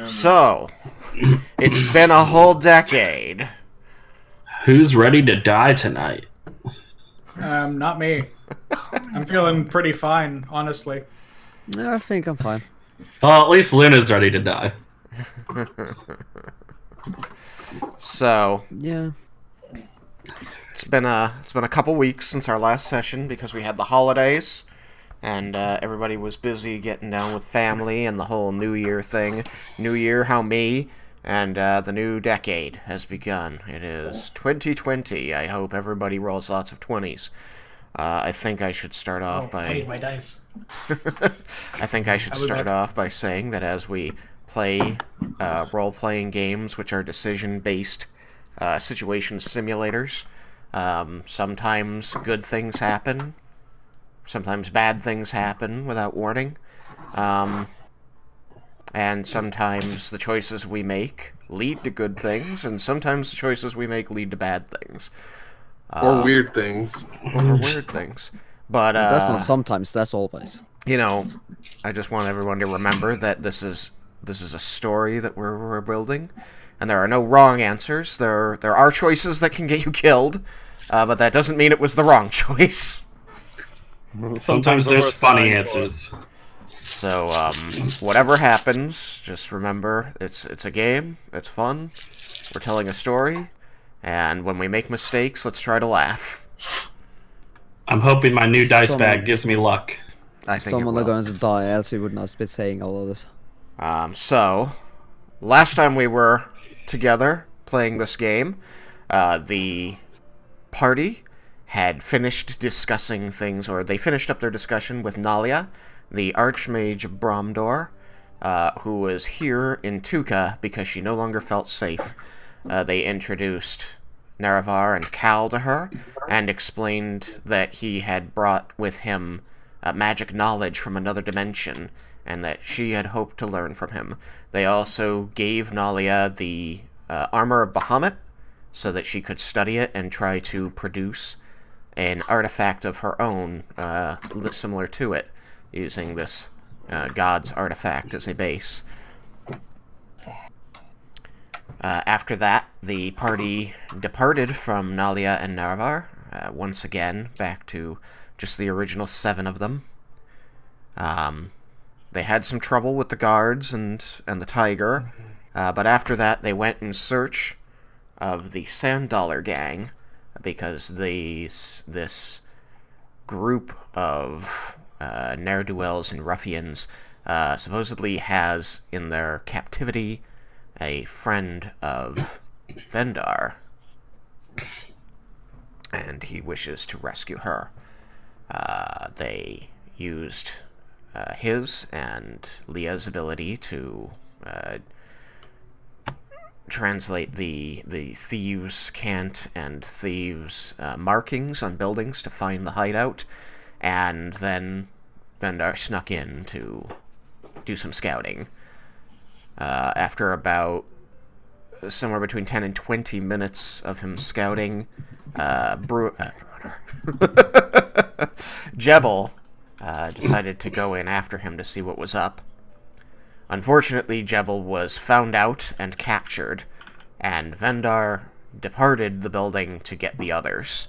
So, it's been a whole decade. Who's ready to die tonight? Not me. I'm feeling pretty fine, honestly. I think I'm fine. Well, at least Luna's ready to die. So, Yeah. it's been a couple weeks since our last session because we had the holidays and everybody was busy getting down with family and the whole New Year thing. New Year, how me? And the new decade has begun. It is 2020. I hope everybody rolls lots of 20s. I think I should start off I need by. my dice. I think I should I would start like- off by saying that as we play role-playing games, which are decision-based situation simulators, sometimes good things happen, sometimes bad things happen without warning, and sometimes the choices we make lead to good things, and sometimes the choices we make lead to bad things. Or weird things. Or weird things. But, That's not sometimes, that's always. you know, I just want everyone to remember that this is a story that we're building, and there are no wrong answers. There are choices that can get you killed, but that doesn't mean it was the wrong choice. Sometimes there's funny answers. So, whatever happens, just remember it's a game. It's fun. We're telling a story, and when we make mistakes, let's try to laugh. I'm hoping my new dice Someone- bag gives me luck. I think Someone it are will. going to die, else we would not be saying all of this. So, last time we were together playing this game, the party had finished discussing things, or they finished up their discussion with Nalia, the Archmage Bromdor, who was here in Tuca because she no longer felt safe. They introduced Naravar and Cal to her, and explained that he had brought with him magic knowledge from another dimension, and that she had hoped to learn from him. They also gave Nalia the armor of Bahamut, so that she could study it and try to produce an artifact of her own, similar to it, using this god's artifact as a base. After that, the party departed from Nalia and Naravar, once again back to just the original 7 of them. They had some trouble with the guards and the tiger, but after that they went in search of the Sand Dollar Gang, because this group of ne'er-do-wells and ruffians supposedly has in their captivity a friend of Vendar, and he wishes to rescue her. They used his and Leah's ability to translate the thieves' cant and thieves' markings on buildings to find the hideout, and then Vendar snuck in to do some scouting. After about somewhere between 10 and 20 minutes of him scouting, Jebel decided to go in after him to see what was up. Unfortunately, Jebel was found out and captured, and Vendar departed the building to get the others.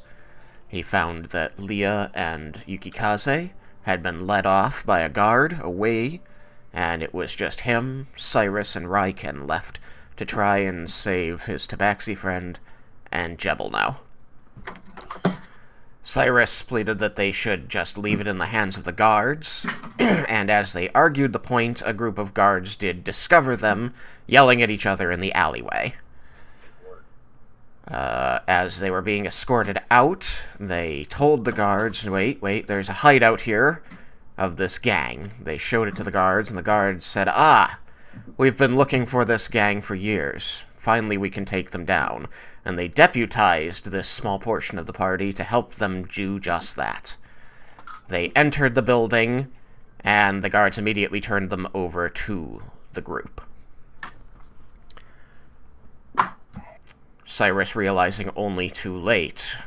He found that Leah and Yukikaze had been led off by a guard away, and it was just him, Cyrus, and Raiken left to try and save his Tabaxi friend and Jebel now. Cyrus pleaded that they should just leave it in the hands of the guards, and as they argued the point, a group of guards did discover them, yelling at each other in the alleyway. As they were being escorted out, they told the guards, wait, there's a hideout here of this gang. They showed it to the guards, and the guards said, we've been looking for this gang for years. Finally we can take them down. And they deputized this small portion of the party to help them do just that. They entered the building, and the guards immediately turned them over to the group. Cyrus realizing only too late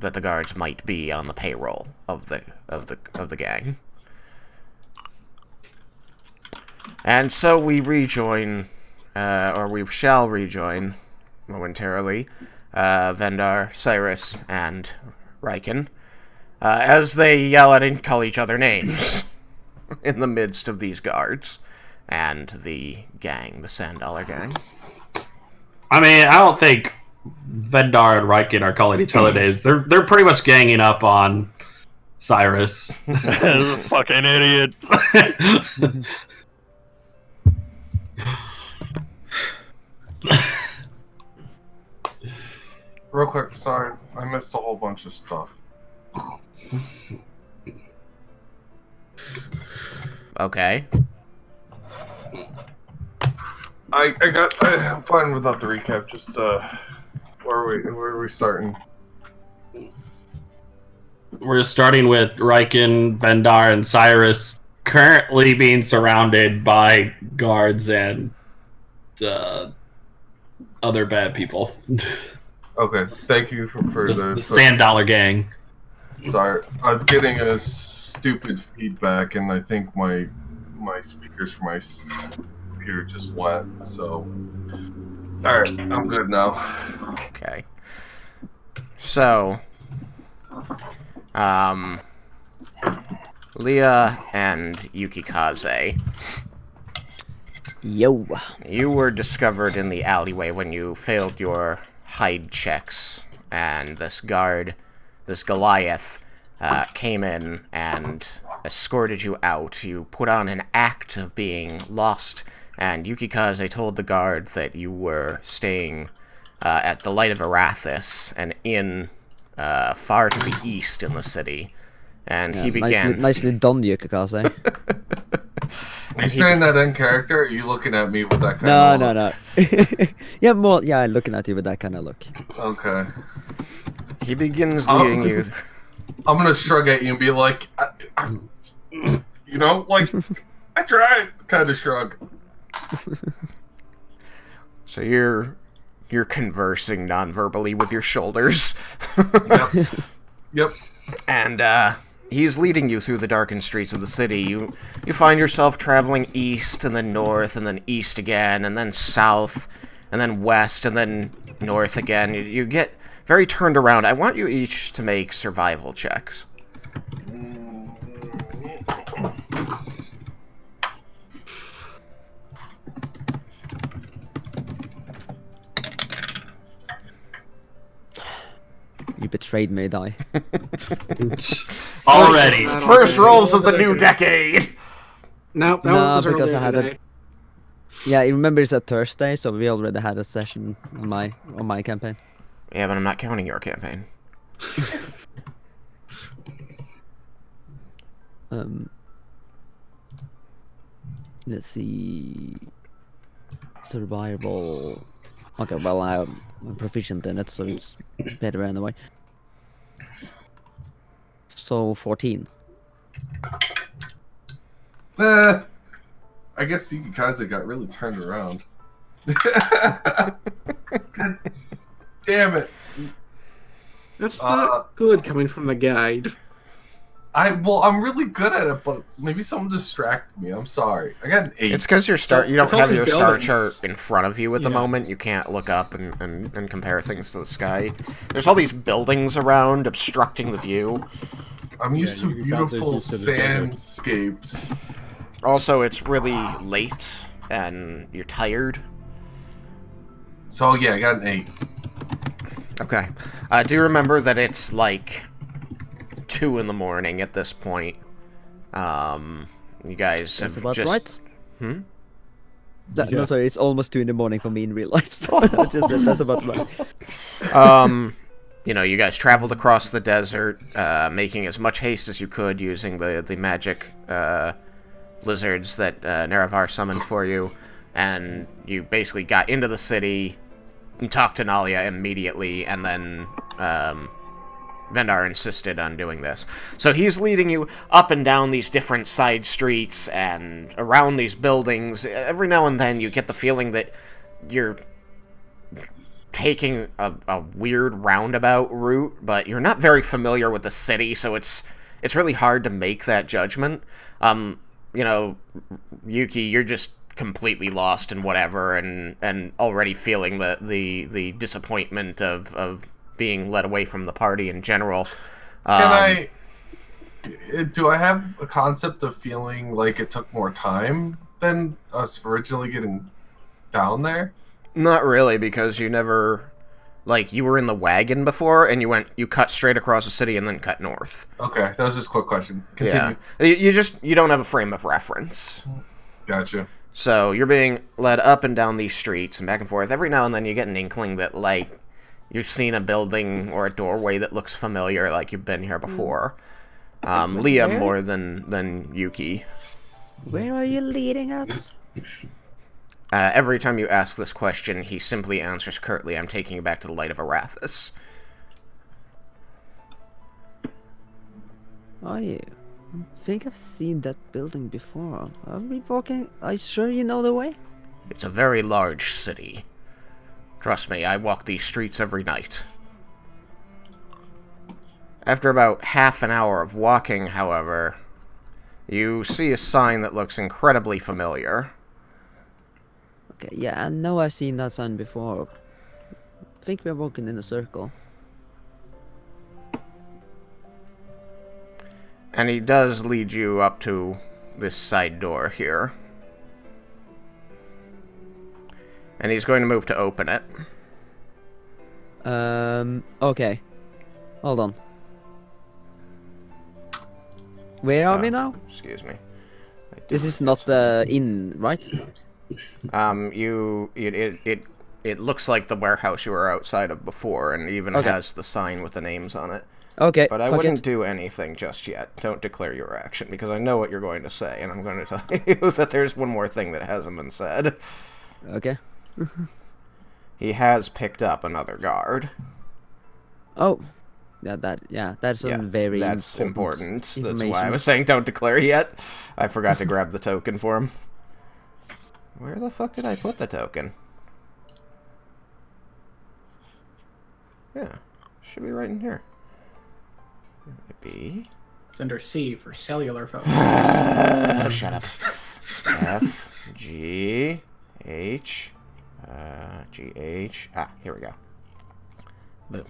that the guards might be on the payroll of the gang. And so we rejoin or we shall rejoin momentarily, Vendar, Cyrus, and Raiken, as they yell at and call each other names in the midst of these guards and the gang, the Sand Dollar Gang. I mean, I don't think Vendar and Raiken are calling each other names. They're pretty much ganging up on Cyrus. Fucking idiot. Real quick, sorry, I missed a whole bunch of stuff. Okay. I'm fine without the recap. Just where are we starting? We're starting with Raiken, Vendar, and Cyrus currently being surrounded by guards and other bad people. Okay, thank you for The Sand Dollar Gang. Sorry, I was getting a stupid feedback, and I think my speakers for my computer just went. So, all right, I'm good now. Okay. So, Leah and Yukikaze, Yo. you were discovered in the alleyway when you failed your hide checks, and this guard, this Goliath, came in and escorted you out. You put on an act of being lost, and Yukikaze told the guard that you were staying at the Light of Arathis, an inn far to the east in the city. And he began... Nicely done, Yukikaze. Are you saying that in character? Or are you looking at me with that kind of look? No. Yeah, looking at you with that kind of look. Okay. He begins leading you... I'm gonna shrug at you and be like, you know, like, I tried, kind of shrug. So you're conversing non-verbally with your shoulders. Yep. And he's leading you through the darkened streets of the city. You find yourself traveling east, and then north, and then east again, and then south, and then west, and then north again. You get very turned around. I want you each to make survival checks. You betrayed me, Dai. Already. First rolls of the new decade! No, that No, was because earlier I had today. it. Yeah, you remember it's a Thursday, so we already had a session on my campaign. Yeah, but I'm not counting your campaign. Let's see. Survival. Okay, well, I'm proficient in it, so it's better anyway. So 14. I guess Yukikaze got really turned around. God damn it. That's not good coming from the guide. I'm really good at it, but maybe someone distracted me. I'm sorry. I got an 8. It's because you don't It's all have these your star buildings. chart in front of you at the moment. You can't look up and compare things to the sky. There's all these buildings around obstructing the view. I'm used to you got the beautiful used to the desert. sandscapes. Also, it's really late, and you're tired. So yeah, I got an 8. Okay. Do remember that it's like 2 in the morning at this point. You guys That's have about just... right. Hmm? No, sorry, it's almost 2 in the morning for me in real life, so I just said that's about right. You know, you guys traveled across the desert, making as much haste as you could using the magic lizards that Nerevar summoned for you, and you basically got into the city and talked to Nalia immediately, and then Vendar insisted on doing this. So he's leading you up and down these different side streets and around these buildings. Every now and then you get the feeling that you're taking a weird roundabout route, but you're not very familiar with the city, so it's really hard to make that judgment. You know, Yuki, you're just completely lost and whatever, and already feeling the disappointment of being led away from the party in general. Do I have a concept of feeling like it took more time than us originally getting down there? Not really, because you never, like, you were in the wagon before, and you cut straight across the city and then cut north. Okay, that was just a quick question. Continue. Yeah. You don't have a frame of reference. Gotcha. So you're being led up and down these streets and back and forth. Every now and then you get an inkling that, like, you've seen a building or a doorway that looks familiar, like you've been here before. Liam more than Yuki. Where are you leading us? Every time you ask this question, he simply answers curtly, "I'm taking you back to the light of Arathis." Are you? I think I've seen that building before. Are we walking? Are you sure you know the way? It's a very large city. Trust me, I walk these streets every night. After about half an hour of walking, however, you see a sign that looks incredibly familiar. Okay, yeah, I know I've seen that sign before. I think we're walking in a circle. And he does lead you up to this side door here. And he's going to move to open it. Okay. Hold on. Where are we now? Excuse me. This is not the inn, right? It looks like the warehouse you were outside of before, and even has the sign with the names on it. Okay, But I wouldn't do anything just yet. Don't declare your action, because I know what you're going to say, and I'm going to tell you that there's one more thing that hasn't been said. Okay. He has picked up another guard. Oh. That's very that's important. That's why I information. was saying don't declare yet. I forgot to grab the token for him. Where the fuck did I put the token? Yeah, should be right in here. Where would it be? It's under C for cellular phone. Oh, shut up. F G H G H. Here we go. Boom.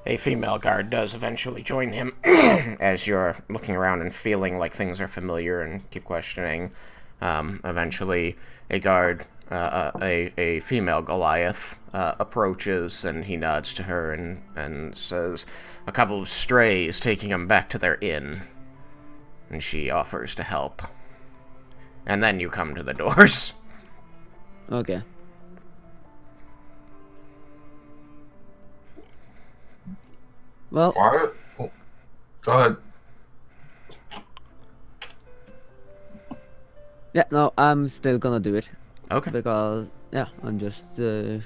A female guard does eventually join him as you're looking around and feeling like things are familiar and keep questioning. Eventually, a guard, a female Goliath, approaches and he nods to her and says, "A couple of strays taking them back to their inn." And she offers to help. And then you come to the doors. Okay. Well, Quiet. Oh, go ahead. yeah, no, I'm still gonna do it. Okay. Because, yeah, I'm just gonna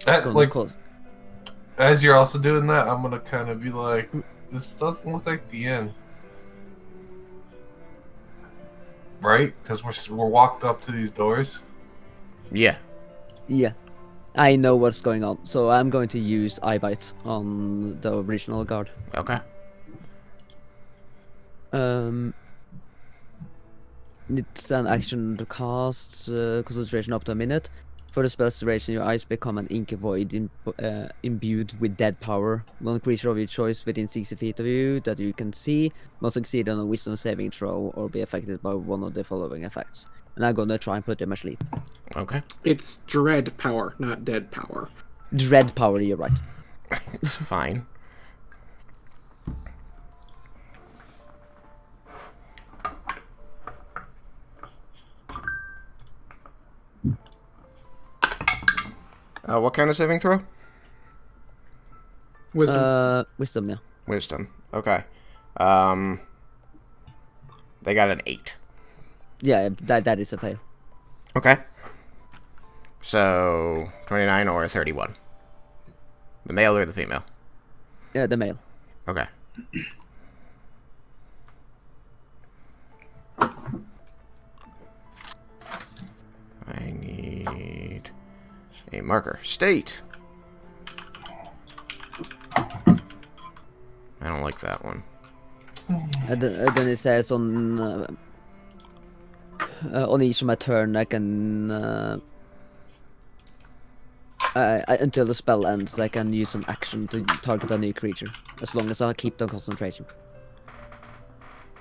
Like, close. as you're also doing that, I'm gonna kind of be like, this doesn't look like the end, right? Because we're walked up to these doors. Yeah. Yeah. I know what's going on, so I'm going to use eye bites on the original guard. Okay. It's an action to cast concentration up to a minute. For the spell's duration, your eyes become an inky void imbued with dead power. One creature of your choice within 60 feet of you that you can see must succeed on a wisdom saving throw or be affected by one of the following effects. And I'm gonna try and put them asleep. Okay. It's dread power, not dead power. Dread power, you're right. It's fine. What kind of saving throw? Wisdom. Wisdom, yeah. Wisdom. Okay. They got an 8. Yeah, that is a fail. Okay. So, 29 or 31? The male or the female? Yeah, the male. Okay. I need a marker. State! I don't like that one. And then it says on On each of my turn, I can until the spell ends, I can use an action to target a new creature, as long as I keep the concentration.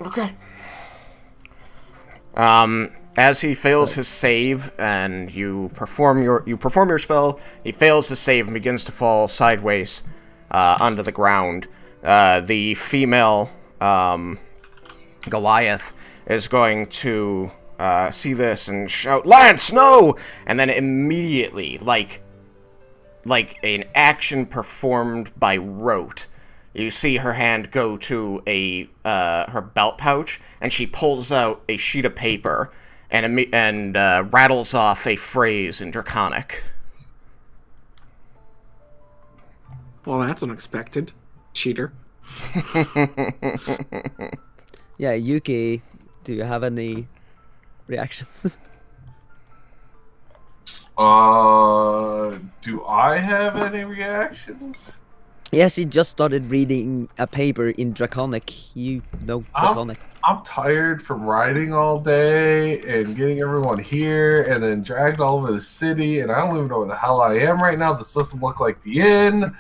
Okay. As he fails his save and you perform your spell, he fails his save and begins to fall sideways onto the ground. The female Goliath is going to see this and shout, "Lance, no!" And then immediately, like an action performed by rote, you see her hand go to her belt pouch, and she pulls out a sheet of paper and rattles off a phrase in Draconic. Well, that's unexpected. Cheater. Yeah, Yuki, do you have any reactions? Do I have any reactions? Yeah, she just started reading a paper in Draconic. You know Draconic. I'm tired from riding all day and getting everyone here and then dragged all over the city, and I don't even know where the hell I am right now. This doesn't look like the inn.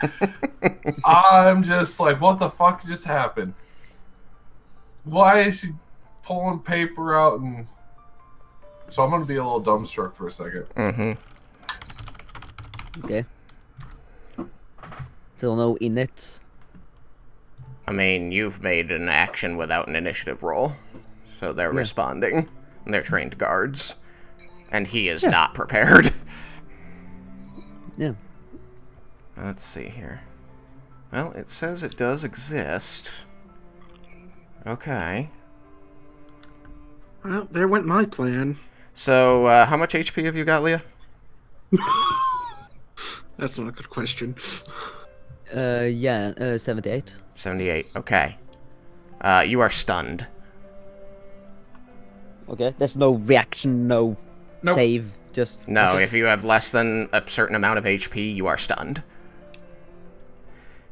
I'm just like, what the fuck just happened? Why is she pulling paper out? And so I'm going to be a little dumbstruck for a second. Mm-hmm. Okay. Still no in it. I mean, you've made an action without an initiative roll, so they're responding. And they're trained guards. And he is not prepared. Yeah. Let's see here. Well, it says it does exist. Okay. Well, there went my plan. So, how much HP have you got, Leah? That's not a good question. 78. 78, okay. You are stunned. Okay, there's no reaction, no Nope. save, just... No, if you have less than a certain amount of HP, you are stunned.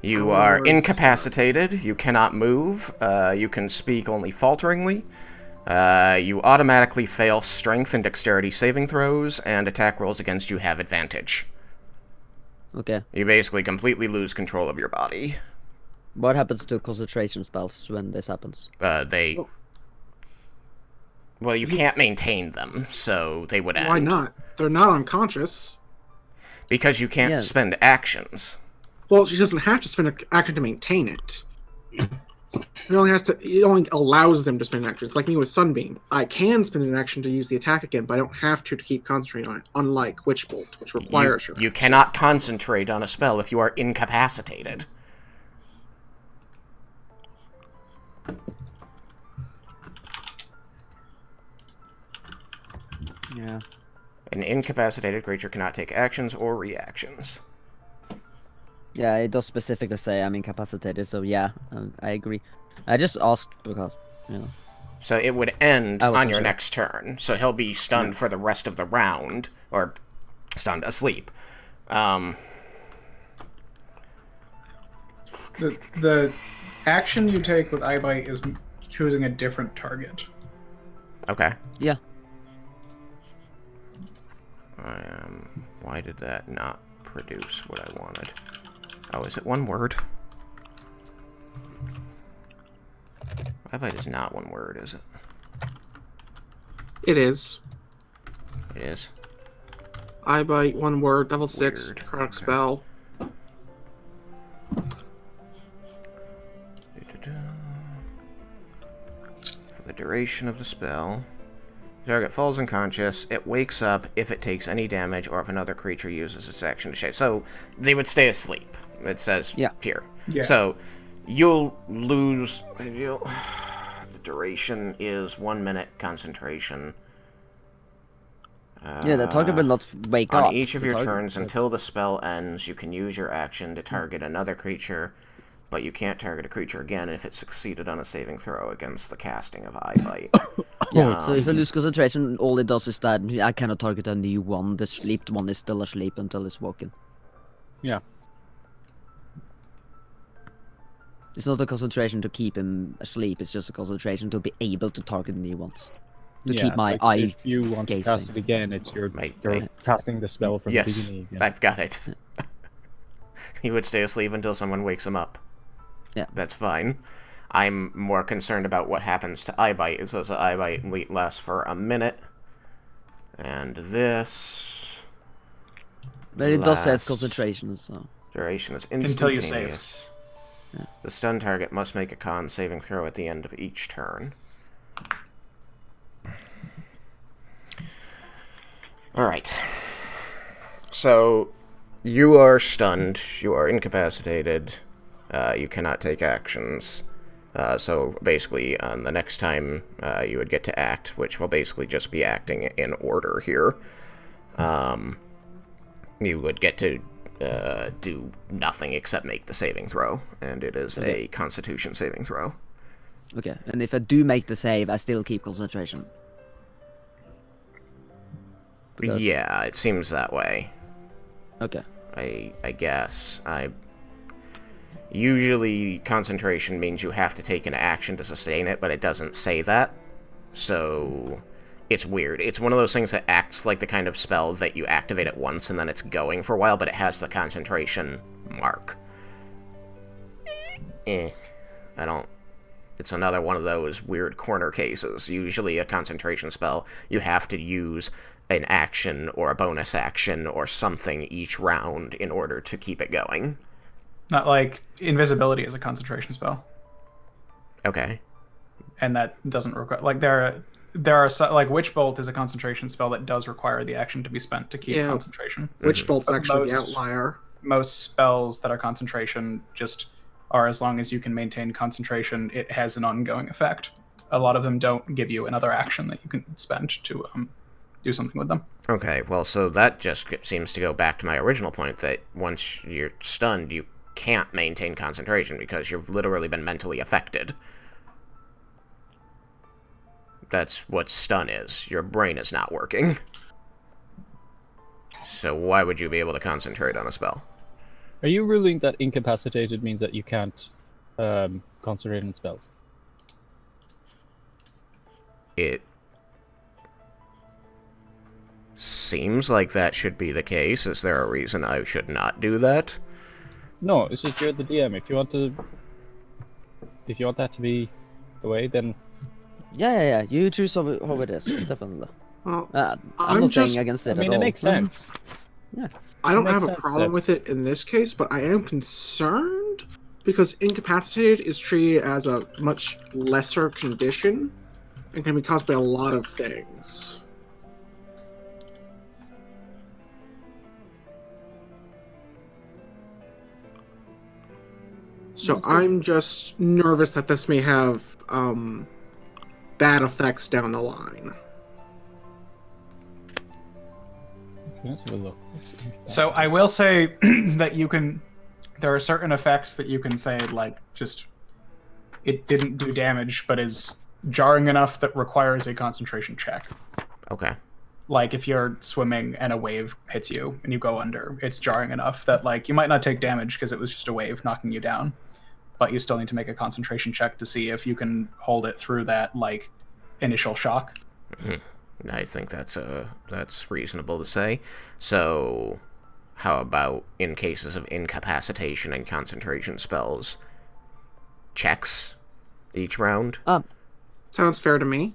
You are incapacitated, you cannot move, you can speak only falteringly, you automatically fail strength and dexterity saving throws, and attack rolls against you have advantage. Okay. You basically completely lose control of your body. What happens to concentration spells when this happens? Well, you can't maintain them, so they would end. Why not? They're not unconscious. Because you can't spend actions. Well, she doesn't have to spend an action to maintain it. It only allows them to spend an action. It's like me with Sunbeam. I can spend an action to use the attack again, but I don't have to keep concentrating on it, unlike Witch Bolt, which requires You cannot concentrate on a spell if you are incapacitated. Yeah. An incapacitated creature cannot take actions or reactions. Yeah, it does specifically say I'm incapacitated, so yeah, I agree. I just asked because, you know. So it would end on your sure. next turn. So he'll be stunned for the rest of the round, or stunned asleep. The action you take with iBite is choosing a different target. Okay. Yeah. Why did that not produce what I wanted? Oh, is it one word? iBite is not one word, is it? It is. It is. I bite, one word, level 6, Weird. chronic Okay. spell. For the duration of the spell, the target falls unconscious. It wakes up if it takes any damage or if another creature uses its action to shake. So they would stay asleep. It says here. Yeah. So you'll lose. The duration is 1 minute concentration. Yeah, the target will not wake up. On each of The your target- turns until the spell ends, you can use your action to target another creature, but you can't target a creature again if it succeeded on a saving throw against the casting of iBite. Yeah, so if I lose concentration, all it does is that I cannot target a new one. The sleeped one is still asleep until it's woken. Yeah. It's not a concentration to keep him asleep, it's just a concentration to be able to target new ones. to Yeah, keep my like, eye. If you want to gaze cast thing. it again, you're Right. casting the spell from the Yes, beginning again. I've got it. He would stay asleep until someone wakes him up. Yeah. That's fine. I'm more concerned about what happens to eyebite. It says eyebite lasts for a minute. And this... But it does say it's lasts- concentration, so. Duration is Until you instantaneous. save. Yeah. The stun target must make a con saving throw at the end of each turn. Alright. So, you are stunned, you are incapacitated, you cannot take actions. So basically, the next time you would get to act, which will basically just be acting in order here, you would get to do nothing except make the saving throw, and it is a Constitution saving throw. Okay, and if I do make the save, I still keep concentration. Because- Yeah, it seems that way. Okay. I guess. Usually, concentration means you have to take an action to sustain it, but it doesn't say that. So, it's weird. It's one of those things that acts like the kind of spell that you activate it once and then it's going for a while, but it has the concentration mark. I don't... It's another one of those weird corner cases. Usually a concentration spell, you have to use an action or a bonus action or something each round in order to keep it going. Not like invisibility is a concentration spell, Okay. and that doesn't require like there are like Witch Bolt is a concentration spell that does require the action to be spent to keep Yeah. concentration. Witch Bolt's But actually the most- outlier. Most spells that are concentration just are as long as you can maintain concentration, it has an ongoing effect. A lot of them don't give you another action that you can spend to do something with them. Okay, well, so that just seems to go back to my original point that once you're stunned, you can't maintain concentration because you've literally been mentally affected. That's what stun is. Your brain is not working. So why would you be able to concentrate on a spell? Are you ruling that incapacitated means that you can't concentrate on spells? It seems like that should be the case. Is there a reason I should not do that? No, it's just you're the DM. If you want that to be the way, then Yeah. You choose how it is, definitely. Well, I'm I'm not just- saying against it I mean at it all. makes sense. I don't Makes have a sense problem that- with it in this case, but I am concerned because incapacitated is treated as a much lesser condition and can be caused by a lot of things. So I'm just nervous that this may have bad effects down the line. Okay, let's have a look. So I will say that you can. There are certain effects that you can say like just it didn't do damage, but is jarring enough that requires a concentration check. Okay. Like if you're swimming and a wave hits you and you go under, it's jarring enough that like you might not take damage because it was just a wave knocking you down, but you still need to make a concentration check to see if you can hold it through that like initial shock. I think that's reasonable to say. So, how about in cases of incapacitation and concentration spells, checks each round? Sounds fair to me.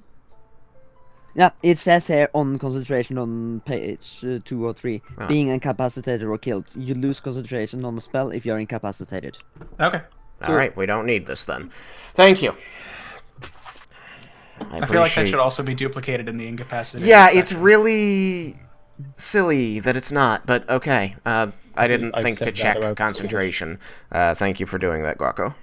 Yeah, it says here on concentration on page 2 or 3, Ah. being incapacitated or killed. You lose concentration on the spell if you're incapacitated. Okay. All right, we don't need this then. Thank you. I feel like that should also be duplicated in the incapacitated. Yeah, it's section. really silly that it's not, but okay. I didn't I've think to said that check about concentration. Thank you for doing that, Guaco.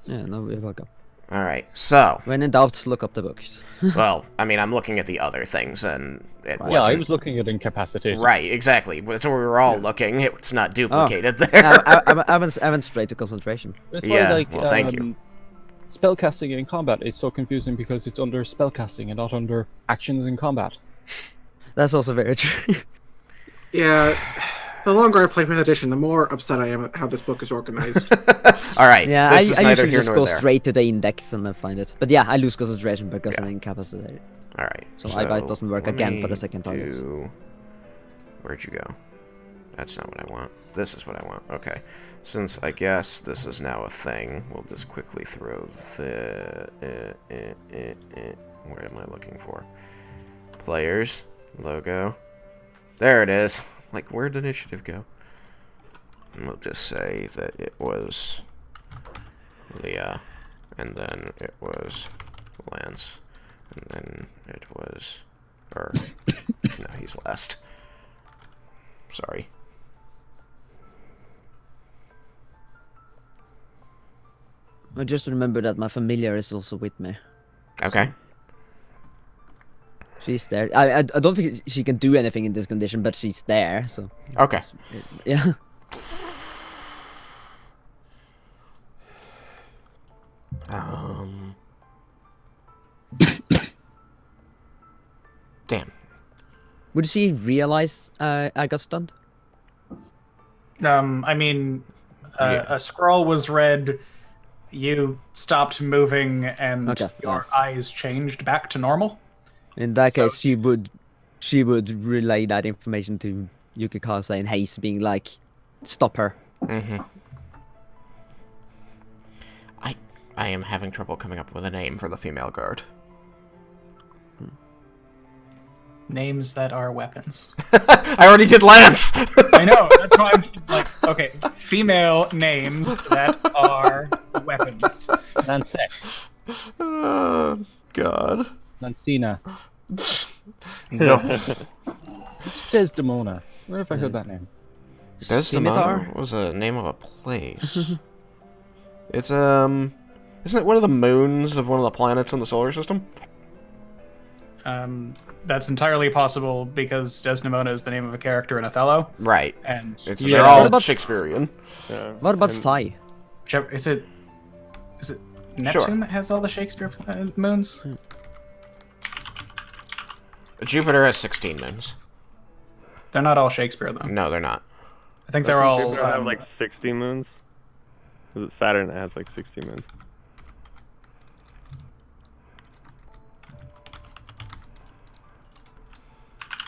Yeah, no, you're welcome. All right, so, When in doubt, look up the books. well, I mean, I'm looking at the other things, and it Yeah, I wasn't... was looking at incapacitated. Right, exactly. That's where we were all looking. It's not duplicated there. I went straight to concentration. That's Yeah, why, like, well, thank you. Spellcasting in combat is so confusing because it's under spellcasting and not under actions in combat. That's also very true. Yeah, The longer I play 5th edition, the more upset I am at how this book is organized. All right. Yeah, this is I neither usually here just nor go there. straight to the index and then find it. But yeah, I lose concentration because Yeah. I'm incapacitated. All right. So eyebite doesn't work let again for the me second target. Where'd you go? That's not what I want. This is what I want. Okay. Since I guess this is now a thing, we'll just quickly throw the... Where am I looking for? Players. Logo. There it is. Like, where'd initiative go? And we'll just say that it was Leah, and then it was Lance, and then it was... no, he's last. Sorry. I just remember that my familiar is also with me. Okay. She's there. I don't think she can do anything in this condition, but she's there, so... Okay. Yeah. Damn. Would she realize I got stunned? I mean, a scroll was read. You stopped moving, and Okay, your eyes changed back to normal. In that So- case, she would relay that information to Yukikaze in haste, being like, "Stop her." Mm-hmm. I am having trouble coming up with a name for the female guard. Names that are weapons. I already did Lance! I know. That's why I'm like, okay, female names that are weapons. Lancet. Oh, God. Lancina. No. Desdemona. Where have I heard that name? Desdemona Scimitar? was a name of a place. It's, isn't it one of the moons of one of the planets in the solar system? That's entirely possible because Desdemona is the name of a character in Othello, Right. and It's, yeah, they're all What about Shakespearean. Yeah. What about And- Sai? is it Neptune that has all the Shakespeare moons? Jupiter has 16 moons. They're not all Shakespeare though. No, they're not. I think they're all. Jupiter have like 60 moons. Is it Saturn that has like 60 moons?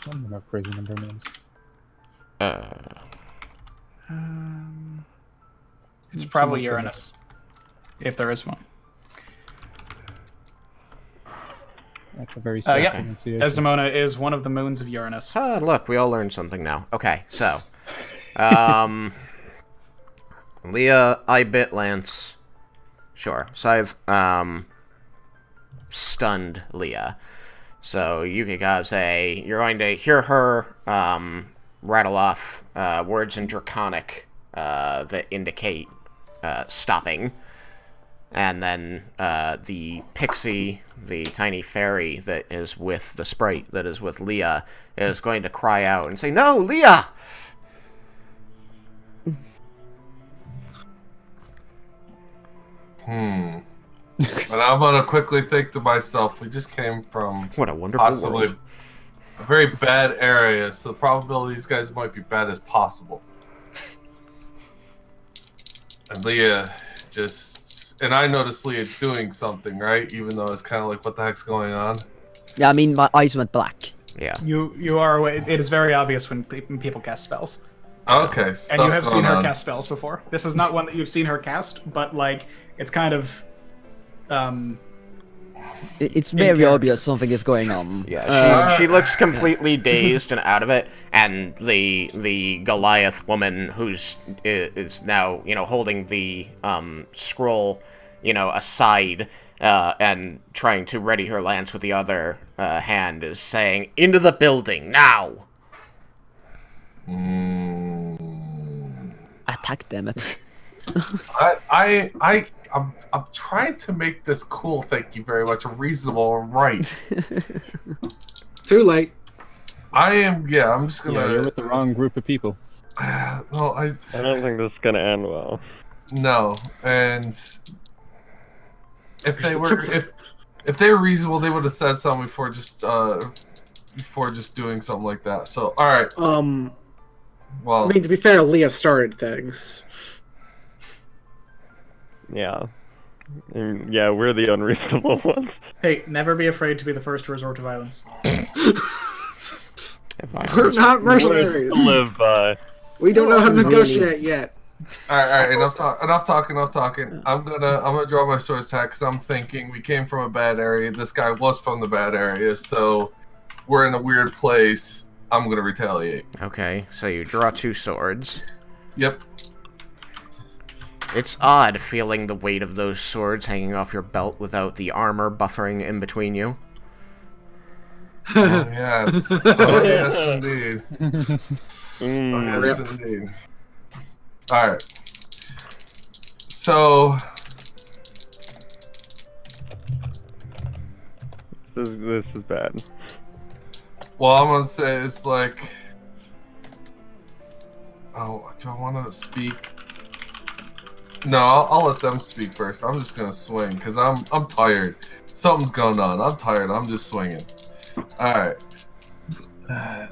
I don't know crazy number means. It's probably Uranus, if there is one. That's a very Yeah, sad pronunciation. Desdemona is one of the moons of Uranus. Ah, look, we all learned something now. Okay, so, Leah, I bit Lance. Sure. So I've, stunned Leah. So Yukikaze, you're going to hear her, rattle off, words in Draconic, that indicate, stopping. And then, the pixie, the tiny fairy that is with the sprite, that is with Leah, is going to cry out and say, "No, Leah!" And I'm gonna quickly think to myself, we just came from What a wonderful possibly world. a very bad area, so the probability these guys might be bad is possible. And Leah and I noticed Leah doing something, right? Even though it's kind of like, what the heck's going on? Yeah, I mean, my eyes went black. Yeah. You are aware. It is very obvious when people cast spells, Okay, and you have seen her on. cast spells before. This is not one that you've seen her cast, but like it's kind of. It's very obvious something is going on. Yeah, she looks completely dazed and out of it, and the Goliath woman is now, holding the scroll, aside, and trying to ready her lance with the other hand, is saying, "Into the building now!" Attack, damn it. I'm trying to make this cool, thank you very much, reasonable and right. Too late. I'm just gonna... Yeah, you're with the wrong group of people. No, I don't think this is gonna end well. No, and if they were reasonable, they would have said something before just doing something like that. So, all right. Well, I mean, to be fair, Leah started things. Yeah. And yeah, we're the unreasonable ones. Hey, never be afraid to be the first to resort to violence. We're not mercenaries. Words to live by. We don't know how to Really? negotiate yet. all right. Enough talking. I'm gonna draw my sword attack because I'm thinking we came from a bad area. This guy was from the bad area, so we're in a weird place. I'm gonna retaliate. Okay, so you draw 2 swords. Yep. It's odd feeling the weight of those swords hanging off your belt without the armor buffering in between you. Oh, yes. Oh, yes, indeed. Oh, yes, Rip. indeed. Alright. So, This is bad. well, I'm gonna say it's like... Oh, do I want to speak? No, I'll let them speak first. I'm just gonna swing, because I'm tired. Something's going on. I'm tired. I'm just swinging. Alright. No,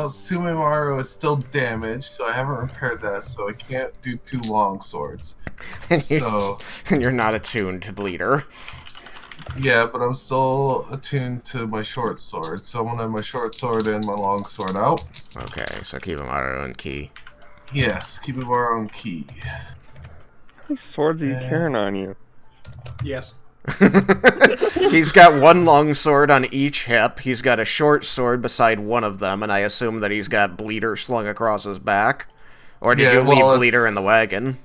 Sumemaru is still damaged, so I haven't repaired that, so I can't do 2 long swords. So, And you're not attuned to Bleeder. yeah, but I'm still attuned to my short sword, so I'm gonna have my short sword in, my long sword out. Okay, so keep him our own key. Yes, keep it our own key. What swords are you carrying on you? Yes. He's got 1 long sword on each hip. He's got a short sword beside one of them, and I assume that he's got Bleeder slung across his back. Or did you leave Bleeder in the wagon?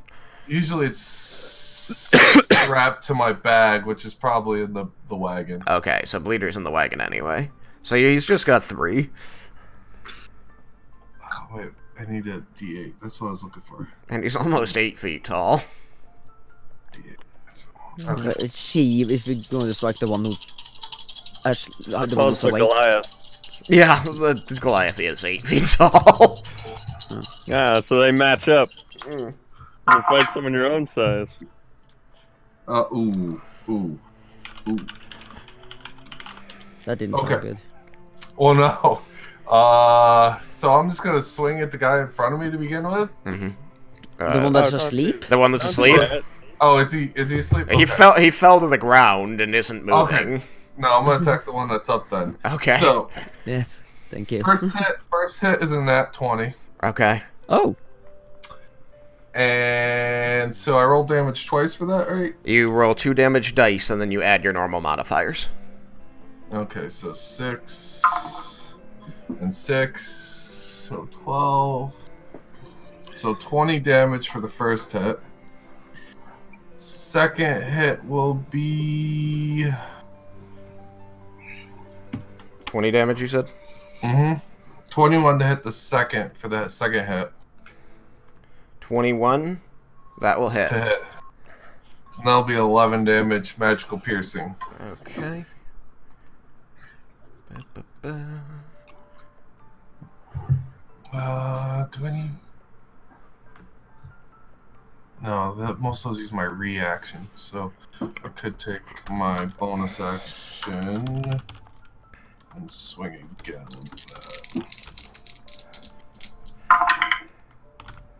Usually it's strapped to my bag, which is probably in the wagon. Okay, so Bleeder's in the wagon anyway. So he's just got 3. Oh, wait, I need a D8. That's what I was looking for. And he's almost 8 feet tall. D8. That's She is going to strike the one who actually the one Opposed who's to awake. Goliath. Yeah, the Goliath is 8 feet tall. Yeah, so they match up. You fight someone your own size. ooh. That didn't Okay. sound good. Well, no. So I'm just gonna swing at the guy in front of me to begin with. Mm-hmm. The one that's no, asleep? The one that's asleep? Oh, is he asleep? He fell to the ground and isn't moving. Okay. No, I'm gonna attack the one that's up then. Okay. So Yes, thank you. first hit is a nat 20, Okay. Oh, and so I roll damage twice for that, right? You roll 2 damage dice, and then you add your normal modifiers. Okay, so 6 and 6, so 12. So 20 damage for the first hit. Second hit will be 20 damage, you said? 21 to hit the second for that second hit. 21? That will hit. To hit. And that'll be 11 damage, magical piercing. Okay. Ba-ba-ba. Do I need... No, most of those use my reaction, so I could take my bonus action and swing again with that.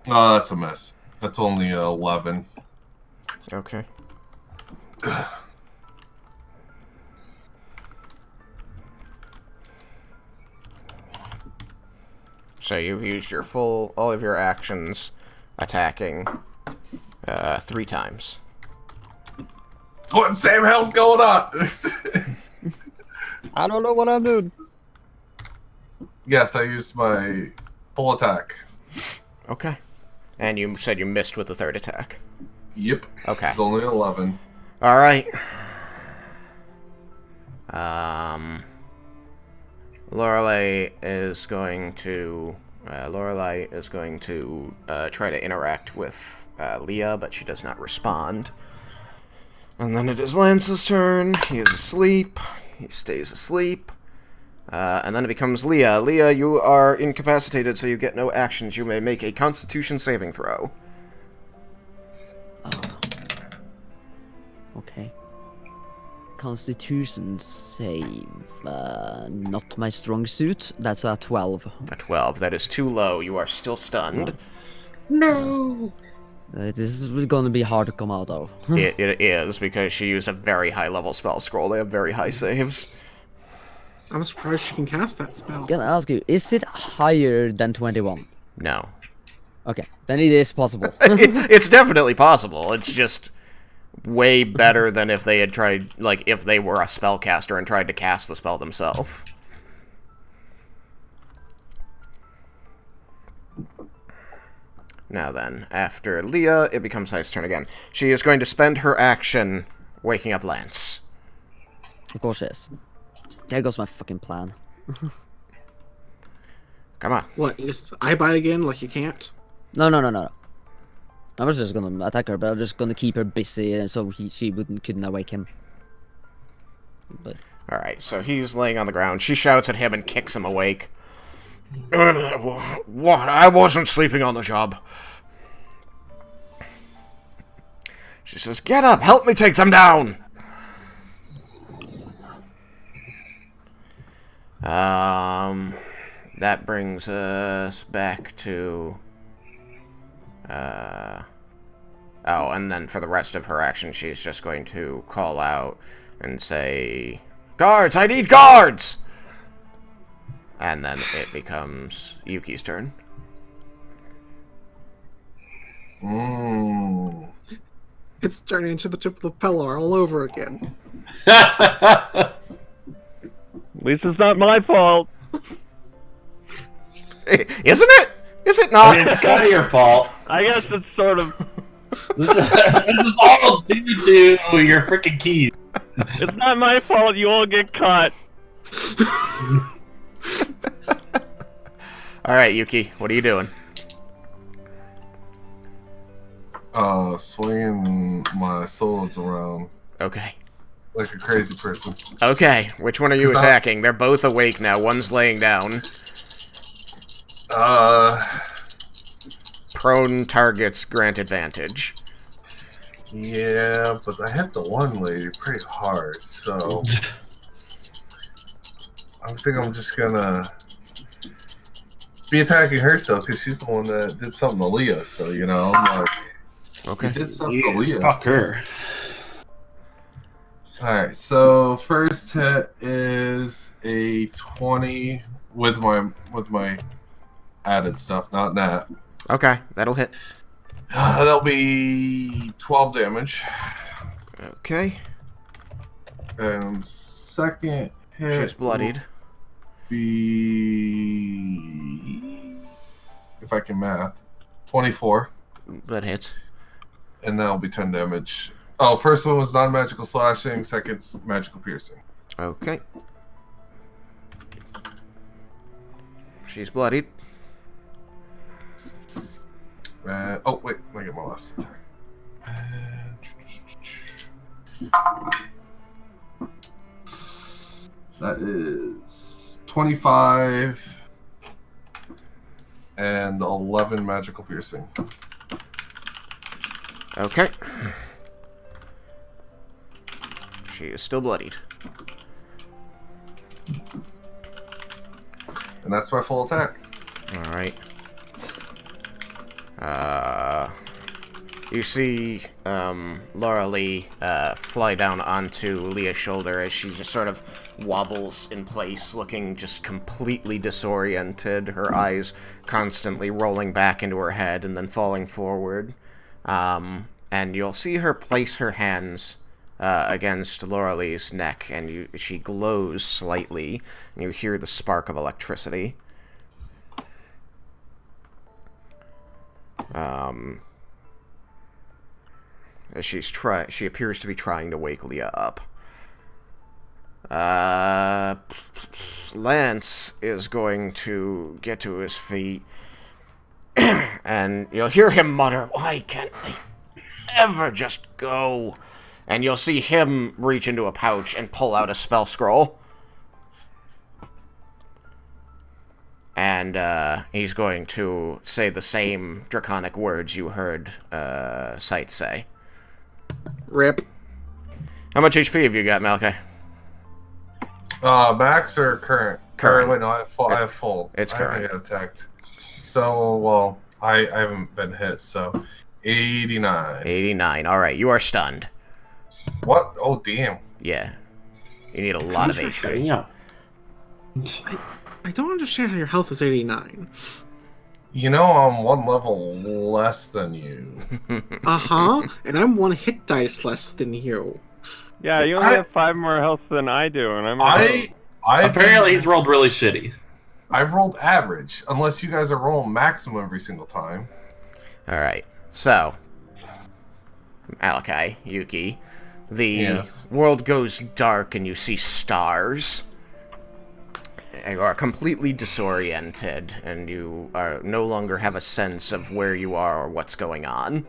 Oh, that's a mess. That's only 11. Okay. So you've used your all of your actions attacking 3 times. What in Sam hell's going on? I don't know what I'm doing. Yes, I used my full attack. Okay. And you said you missed with the 3rd attack. Yep. Okay. It's only 11. All right. Lorelei is going to try to interact with Leah, but she does not respond. And then it is Lance's turn. He is asleep. He stays asleep. And then it becomes Leah. Leah, you are incapacitated, so you get no actions. You may make a Constitution saving throw. okay. Constitution save. Not my strong suit. That's a 12. A 12. That is too low. You are still stunned. No. This is gonna be hard to come out of. It is, because she used a very high-level spell scroll. They have very high saves. I'm surprised she can cast that spell. Can I ask you, is it higher than 21? No. Okay, then it is possible. It's definitely possible. It's just way better than if they had tried, like, if they were a spellcaster and tried to cast the spell themselves. Now then, after Leah, it becomes I's turn again. She is going to spend her action waking up Lance. Of course she is. There goes my fucking plan. Come on. What? Is I bite again? Like you can't? No. I was just gonna attack her, but I'm just gonna keep her busy so she couldn't awake him. But Alright, so he's laying on the ground. She shouts at him and kicks him awake. What? I wasn't sleeping on the job. She says, get up! Help me take them down! That brings us back to... Oh, and then for the rest of her action, she's just going to call out and say, guards! I need guards! And then it becomes Yuki's turn. It's turning into the tip of the pillar all over again. At least it's not my fault. Isn't it? Is it not? I mean, it's kind of your fault. I guess it's sort of. This is all due to your freaking keys. It's not my fault. You all get caught. Alright, Yuki, what are you doing? Swinging my swords around Okay. like a crazy person. Okay, which one are you 'Cause attacking? They're both awake now. One's laying down. Prone targets grant advantage. Yeah, but I hit the one lady pretty hard, so I think I'm just gonna be attacking her still, because she's the one that did something to Leah, so, you know, I'm like, Okay. you did stuff to Leah. Fuck her. Alright, so first hit is a 20 with my added stuff, not nat. Okay, that'll hit. That'll be 12 damage. Okay. And second hit She's bloodied. be, if I can math, 24. That hits. And that'll be 10 damage. Oh, first one was non-magical slashing, second's magical piercing. Okay. She's bloodied. Oh, wait, let me get my last attack. That is 25 and 11 magical piercing. Okay. She is still bloodied. And that's my full attack. Alright. You see Laura Lee fly down onto Leah's shoulder as she just sort of wobbles in place, looking just completely disoriented, her eyes constantly rolling back into her head and then falling forward. And you'll see her place her hands against Laura Lee's neck, and she glows slightly, and you hear the spark of electricity. As she appears to be trying to wake Leah up. Lance is going to get to his feet, and you'll hear him mutter, "Why can't they ever just go?" And you'll see him reach into a pouch and pull out a spell scroll. And he's going to say the same draconic words you heard Sight say. Rip. How much HP have you got, Malachi? Max or current? Current. Wait, no, I have full. It's I current. haven't got attacked. So, well, I haven't been hit, so 89. 89. All right, you are stunned. What? Oh, damn. Yeah. You need a lot of HP. Yeah. I don't understand how your health is 89. You know, I'm one level less than you. Uh-huh. And I'm 1 hit dice less than you. Yeah, you only have 5 more health than I do, and I'm Apparently, he's rolled really shitty. I've rolled average, unless you guys are rolling maximum every single time. All right. So, Malachi, Yuki, the world goes dark and you see stars. You are completely disoriented, and you are no longer have a sense of where you are or what's going on.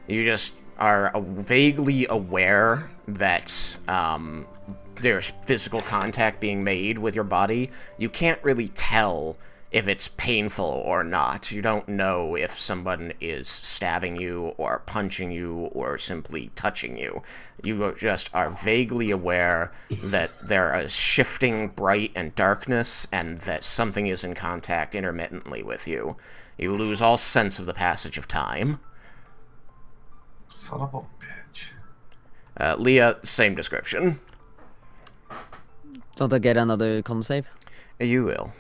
You just are vaguely aware that there's physical contact being made with your body. You can't really tell if it's painful or not. You don't know if someone is stabbing you or punching you or simply touching you. You just are vaguely aware that there is shifting bright and darkness and that something is in contact intermittently with you. You lose all sense of the passage of time. Son of a bitch. Leah, same description. Don't I get another con save? You will.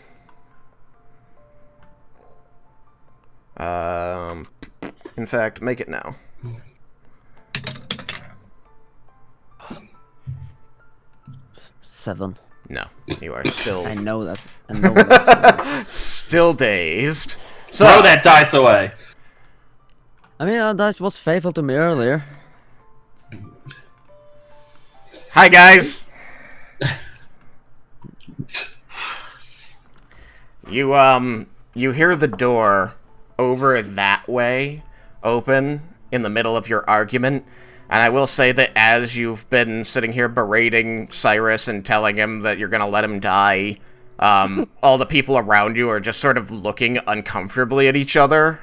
In fact, make it now. Seven. No, you are still... I know that. still dazed. So, Throw that dice away. I mean, that was faithful to me earlier. Hi, guys! You hear the door over that way open in the middle of your argument, and I will say that as you've been sitting here berating Cyrus and telling him that you're gonna let him die, all the people around you are just sort of looking uncomfortably at each other.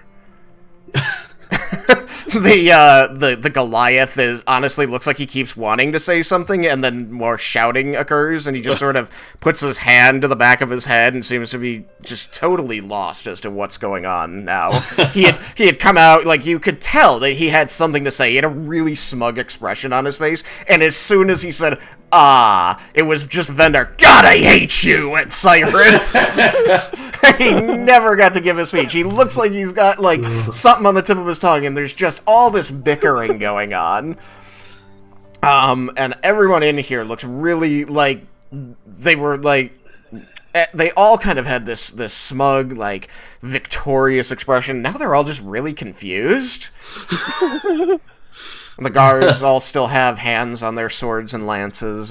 The Goliath honestly looks like he keeps wanting to say something, and then more shouting occurs, and he just sort of puts his hand to the back of his head and seems to be just totally lost as to what's going on now. he had come out, like, you could tell that he had something to say. He had a really smug expression on his face, and as soon as he said, it was just Vendar, God, I hate you, at Cyrus. He never got to give his speech. He looks like he's got, like, something on the tip of his tongue, and there's just all this bickering going on. And everyone in here looks really like they were, like, they all kind of had this smug, like, victorious expression. Now they're all just really confused. The guards all still have hands on their swords and lances,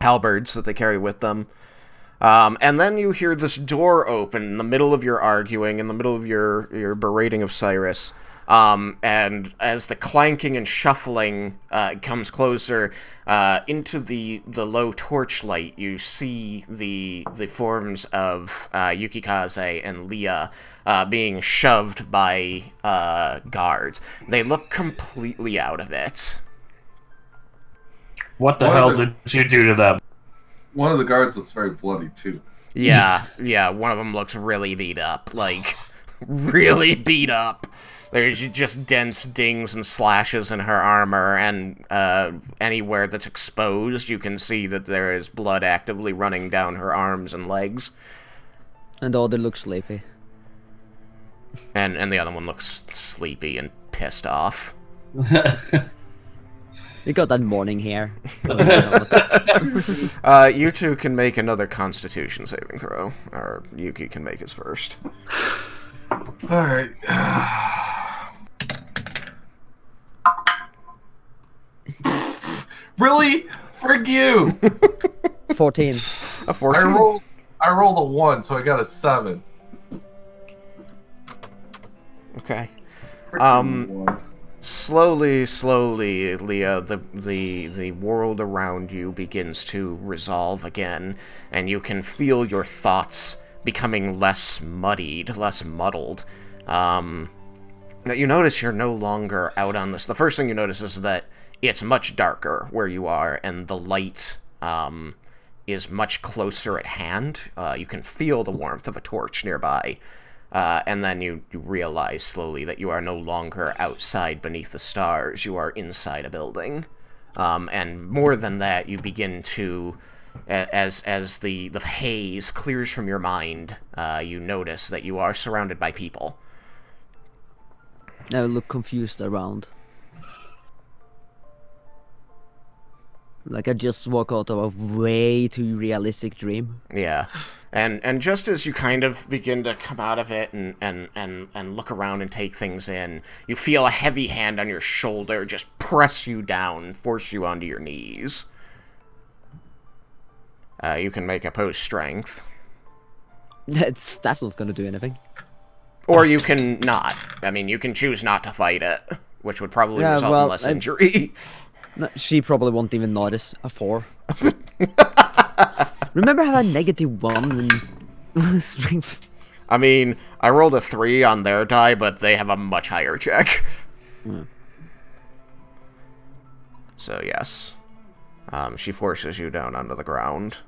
halberds that they carry with them. And then you hear this door open in the middle of your arguing, in the middle of your berating of Cyrus. And as the clanking and shuffling comes closer into the low torchlight, you see the forms of Yukikaze and Leah being shoved by guards. They look completely out of it. What the hell did you do to them? One of the guards looks very bloody, too. Yeah, one of them looks really beat up. Like, really beat up. There's just dense dings and slashes in her armor, and anywhere that's exposed, you can see that there is blood actively running down her arms and legs. And the other looks sleepy. And the other one looks sleepy and pissed off. You got that morning hair. You two can make another Constitution saving throw, or Yuki can make his first. Alright. Really? Frick you! 14. A 14? I rolled a 1, so I got a 7. Okay. Slowly, Leah, the world around you begins to resolve again, and you can feel your thoughts becoming less muddied, less muddled. You notice you're no longer out on this. The first thing you notice is that it's much darker where you are, and the light is much closer at hand. You can feel the warmth of a torch nearby, and then you realize slowly that you are no longer outside beneath the stars. You are inside a building. And more than that, you begin to, as the haze clears from your mind, you notice that you are surrounded by people. I look confused around. Like I just walk out of a way too realistic dream. Yeah. And just as you kind of begin to come out of it and look around and take things in, you feel a heavy hand on your shoulder just press you down, force you onto your knees. You can make opposed strength. That's not gonna do anything. Or you can not. I mean, you can choose not to fight it, which would probably result in less injury. No, she probably won't even notice a 4. Remember how I had -1 in strength? I mean, I rolled a 3 on their die, but they have a much higher check. So, yes. She forces you down onto the ground.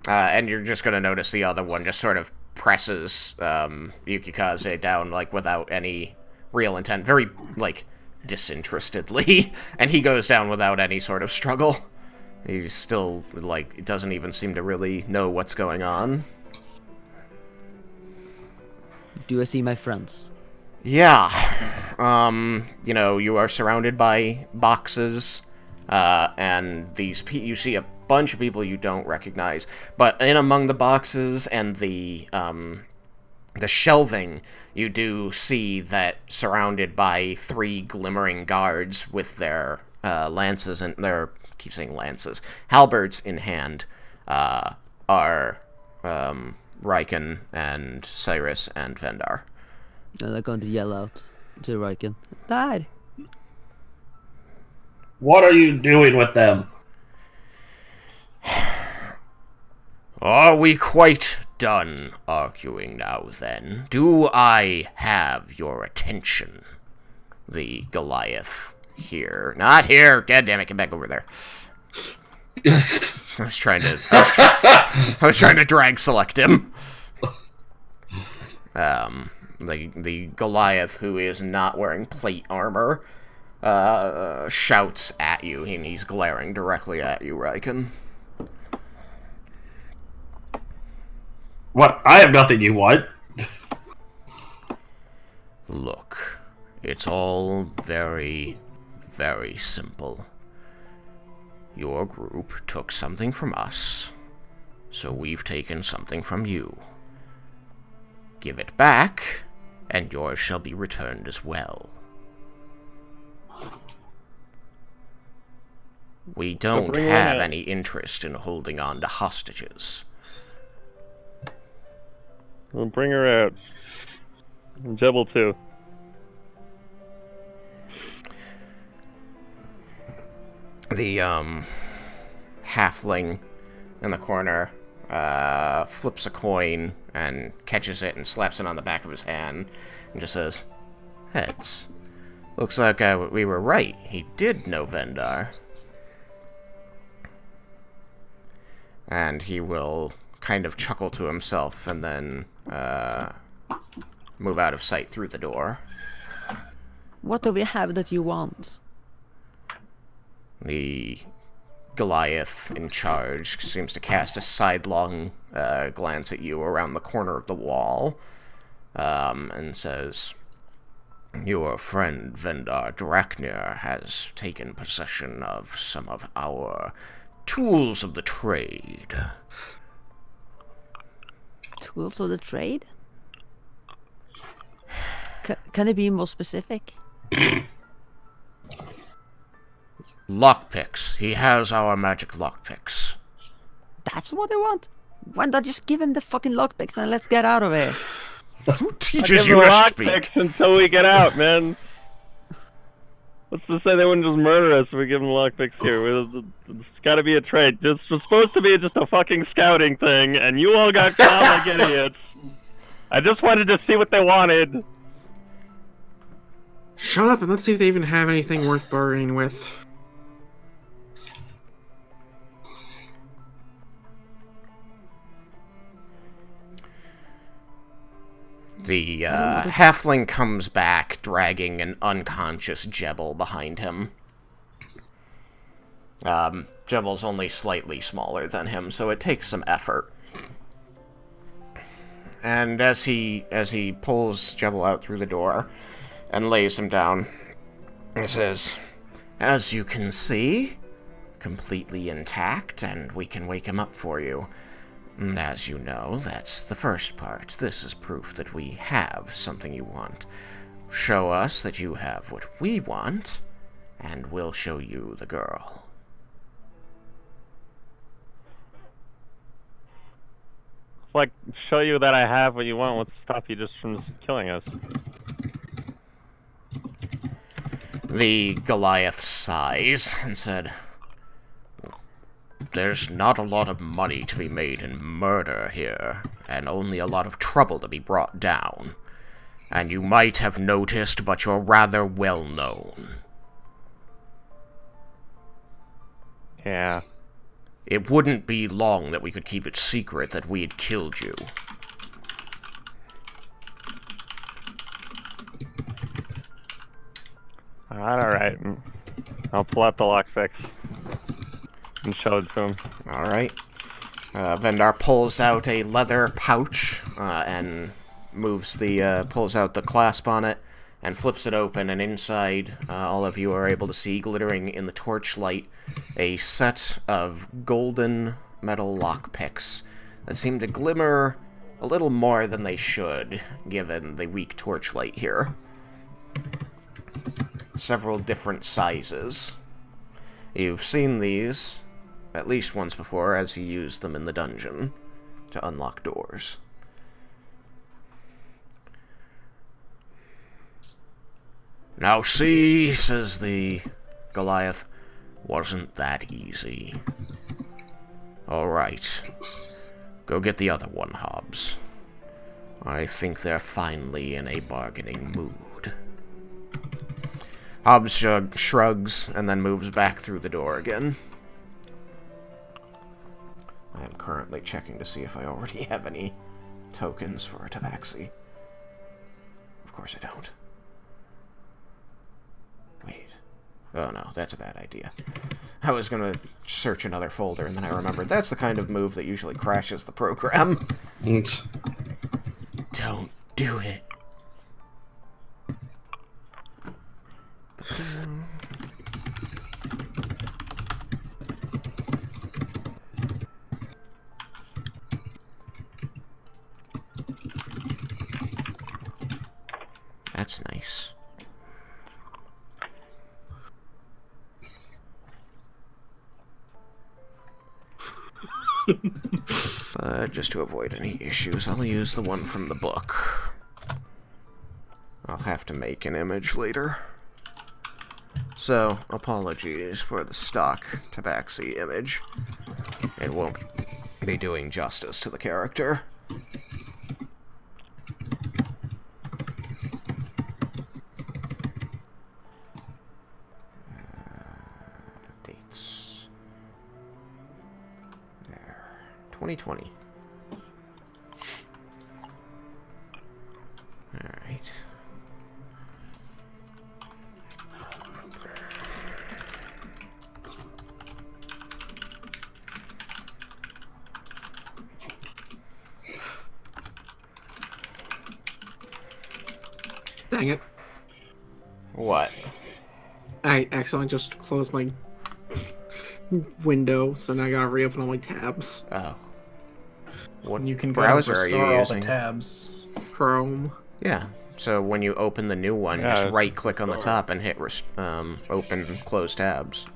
And you're just going to notice the other one just sort of presses Yukikaze down, like, without any real intent. Very, like, disinterestedly. And he goes down without any sort of struggle. He's still, like, doesn't even seem to really know what's going on. Do I see my friends? Yeah. You know, you are surrounded by boxes, and you see a bunch of people you don't recognize. But in among the boxes and the shelving, you do see that surrounded by 3 glimmering guards with their lances and their, keep saying lances, halberds in hand, are Raiken and Cyrus and Vendar. And I'm going to yell out to Raiken, "Dad!" What are you doing with them? Are we quite done arguing now, then? Do I have your attention? The Goliath here. Not here! God damn it, get back over there. Yes. I was trying to drag select him. The Goliath, who is not wearing plate armor, shouts at you, and he's glaring directly at you, Raiken. What? I have nothing you want. Look, it's all very, very simple. Your group took something from us, so we've taken something from you. Give it back, and yours shall be returned as well. We don't have any interest in holding on to hostages. Well, bring her out. And Jebel too. The halfling in the corner flips a coin and catches it and slaps it on the back of his hand and just says, "Heads. Looks like we were right. He did know Vendar." And he will kind of chuckle to himself and then move out of sight through the door. What do we have that you want? The Goliath in charge seems to cast a sidelong glance at you around the corner of the wall, and says, "Your friend Vendar Draknir has taken possession of some of our tools of the trade." Tools of the trade? Can it be more specific? Lockpicks. He has our magic lockpicks. That's what I want. Why not just give him the fucking lockpicks and let's get out of here? Who teaches you to speak? Lockpicks until we get out, man. What's to say they wouldn't just murder us if we give them lockpicks here? It's gotta be a trade. This was supposed to be just a fucking scouting thing, and you all got caught like idiots. I just wanted to see what they wanted. Shut up and let's see if they even have anything worth bargaining with. The halfling comes back, dragging an unconscious Jebel behind him. Jebel's only slightly smaller than him, so it takes some effort. And as he pulls Jebel out through the door and lays him down, he says, "As you can see, completely intact, and we can wake him up for you. And as you know, that's the first part. This is proof that we have something you want. Show us that you have what we want, and we'll show you the girl." Like, show you that I have what you want. What's to stop you just from killing us? The Goliath sighs and said, "There's not a lot of money to be made in murder here, and only a lot of trouble to be brought down. And you might have noticed, but you're rather well known." Yeah. "It wouldn't be long that we could keep it secret that we had killed you." Alright. I'll pull out the lockpicks and show it to him. Alright. Vendar pulls out a leather pouch and pulls out the clasp on it and flips it open, and inside all of you are able to see, glittering in the torchlight, a set of golden metal lockpicks that seem to glimmer a little more than they should, given the weak torchlight here. Several different sizes. You've seen these at least once before, as you used them in the dungeon to unlock doors. "Now see," says the Goliath, "wasn't that easy. Alright, go get the other one, Hobbs. I think they're finally in a bargaining mood." Hobbs shrugs and then moves back through the door again. I am currently checking to see if I already have any tokens for a tabaxi. Of course I don't. Wait. Oh no, that's a bad idea. I was gonna search another folder, and then I remembered that's the kind of move that usually crashes the program. Don't do it. That's nice. But just to avoid any issues, I'll use the one from the book. I'll have to make an image later. So, apologies for the stock tabaxi image. It won't be doing justice to the character. Dates. There. 2020. Alright. Dang it. What? I accidentally just closed my window, so now I gotta reopen all my tabs. Oh. What You can go browser are restore you all using? the tabs. Chrome. Yeah. So when you open the new one, Yeah. just right-click on the top and hit open close tabs.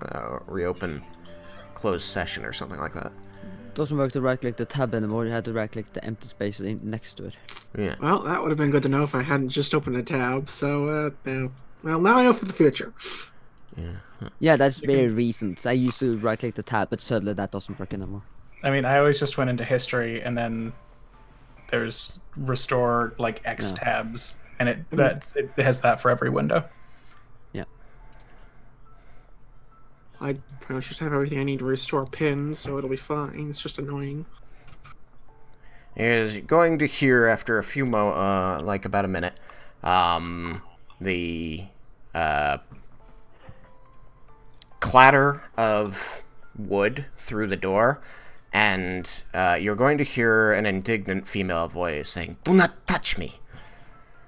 Reopen closed session or something like that. Doesn't work to right-click the tab anymore. You have to right-click the empty space next to it. Yeah. Well, that would have been good to know if I hadn't just opened a tab, so, yeah. Well, now I know for the future. Yeah. Yeah, that's very recent. I used to right-click the tab, but suddenly that doesn't work anymore. I mean, I always just went into history, and then there's restore like X Yeah. tabs, and it has that for every window. I pretty much just have everything I need to restore pin, so it'll be fine. It's just annoying. Is going to hear after a few like about a minute, the clatter of wood through the door, and you're going to hear an indignant female voice saying, "Do not touch me.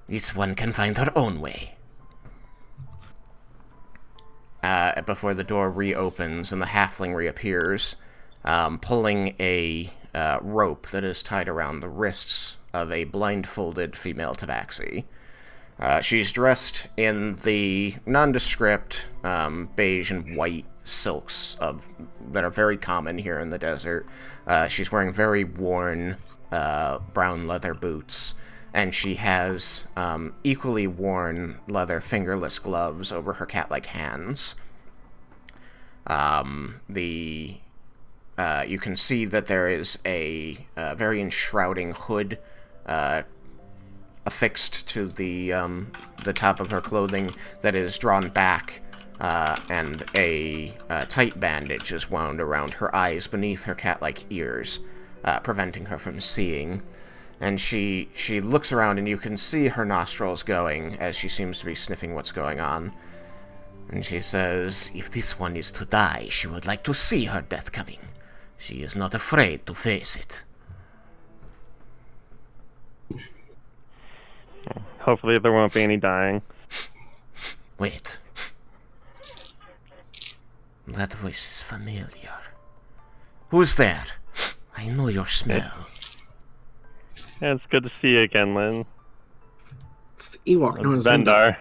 This one can find her own way." Before the door reopens and the halfling reappears, pulling a rope that is tied around the wrists of a blindfolded female tabaxi. She's dressed in the nondescript beige and white silks that are very common here in the desert. She's wearing very worn brown leather boots, and she has equally worn leather fingerless gloves over her cat-like hands. You can see that there is a very enshrouding hood affixed to the top of her clothing that is drawn back, and a tight bandage is wound around her eyes beneath her cat-like ears, preventing her from seeing. And she looks around, and you can see her nostrils going as she seems to be sniffing what's going on. And she says, "If this one is to die, she would like to see her death coming. She is not afraid to face it." Hopefully there won't be any dying. Wait. That voice is familiar. Who's there? I know your smell. Yeah, it's good to see you again, Lynn. It's the Ewok known as Vendar.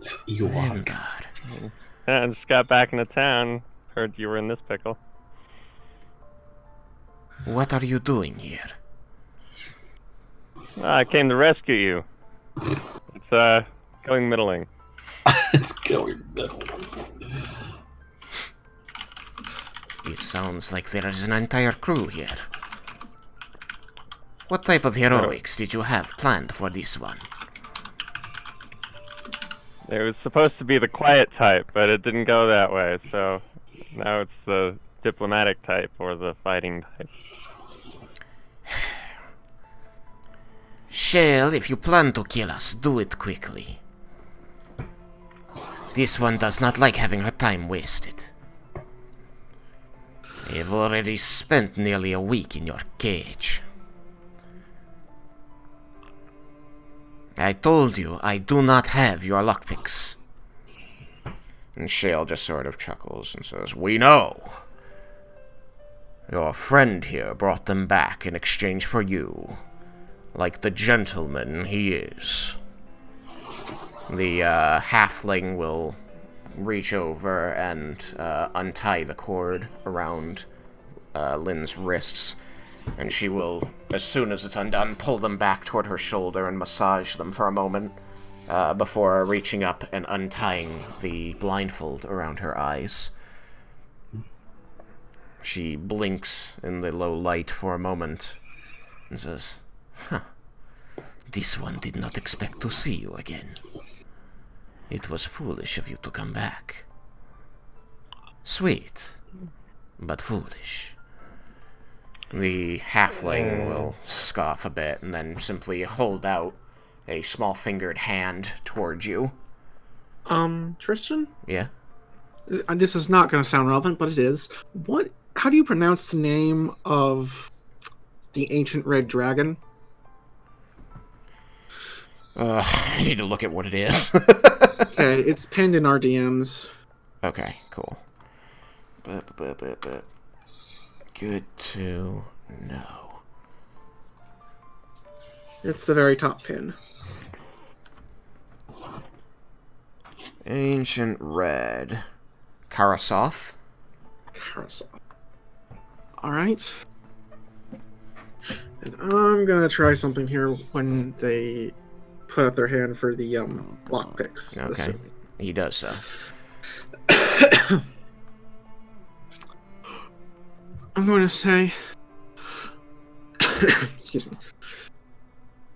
Vendar. Vendar. Yeah, I just got back into town. Heard you were in this pickle. What are you doing here? I came to rescue you. It's going middling. It's going middle. It sounds like there is an entire crew here. What type of heroics did you have planned for this one? It was supposed to be the quiet type, but it didn't go that way, so now it's the diplomatic type or the fighting type. Shale, if you plan to kill us, do it quickly. This one does not like having her time wasted. You've already spent nearly a week in your cage. I told you, I do not have your lockpicks. And Shale just sort of chuckles and says, "We know. Your friend here brought them back in exchange for you, like the gentleman he is." The halfling will reach over and untie the cord around Lynn's wrists, and she will, as soon as it's undone, pull them back toward her shoulder and massage them for a moment before reaching up and untying the blindfold around her eyes. She blinks in the low light for a moment and says, "Huh, this one did not expect to see you again. It was foolish of you to come back. Sweet, but foolish." The halfling will scoff a bit and then simply hold out a small-fingered hand towards you. Tristan? Yeah? This is not going to sound relevant, but it is. How do you pronounce the name of the ancient red dragon? I need to look at what it is. Okay, it's pinned in our DMs. Okay, cool. Good to know. It's the very top pin. Ancient red. Karasoth? Carousel. Alright. And I'm gonna try something here when they put out their hand for the lockpicks. Okay, he does so. I'm going to say... Excuse me.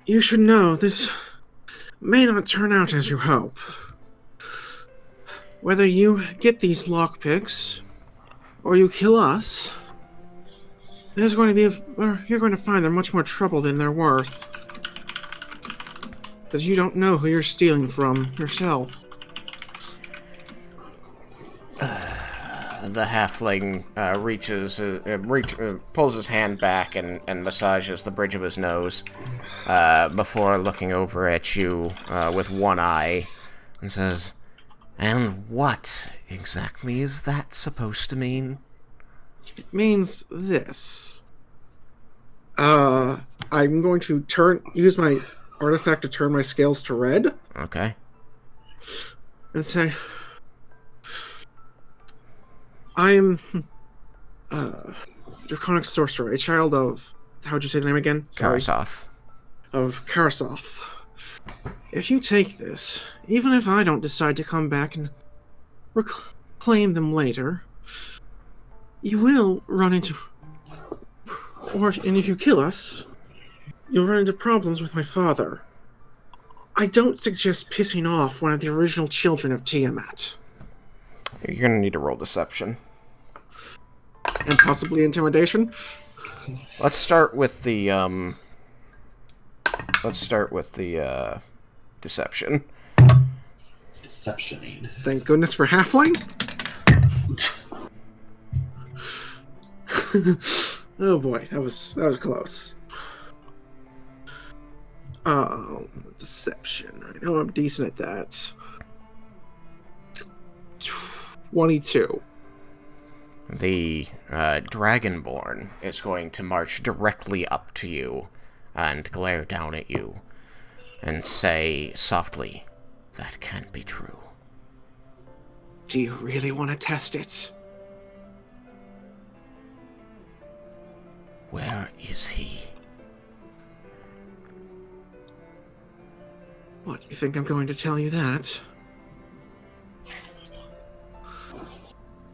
You should know this may not turn out as you hope. whether you get these lockpicks or you kill us, there's going to be you're going to find they're much more trouble than they're worth. Because you don't know who you're stealing from yourself. The halfling pulls his hand back and massages the bridge of his nose before looking over at you with one eye and says, "And what exactly is that supposed to mean?" It means this. I'm going to use my artifact to turn my scales to red. Okay. And say, I am Draconic Sorcerer, a child of, how'd you say the name again? Sorry. Karasoth. Of Karasoth. If you take this, even if I don't decide to come back and reclaim them later, you will run into, and if you kill us, you'll run into problems with my father. I don't suggest pissing off one of the original children of Tiamat. You're gonna need to roll deception. And possibly intimidation? Let's start with the deception. Deceptioning. Thank goodness for halfling. Oh boy, that was close. Deception. I know I'm decent at that. 22. The Dragonborn is going to march directly up to you and glare down at you and say softly, "That can't be true." Do you really want to test it? Where is he? What, you think I'm going to tell you that?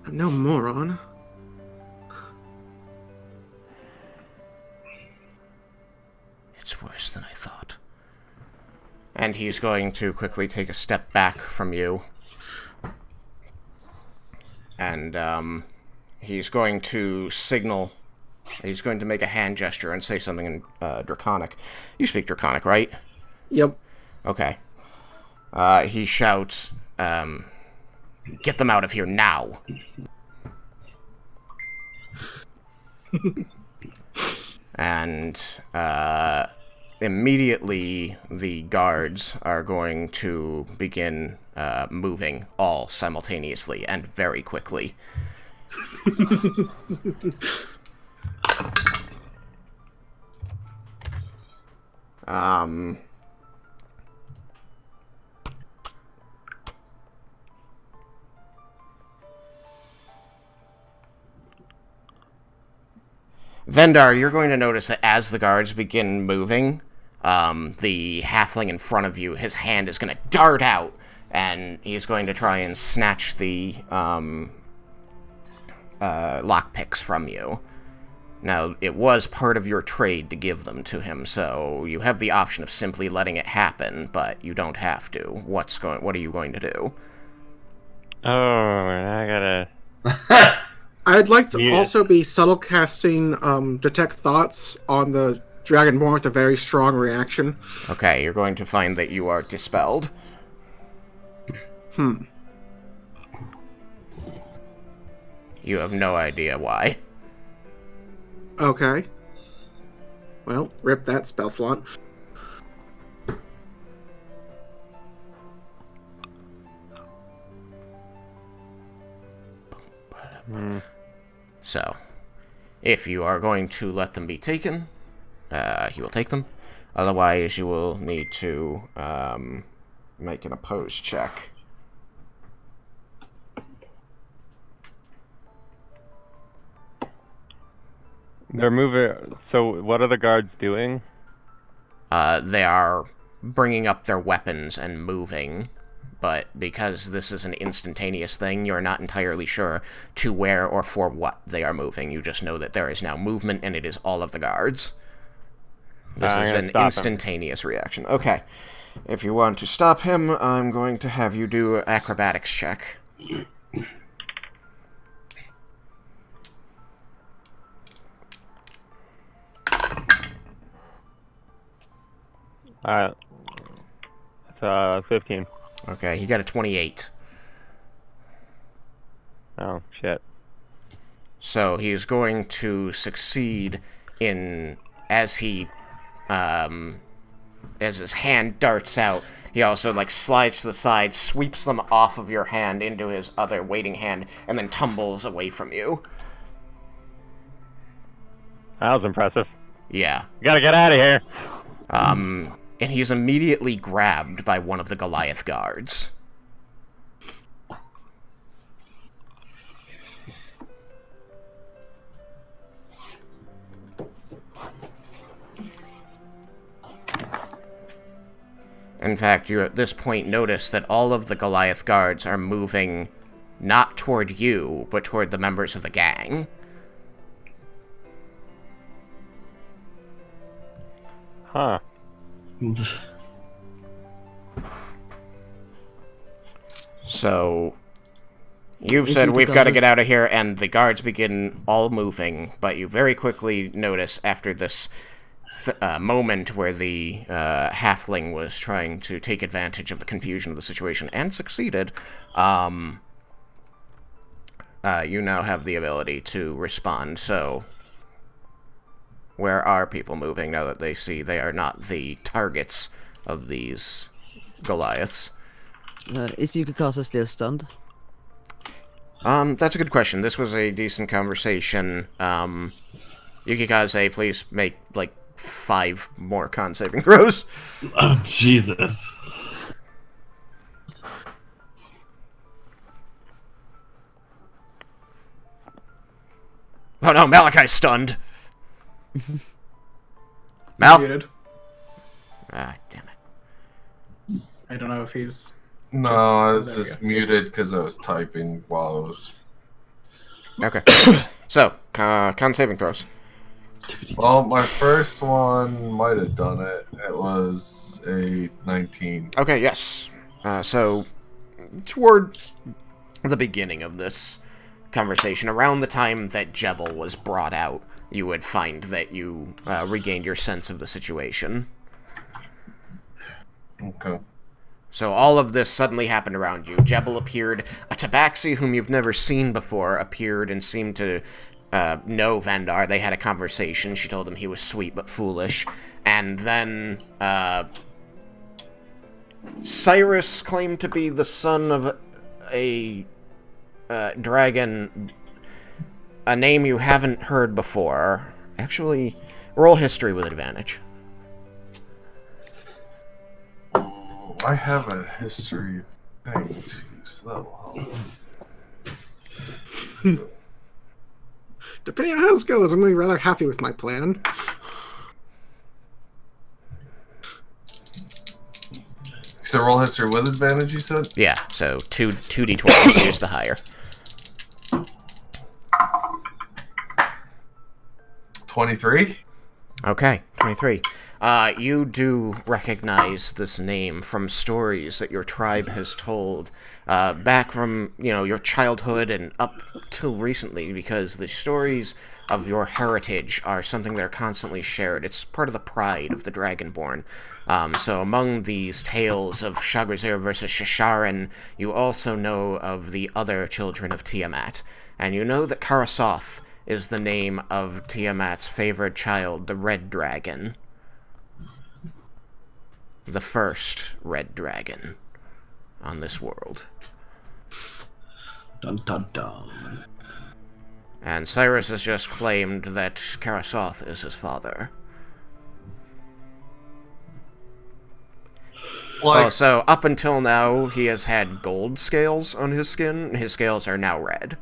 I'm no moron. It's worse than I thought. And he's going to quickly take a step back from you. And, he's going to signal. He's going to make a hand gesture and say something in, Draconic. You speak Draconic, right? Yep. Okay. He shouts, "Get them out of here now!" And, immediately the guards are going to begin, moving all simultaneously and very quickly. Vendar, you're going to notice that as the guards begin moving, the halfling in front of you, his hand is going to dart out, and he's going to try and snatch the lockpicks from you. Now, it was part of your trade to give them to him, so you have the option of simply letting it happen, but you don't have to. What are you going to do? Oh, I gotta... I'd like to also be subtle casting Detect Thoughts on the Dragonborn with a very strong reaction. Okay, you're going to find that you are dispelled. You have no idea why. Okay. Well, rip that spell slot. So, if you are going to let them be taken, he will take them. Otherwise, you will need to make an opposed check. They're moving... So, what are the guards doing? They are bringing up their weapons and moving, but because this is an instantaneous thing, you're not entirely sure to where or for what they are moving. You just know that there is now movement, and it is all of the guards. This is an instantaneous reaction. Okay. If you want to stop him, I'm going to have you do an acrobatics check. Alright. It's 15. Okay, he got a 28. Oh, shit. So he's going to succeed in, as he, as his hand darts out, he also, like, slides to the side, sweeps them off of your hand into his other waiting hand, and then tumbles away from you. That was impressive. Yeah. You gotta get out of here. And he's immediately grabbed by one of the Goliath guards. In fact, you at this point notice that all of the Goliath guards are moving not toward you, but toward the members of the gang. Huh. So, you've Is said it we've because got to of- get out of here, and the guards begin all moving, but you very quickly notice after this moment where the halfling was trying to take advantage of the confusion of the situation and succeeded, you now have the ability to respond. So, where are people moving now that they see they are not the targets of these Goliaths? Is Yukikaze still stunned? That's a good question. This was a decent conversation. Yukikaze, please make, like, 5 more con saving throws. Oh, Jesus. Oh no, Malachi's stunned. Mal? Muted. Ah, damn it. I don't know if he's. No, Just- I was there you just go. muted because I was typing while I was. Okay. So, con saving throws. Well, my first one might have done it. It was a 19. Okay, yes. So, toward the beginning of this conversation, around the time that Jebel was brought out, you would find that you regained your sense of the situation. Okay. So all of this suddenly happened around you. Jebel appeared. A Tabaxi, whom you've never seen before, appeared and seemed to know Vendar. They had a conversation. She told him he was sweet but foolish. And then Cyrus claimed to be the son of a dragon, a name you haven't heard before. Actually, roll history with advantage. I have a history thing too, so Depending on how this goes, I'm going to be rather happy with my plan. So roll history with advantage, you said? Yeah, so 2d12, use the higher. 23? Okay, 23. You do recognize this name from stories that your tribe has told back from, your childhood and up till recently, because the stories of your heritage are something that are constantly shared. It's part of the pride of the Dragonborn. So among these tales of Shagrazir versus Shisharan, you also know of the other children of Tiamat. And you know that Karasoth is the name of Tiamat's favorite child, the Red Dragon. The first Red Dragon on this world. Dun dun dun. And Cyrus has just claimed that Karasoth is his father. Like, Oh, so up until now, he has had gold scales on his skin. His scales are now red.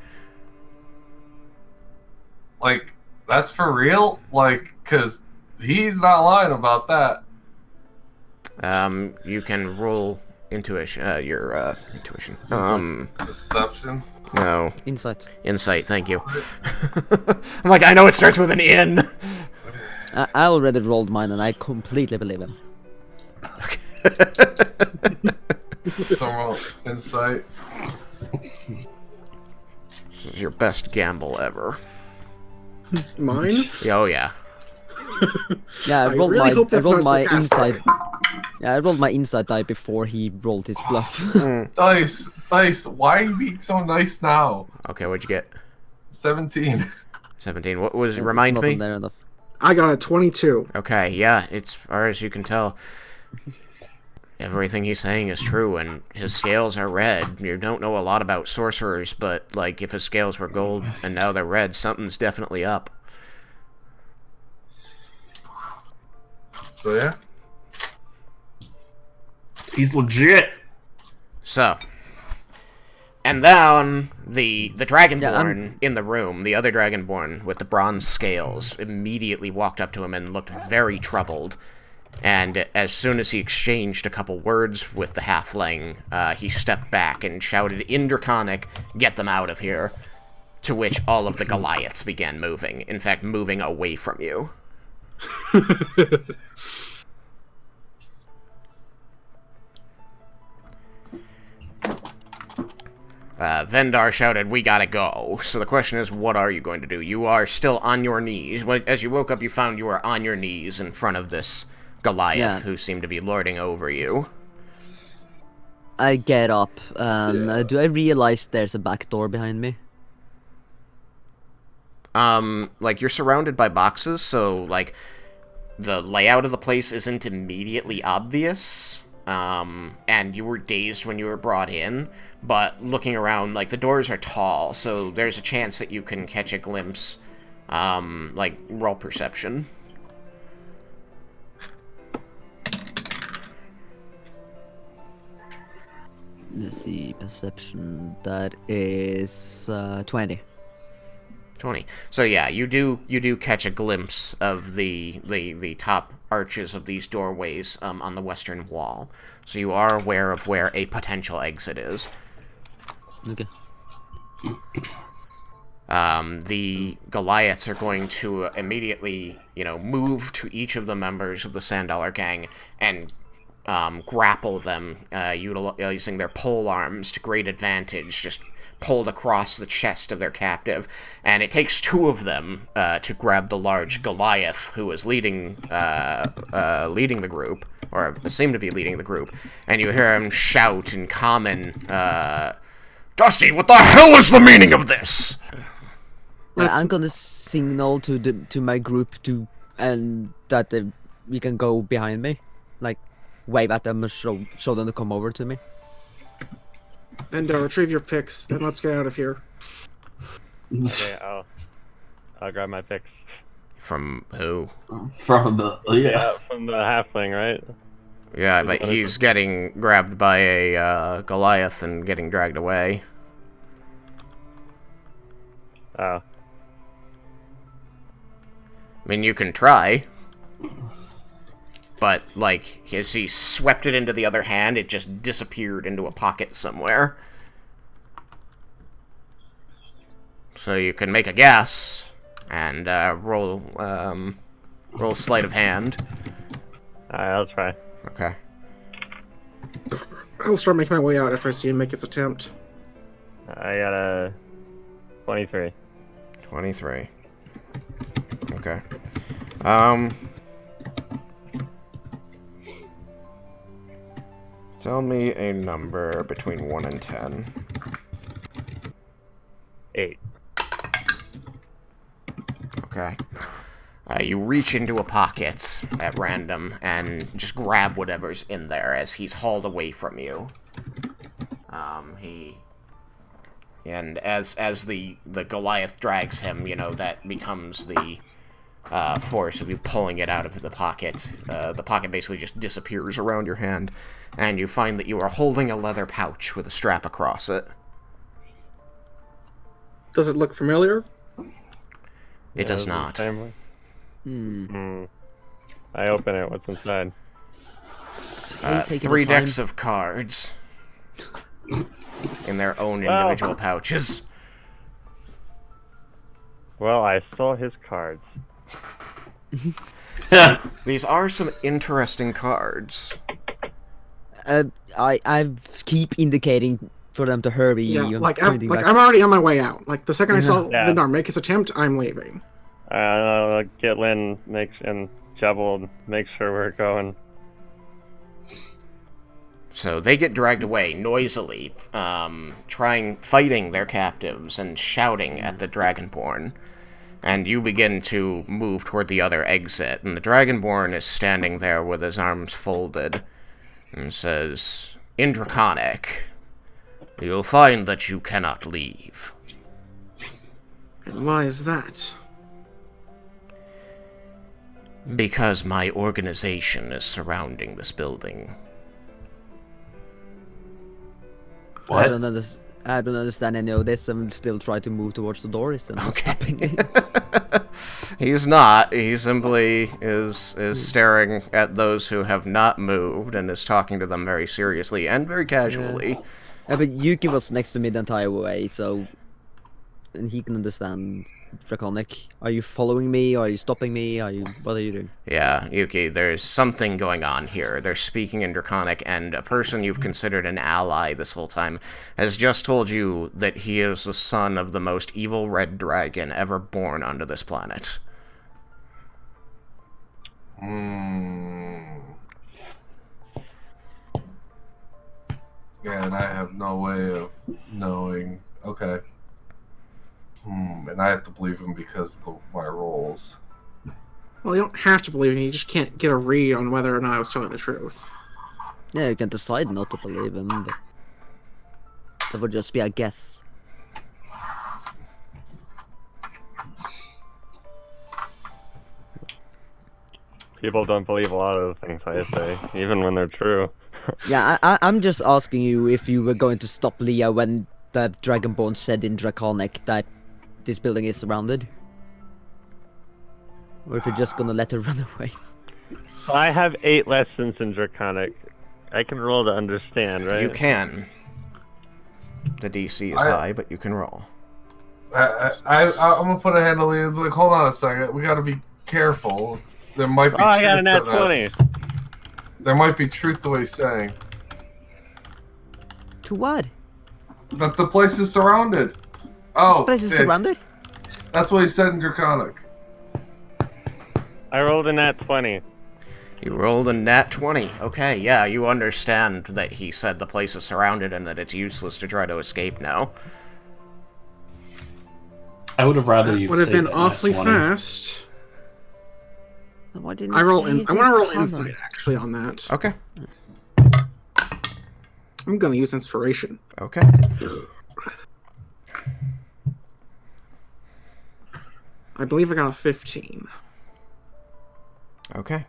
like, that's for real? Like, because he's not lying about that. You can roll intuition, your intuition. Deception? No, Insight. insight, thank you. I'm like, I know it starts with an N. I already rolled mine and I completely believe him. So roll insight. This is your best gamble ever. Mine? Oh yeah. Yeah, I really hope that's not sarcastic. Yeah, I rolled my insight die before he rolled his bluff. Dice, why are you being so nice now? Okay, what'd you get? 17. 17. What was it? It's Remind not me. there enough. I got a 22. Okay, yeah, it's far as you can tell. Everything he's saying is true, and his scales are red. You don't know a lot about sorcerers, but, like, if his scales were gold and now they're red, something's definitely up. So yeah. He's legit. So, and then the Dragonborn Yeah, in the room, the other Dragonborn with the bronze scales, immediately walked up to him and looked very troubled. And as soon as he exchanged a couple words with the halfling, he stepped back and shouted in Draconic, "Get them out of here!" To which all of the Goliaths began moving. In fact, moving away from you. Vendar shouted, "We gotta go." So the question is, what are you going to do? You are still on your knees. As you woke up, you found you were on your knees in front of this Goliath who seemed to be lording over you. I get up, and do I realize there's a back door behind me? Like, you're surrounded by boxes, so, like, the layout of the place isn't immediately obvious. And you were dazed when you were brought in, but looking around, like, the doors are tall, so there's a chance that you can catch a glimpse, like, roll perception. Let's see, perception, that is 20. 20. So yeah, you do catch a glimpse of the top arches of these doorways on the western wall. So you are aware of where a potential exit is. Okay. The Goliaths are going to immediately, move to each of the members of the Sandollar gang and grapple them, utilizing their pole arms to great advantage, just pulled across the chest of their captive. And it takes two of them to grab the large Goliath who is leading the group, or seemed to be leading the group. And you hear him shout in common, "Dusty, what the hell is the meaning of this?" I'm gonna signal to my group that we can go behind me, like wave at them and show them to come over to me. And retrieve your picks, then let's get out of here. Okay, I'll grab my picks. From who? From the From the halfling, right? Yeah, but he's getting grabbed by a Goliath and getting dragged away. Oh. I mean, you can try. But, like, as he swept it into the other hand, it just disappeared into a pocket somewhere. So you can make a guess and roll sleight of hand. Alright, I'll try. Okay. I'll start making my way out after I see him make his attempt. I got a 23. 23. Okay. Tell me a number between 1 and 10. 8. Okay. You reach into a pocket at random and just grab whatever's in there as he's hauled away from you. And as the Goliath drags him, that becomes the force of you pulling it out of the pocket. The pocket basically just disappears around your hand, and you find that you are holding a leather pouch with a strap across it. Does it look familiar? It does not. Family. I open it. What's inside? 3 decks of cards in their own individual pouches. Well, I stole his cards. These are some interesting cards. I keep indicating for them to hurry. Yeah, like I'm pointing back. already on my way out. Like the second I saw Yeah. Vendar make his attempt, I'm leaving. Get Lynn and Jebel make sure we're going. So they get dragged away noisily, fighting their captives and shouting at the Dragonborn. And you begin to move toward the other exit, and the Dragonborn is standing there with his arms folded, and says, in Draconic, you'll find that you cannot leave. And why is that? Because my organization is surrounding this building. What? I don't understand any of this. I'm still trying to move towards the door. It's not stopping me. He's not. He simply is staring at those who have not moved and is talking to them very seriously and very casually. Yeah, but Yuki was next to me the entire way, so... And he can understand Draconic. Are you following me? Are you stopping me? What are you doing? Yeah, Yuki, there's something going on here. They're speaking in Draconic, and a person you've considered an ally this whole time has just told you that he is the son of the most evil red dragon ever born onto this planet. Yeah, and I have no way of knowing. Okay. And I have to believe him because of my roles. Well, you don't have to believe me. You just can't get a read on whether or not I was telling the truth. Yeah, you can decide not to believe him, but... That would just be a guess. People don't believe a lot of the things I say, even when they're true. Yeah, I'm just asking you if you were going to stop Leah when the Dragonborn said in Draconic that this building is surrounded. Or if you're just gonna let her run away. I have 8 lessons in Draconic. I can roll to understand, right? You can. The DC is high, but you can roll. I'm gonna put a handle in. Like, hold on a second. We gotta be careful. There might be I got a truth nat to this. 20. There might be truth to what he's saying. To what? That the place is surrounded. Oh, This place is surrounded? That's what he said in Draconic. I rolled a nat 20. You rolled a nat 20. Okay, yeah, you understand that he said the place is surrounded and that it's useless to try to escape now. I would have rather you. Would have say been that awfully last one. fast. Why didn't I you roll say in. it I want to roll common? insight actually on that. Okay. I'm gonna use inspiration. Okay. I believe I got a 15. Okay.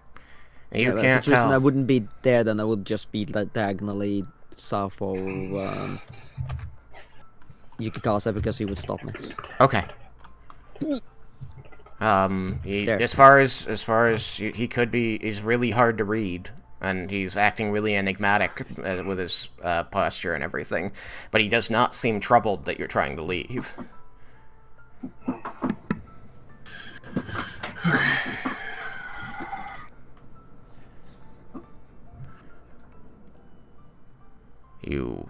Yeah, You but can't for the reason I tell. wouldn't be there, then I would just be like diagonally south of Yukikasa because he would stop me. Okay. There. As far as he could be, he's really hard to read, and he's acting really enigmatic with his posture and everything. But he does not seem troubled that you're trying to leave. You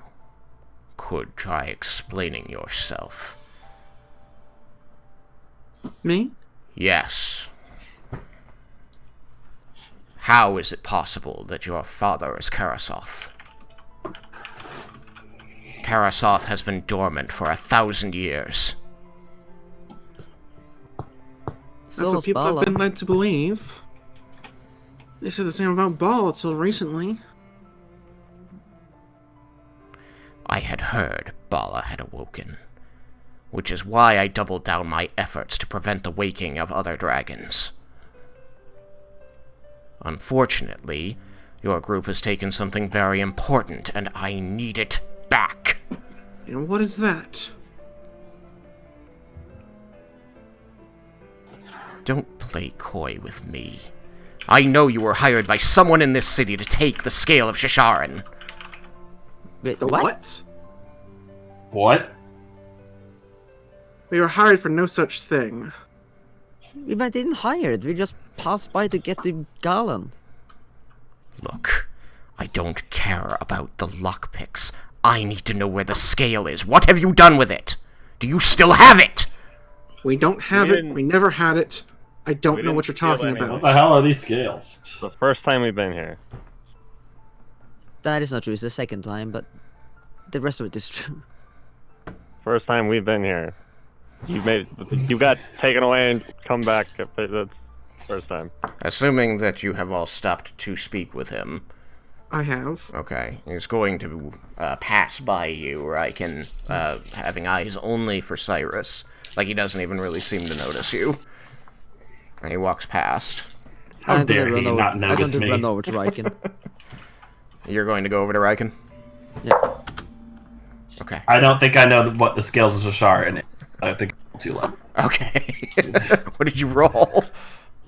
could try explaining yourself. Me? Yes. How is it possible that your father is Karasoth? Karasoth has been dormant for 1,000 years. That's what people have been led to believe. They said the same about Ball until recently. I had heard Bala had awoken, which is why I doubled down my efforts to prevent the waking of other dragons. Unfortunately, your group has taken something very important, and I need it back. And what is that? Don't play coy with me. I know you were hired by someone in this city to take the scale of Shisharan. Wait, The what? what? What? We were hired for no such thing. We didn't hire it. We just passed by to get to Galan. Look, I don't care about the lockpicks. I need to know where the scale is. What have you done with it? Do you still have it? We don't have We it. didn't- We never had it. I don't we know what you're didn't steal talking any of What about. the hell are these scales? It's the first time we've been here. That is not true. It's the second time, but the rest of it is true. First time we've been here. You got taken away and come back. That's first time. Assuming that you have all stopped to speak with him. I have. Okay, he's going to pass by you, Raiken, having eyes only for Cyrus. Like he doesn't even really seem to notice you. And he walks past. How I'm dare gonna he run not over. I'm notice going to me? run over to Raiken. You're going to go over to Raiken? Yeah. Okay. I don't think I know what the scales of Shashar in it. I think it's too low. Okay. What did you roll?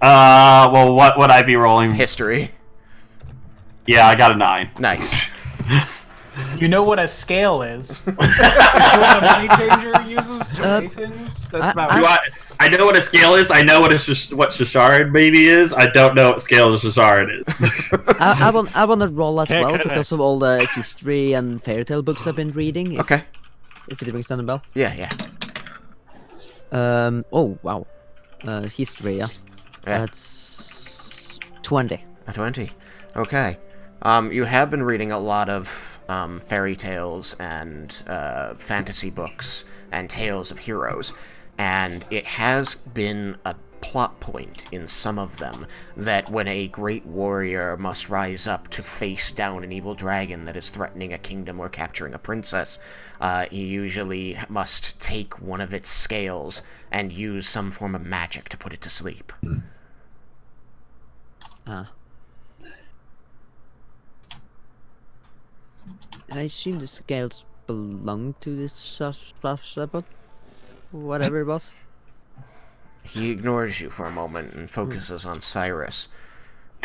Well, what would I be rolling? History. Yeah, I got a 9. Nice. You know what a scale is? It's what a money changer uses to weigh things. That's about I know what a scale is. I know what Shashard maybe is. I don't know what scale of Shashard is. I want to roll as Can't well connect. because of all the history and fairy tale books I've been reading. Okay. If it rings a bell. Yeah. Oh wow. History. Yeah. Yeah. That's 20. A 20. Okay. You have been reading a lot of fairy tales and fantasy books and tales of heroes, and it has been a plot point in some of them that when a great warrior must rise up to face down an evil dragon that is threatening a kingdom or capturing a princess, he usually must take one of its scales and use some form of magic to put it to sleep. I assume the scales belong to this shepherd, whatever it was. He ignores you for a moment and focuses on Cyrus.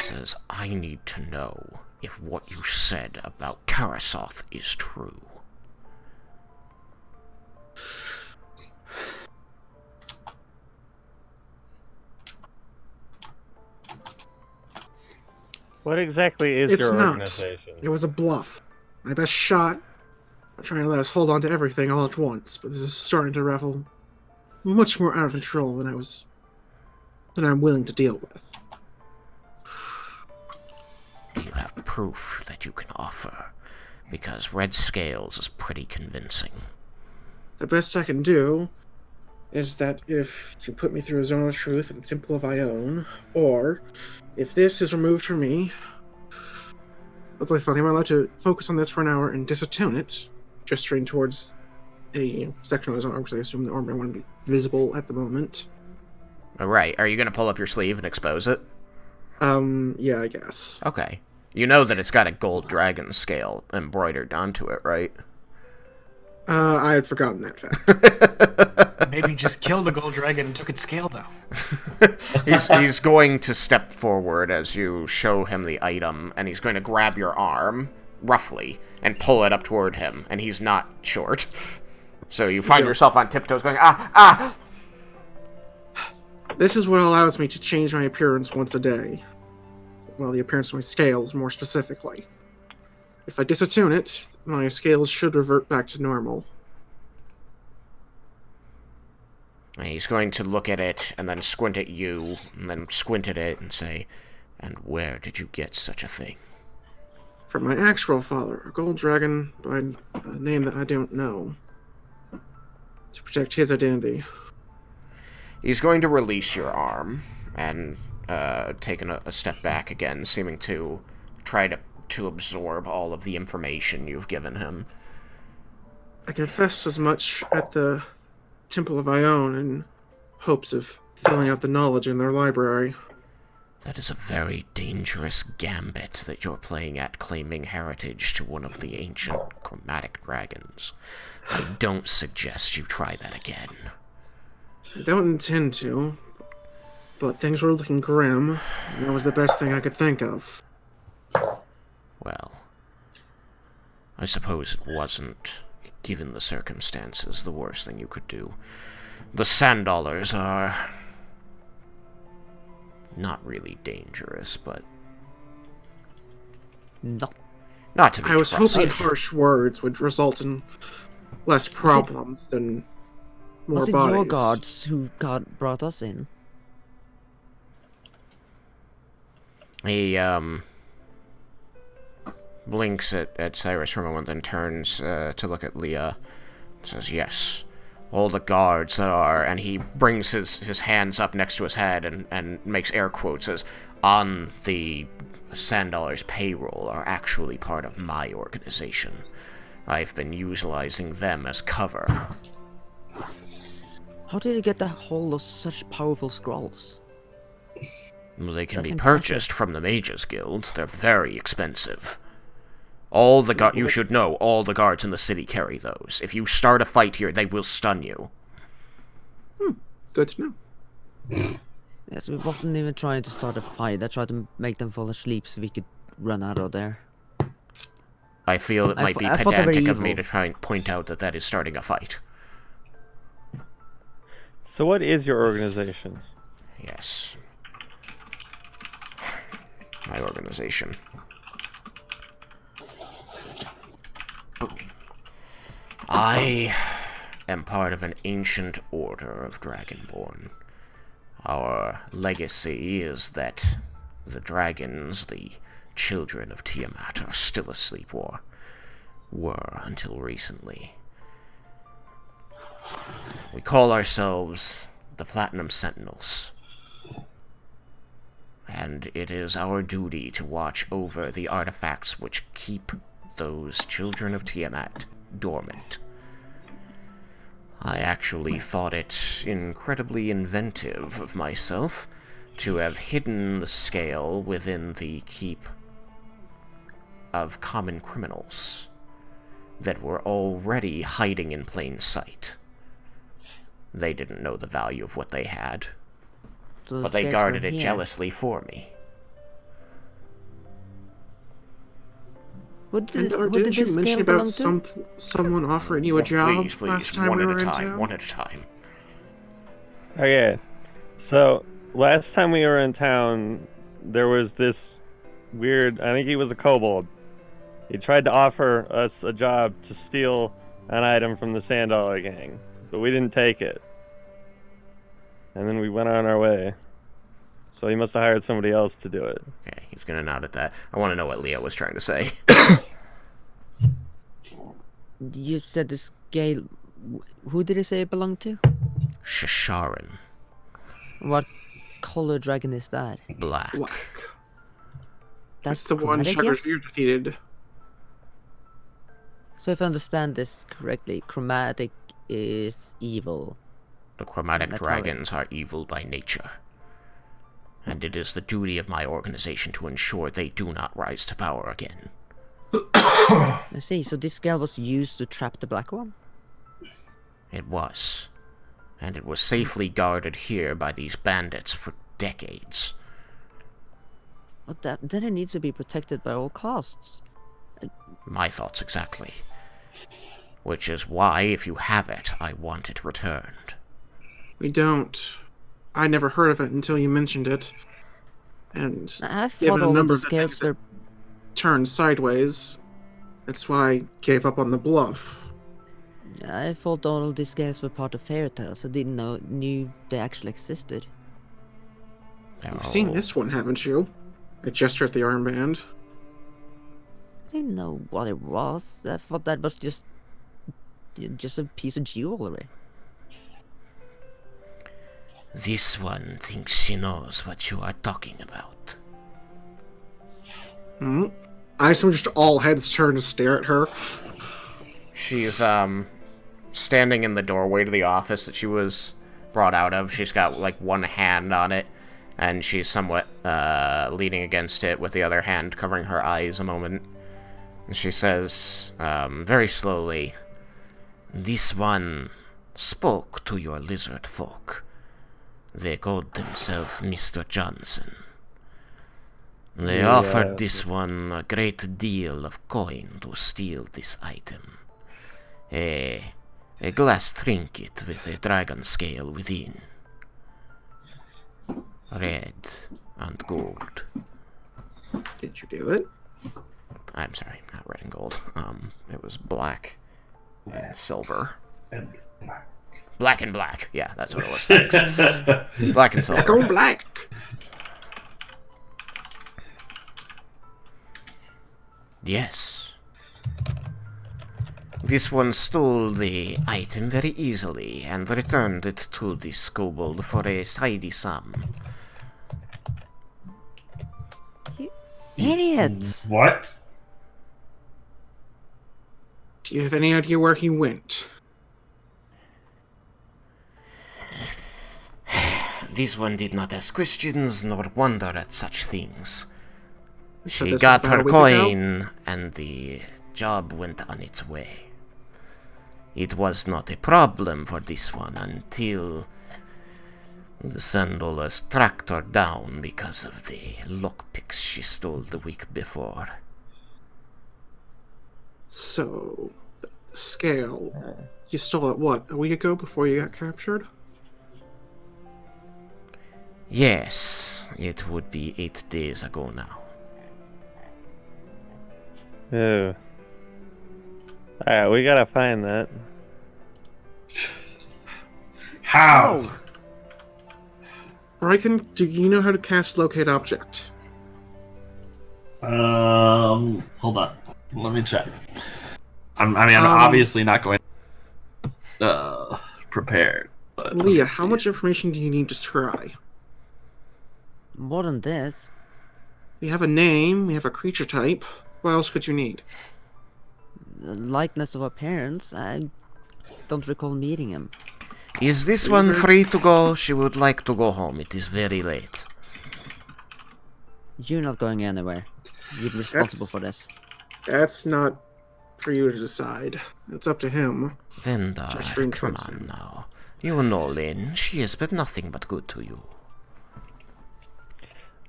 Says, I need to know if what you said about Karasoth is true. What exactly is It's your not. organization? It was a bluff. My best shot. I'm trying to let us hold on to everything all at once, but this is starting to ravel much more out of control than I'm willing to deal with. Do you have proof that you can offer? Because Red Scales is pretty convincing. The best I can do is that if you put me through a zone of truth at the Temple of Ione, or if this is removed from me, I'm allowed to focus on this for an hour and disattune it, gesturing towards a section of his arm, because I assume the armor wouldn't be visible at the moment. Right, are you going to pull up your sleeve and expose it? Yeah, I guess. Okay. You know that it's got a gold dragon scale embroidered onto it, right? I had forgotten that fact. maybe just killed the gold dragon and took its scale though. He's going to step forward as you show him the item, and he's going to grab your arm, roughly, and pull it up toward him, and he's not short. So you find yourself on tiptoes going, ah! This is what allows me to change my appearance once a day. Well, the appearance of my scales, more specifically. If I disattune it, my scales should revert back to normal. And he's going to look at it, and then squint at you, and then squint at it, and say, and where did you get such a thing? From my actual father, a gold dragon by a name that I don't know. To protect his identity. He's going to release your arm, and take a step back again, seeming to try to absorb all of the information you've given him. I confessed as much at the Temple of Ione in hopes of filling out the knowledge in their library. That is a very dangerous gambit that you're playing at, claiming heritage to one of the ancient chromatic dragons. I don't suggest you try that again. I don't intend to, but things were looking grim, and that was the best thing I could think of. Well, I suppose it wasn't, given the circumstances, the worst thing you could do. The sand dollars are not really dangerous, but Not Not to be I was trusted. hoping harsh words would result in less problems than more Was it bodies. your guards who brought us in? He, blinks at Cyrus for a moment, then turns to look at Leah. Says, yes. All the guards that are... And he brings his hands up next to his head and makes air quotes, says, on the Sandaller's payroll are actually part of my organization. I've been utilizing them as cover. How did you get a hold of such powerful scrolls? Well, they can That's be impressive. purchased from the Mages Guild. They're very expensive. All the you should know, all the guards in the city carry those. If you start a fight here, they will stun you. Good to know. Yes, we wasn't even trying to start a fight. I tried to make them fall asleep so we could run out of there. I feel it might be I thought they were pedantic of me to evil. try and point out that that is starting a fight. So what is your organization? Yes. My organization. I am part of an ancient order of Dragonborn. Our legacy is that the dragons, the children of Tiamat, are still asleep, or were until recently. We call ourselves the Platinum Sentinels. And it is our duty to watch over the artifacts which keep those children of Tiamat dormant. I actually thought it incredibly inventive of myself to have hidden the scale within the keep of common criminals that were already hiding in plain sight. They didn't know the value of what they had, So but they scales guarded were it here. jealously for me. Who did, And or who did didn't you this mention scale about belong to? someone offering you a job Please, last time one we at were a in time, town? one at a time. Okay, so last time we were in town, there was this weird, I think he was a kobold. He tried to offer us a job to steal an item from the Sandallar gang, but we didn't take it. And then we went on our way. So he must have hired somebody else to do it. Okay, he's gonna nod at that. I want to know what Leo was trying to say. You said the scale. Who did you say it belonged to? Shisharan. What color dragon is that? Black. Black. That's That's the one chromatic, Shugger's yes? View defeated. So if I understand this correctly, chromatic is evil. The chromatic Metallic. dragons are evil by nature. And it is the duty of my organization to ensure they do not rise to power again. I see. So this scale was used to trap the black one? It was. And it was safely guarded here by these bandits for decades. But then it needs to be protected by all costs. My thoughts exactly. Which is why, if you have it, I want it returned. We don't. I never heard of it until you mentioned it. And I given thought a all of number the of the scales things were... turned sideways, that's why I gave up on the bluff. I thought all of these scales were part of fairy tales. I didn't knew they actually existed. You've seen this one, haven't you? I gesture at the armband. I didn't know what it was. I thought that was just a piece of jewelry. This one thinks she knows what you are talking about. I assume just all heads turn to stare at her. She's, standing in the doorway to the office that she was brought out of. She's got, like, one hand on it, and she's somewhat, leaning against it with the other hand covering her eyes a moment. And she says, very slowly, "This one spoke to your lizard folk. They called themselves Mr. Johnson. They offered this one a great deal of coin to steal this item. A glass trinket with a dragon scale within. Red and gold. Did you do it? I'm sorry, not red and gold. It was black and silver. And Black and black. Yeah, that's what it was. Thanks. Black and silver. Black on black. Yes. This one stole the item very easily and returned it to this kobold for a tidy sum. Idiot! What? Do you have any idea where he went? This one did not ask questions nor wonder at such things. You said She this was got about her a week ago? coin, and the job went on its way. It was not a problem for this one until the Sandola's tracked her down because of the lockpicks she stole the week before. So, the scale. You stole it, what, a week ago before you got captured? Yes, it would be 8 days ago now. Ew. Alright, we gotta find that. How? Raiken, do you know how to cast Locate Object? Hold on. Let me check. I'm obviously not going prepared. But Leah, how much information do you need to scry? More than this. We have a name, we have a creature type. What else could you need? The likeness of appearance. I don't recall meeting him. Is this one free to go? She would like to go home. It is very late. You're not going anywhere. You're responsible for this. That's not for you to decide. It's up to him. Vendar, Gesturing come towards on him. now. You know Lynn. She has been nothing but good to you.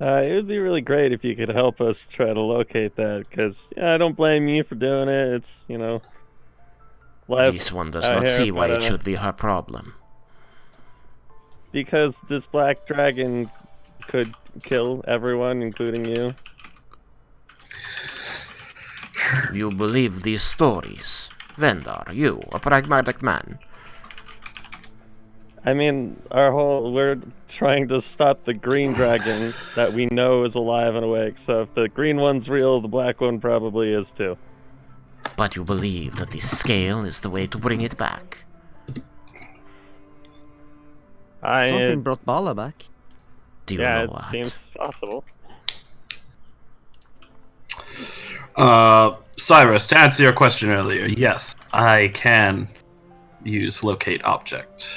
It would be really great if you could help us try to locate that, because I don't blame you for doing it. It's, life This one does out not here, see why but, it should be her problem. Because this black dragon could kill everyone, including you. You believe these stories. Vendar, you, a pragmatic man. I mean, we're trying to stop the green dragon that we know is alive and awake, so if the green one's real, the black one probably is too. But you believe that the scale is the way to bring it back. Something brought Bala back. Do you Yeah, know it what? seems possible. Cyrus, to answer your question earlier, yes, I can use locate object.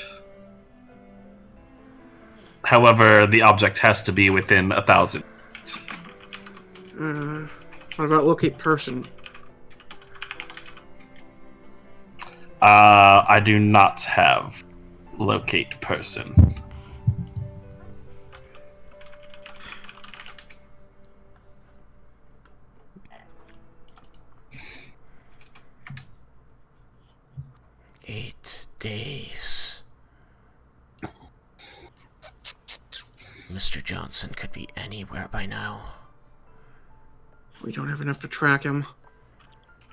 However, the object has to be within 1,000. What about Locate Person? I do not have locate person. Eight days. Mr. Johnson could be anywhere by now. We don't have enough to track him.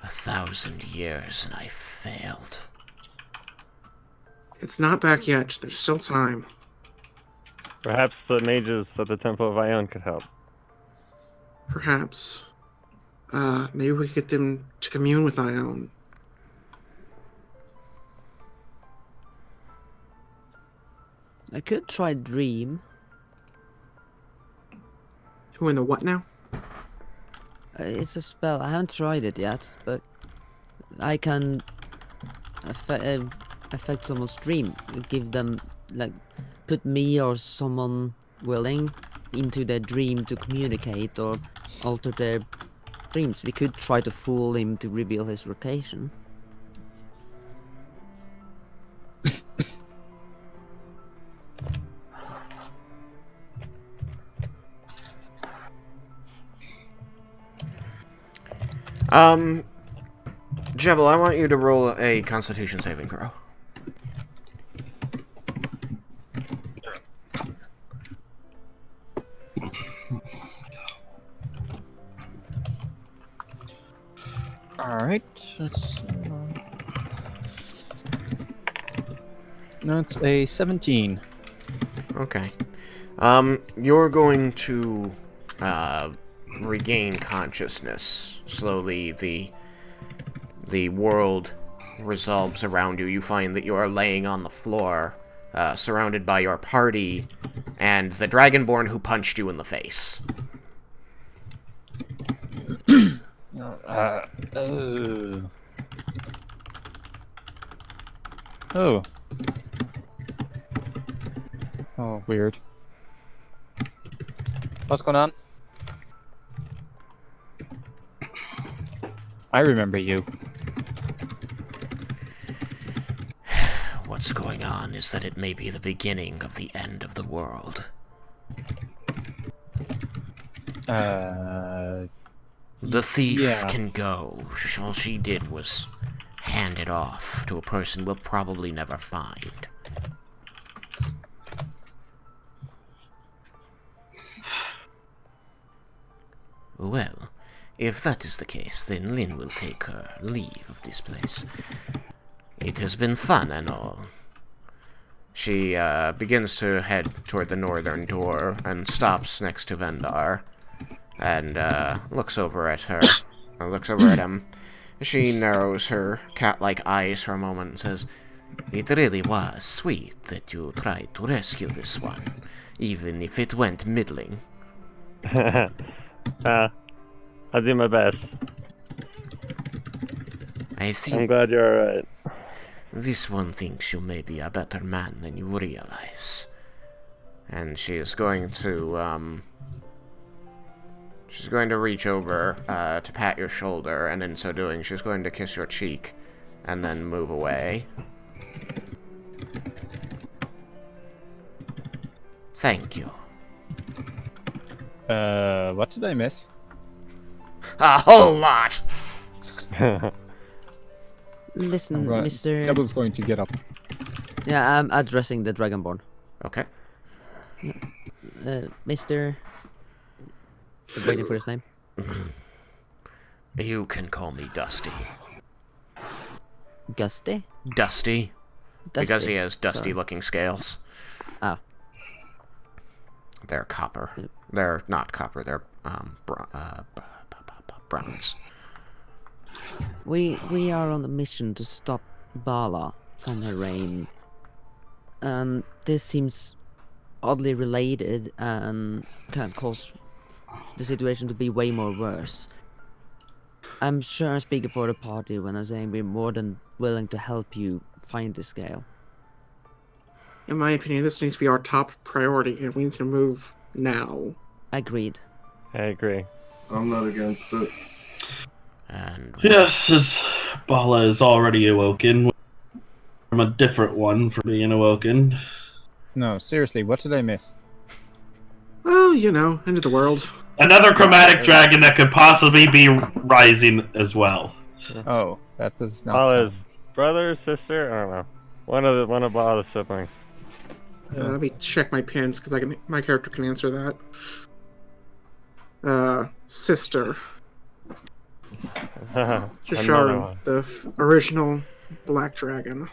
1,000 years and I failed. It's not back yet. There's still time. Perhaps the mages at the Temple of Ion could help. Perhaps. Maybe we could get them to commune with Ione. I could try Dream. Who in the what now? It's a spell. I haven't tried it yet, but I can affect someone's dream. Give them, like, put me or someone willing into their dream to communicate or alter their dreams. We could try to fool him to reveal his location. Jebel, I want you to roll a Constitution saving throw. Alright. That's a 17. Okay. You're going to regain consciousness slowly. The world resolves around you. You find that you are laying on the floor, surrounded by your party and the Dragonborn who punched you in the face. Oh. Oh, weird. What's going on? I remember you. What's going on is that it may be the beginning of the end of the world. The thief yeah. can go. All she did was hand it off to a person we'll probably never find. Well, if that is the case, then Lynn will take her leave of this place. It has been fun and all. She begins to head toward the northern door and stops next to Vendar and looks over at her. Looks over at him. She narrows her cat-like eyes for a moment and says, "It really was sweet that you tried to rescue this one, even if it went middling." I'll do my best. I think I'm glad you're alright. this one thinks you may be a better man than you realize. And she is going to, she's going to reach over, to pat your shoulder, and in so doing, she's going to kiss your cheek, and then move away. Thank you. What did I miss? A whole lot! Listen, Right. Mr. Kebble's going to get up. Yeah, I'm addressing the Dragonborn. Okay. Mr. Waiting for his name. You can call me Dusty. Gusty? Dusty? Because he has Sorry. dusty-looking scales. Ah. They're copper. They're not copper, they're, bronze. We are on a mission to stop Bala from her reign. And this seems oddly related and can cause the situation to be way more worse. I'm sure I'm speaking for the party when I'm saying we're more than willing to help you find the scale. In my opinion, this needs to be our top priority, and we need to move now. Agreed. I agree. I'm not against it. And Yes, as Bala is already awoken from a different one from being awoken. No, seriously, what did I miss? Well, you know, end of the world. Another chromatic dragon that could possibly be rising as well. Oh, that does not Bala's sound... brother, sister, I don't know. One of Bala's siblings. Let me check my pins because my character can answer that. Sister. Another Jashar, one. the original Black Dragon.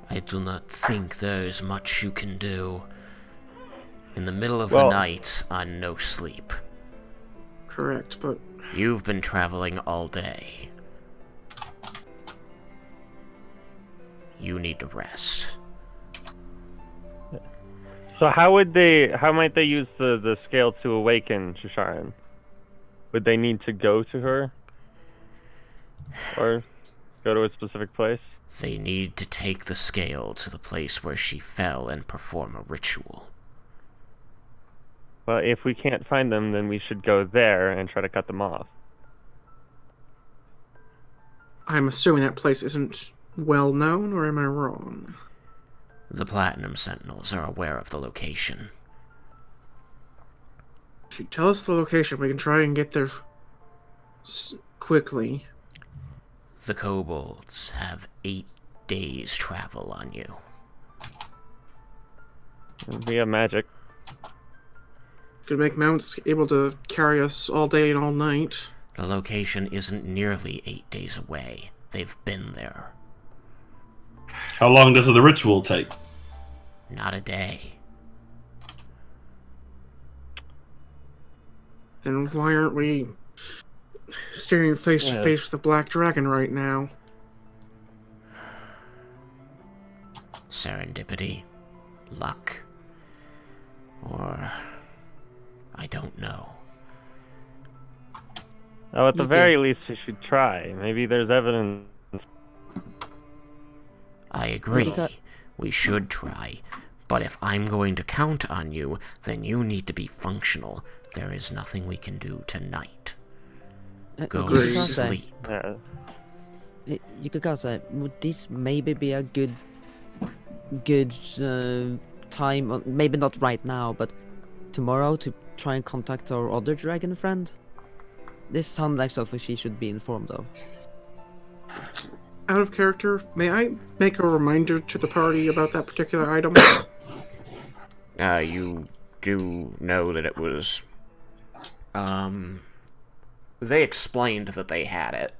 I do not think there is much you can do. In the middle of Well- the night, on no sleep. Correct, but You've been traveling all day. You need to rest. So how might they use the scale to awaken Shisharan? Would they need to go to her? Or go to a specific place? They need to take the scale to the place where she fell and perform a ritual. Well, if we can't find them, then we should go there and try to cut them off. I'm assuming that place isn't well known, or am I wrong? The Platinum Sentinels are aware of the location. If you tell us the location, we can try and get there quickly. The kobolds have 8 days' travel on you. We have magic. Could make mounts able to carry us all day and all night. The location isn't nearly 8 days away. They've been there. How long does the ritual take? Not a day. Then why aren't we staring face to face with the Black Dragon right now? Serendipity, luck, or I don't know. Oh, at the very least, we should try. Maybe there's evidence. I agree. We should try. But if I'm going to count on you, then you need to be functional. There is nothing we can do tonight. Go to sleep. Yukikasa, would this maybe be a good time, maybe not right now, but tomorrow to try and contact our other dragon friend? This sounds like something she should be informed of. Out of character, may I make a reminder to the party about that particular item? You do know that it was... They explained that they had it.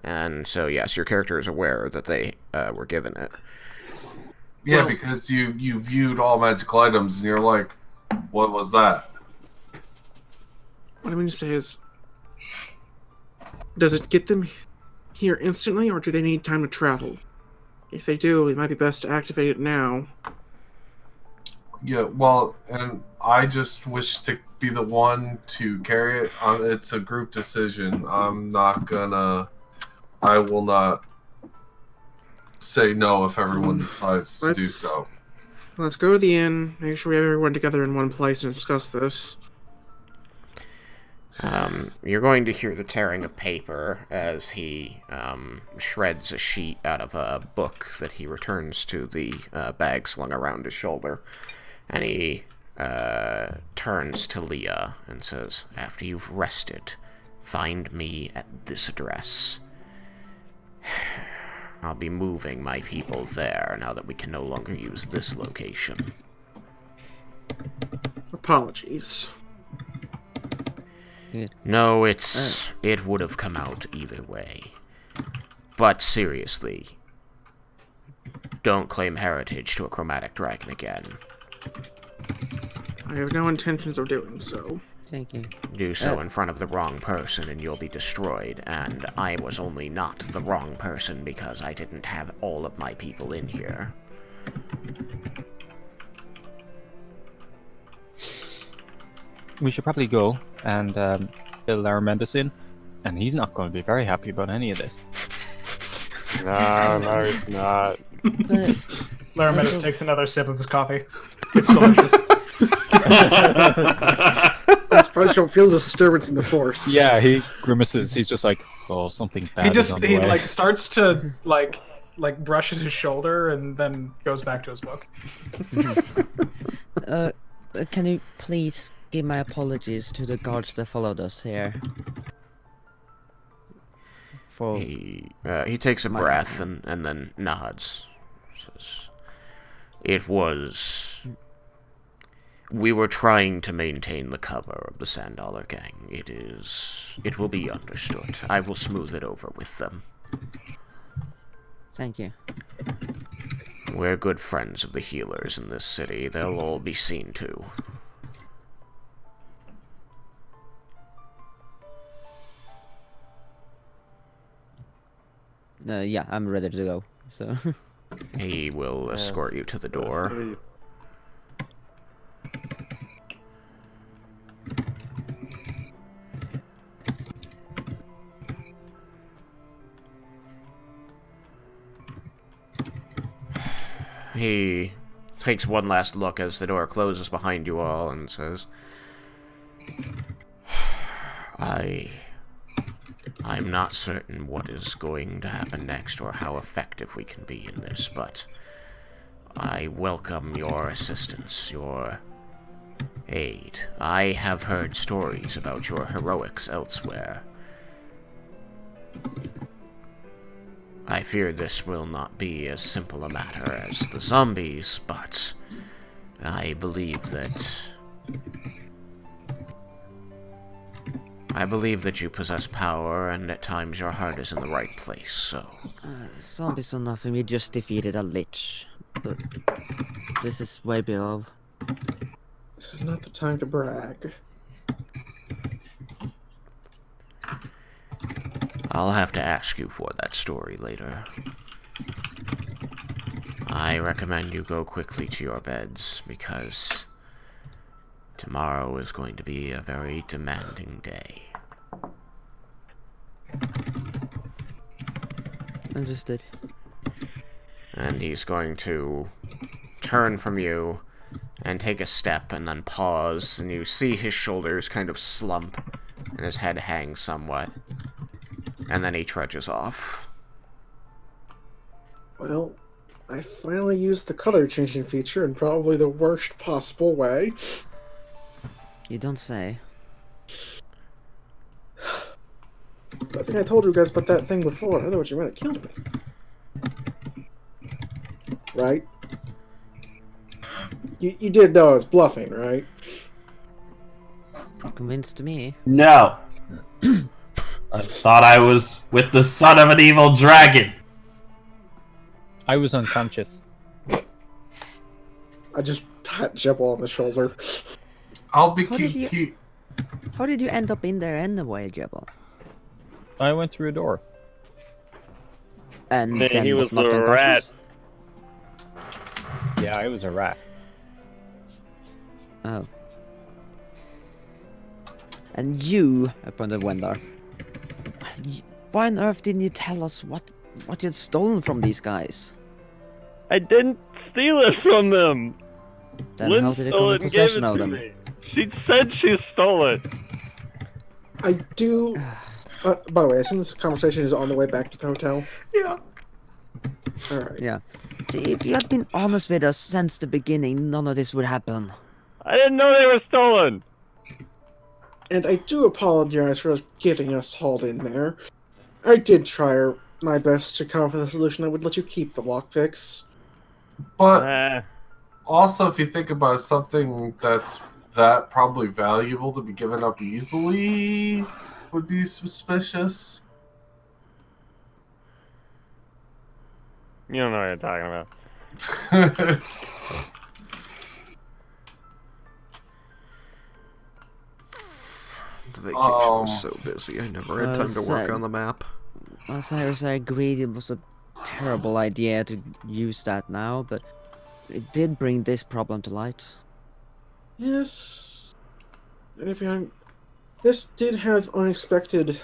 And so, yes, your character is aware that they were given it. Yeah, well, because you viewed all magical items and you're like, what was that? What I mean to say is, does it get them here instantly, or do they need time to travel? If they do, it might be best to activate it now. Yeah, well, and I just wish to be the one to carry it. It's a group decision. I will not say no if everyone decides to do so. Let's go to the inn, make sure we have everyone together in one place and discuss this. You're going to hear the tearing of paper as he shreds a sheet out of a book that he returns to the bag slung around his shoulder. And he turns to Leah and says, "After you've rested, find me at this address. I'll be moving my people there now that we can no longer use this location." Apologies. No, it would have come out either way. But seriously, don't claim heritage to a chromatic dragon again. I have no intentions of doing so. Thank you. Do so in front of the wrong person and you'll be destroyed, and I was only not the wrong person because I didn't have all of my people in here. We should probably go and fill our medicine, and he's not going to be very happy about any of this. No, he's not. Larametis takes another sip of his coffee. It's delicious. I suppose you don't feel disturbance in the force. Yeah, he grimaces. He's just like, "Oh, something bad." He like starts to like brush at his shoulder and then goes back to his book. Can you please give my apologies to the guards that followed us here? He takes a breath and then nods. Says, we were trying to maintain the cover of the Sand Dollar Gang. It will be understood. I will smooth it over with them. Thank you. We're good friends of the healers in this city. They'll all be seen to. Yeah, I'm ready to go. So he will escort you to the door. He takes one last look as the door closes behind you all and says, I'm not certain what is going to happen next or how effective we can be in this, but I welcome your assistance, your aid. I have heard stories about your heroics elsewhere. I fear this will not be as simple a matter as the zombies, but I believe that I believe that you possess power, and at times your heart is in the right place, so... Zombies are nothing, we just defeated a lich. But this is way below. This is not the time to brag. I'll have to ask you for that story later. I recommend you go quickly to your beds, because tomorrow is going to be a very demanding day. Understood. And he's going to turn from you and take a step and then pause, and you see his shoulders kind of slump and his head hang somewhat. And then he trudges off. Well, I finally used the color changing feature in probably the worst possible way. You don't say. I think I told you guys about that thing before, otherwise you might have killed me. Right? You did know I was bluffing, right? Convinced me. No. I thought I was with the son of an evil dragon. I was unconscious. I just pat Jebel on the shoulder. I'll be How did you end up in there anyway, Jebel? I went through a door. And Then then he was was not a unconscious? Yeah, I was a rat. Oh. And you, I pointed at Vendar. Why on earth didn't you tell us what you'd stolen from these guys? I didn't steal it from them. Then Lynn how did it stole come in and gave possession it of to them? me. She said she stole it. I do... by the way, I assume this conversation is on the way back to the hotel? Yeah. Alright. Yeah. See, if you had been honest with us since the beginning, none of this would happen. I didn't know they were stolen. And I do apologize for getting us hauled in there. I did try my best to come up with a solution that would let you keep the lockpicks. But also, if you think about something that's that probably valuable to be given up easily, would be suspicious. You don't know what you're talking about. The vacation was so busy, I never had time to work sad. on the map. Well, Cyrus, I agreed it was a terrible idea to use that now, but it did bring this problem to light. Yes. And if you this did have unexpected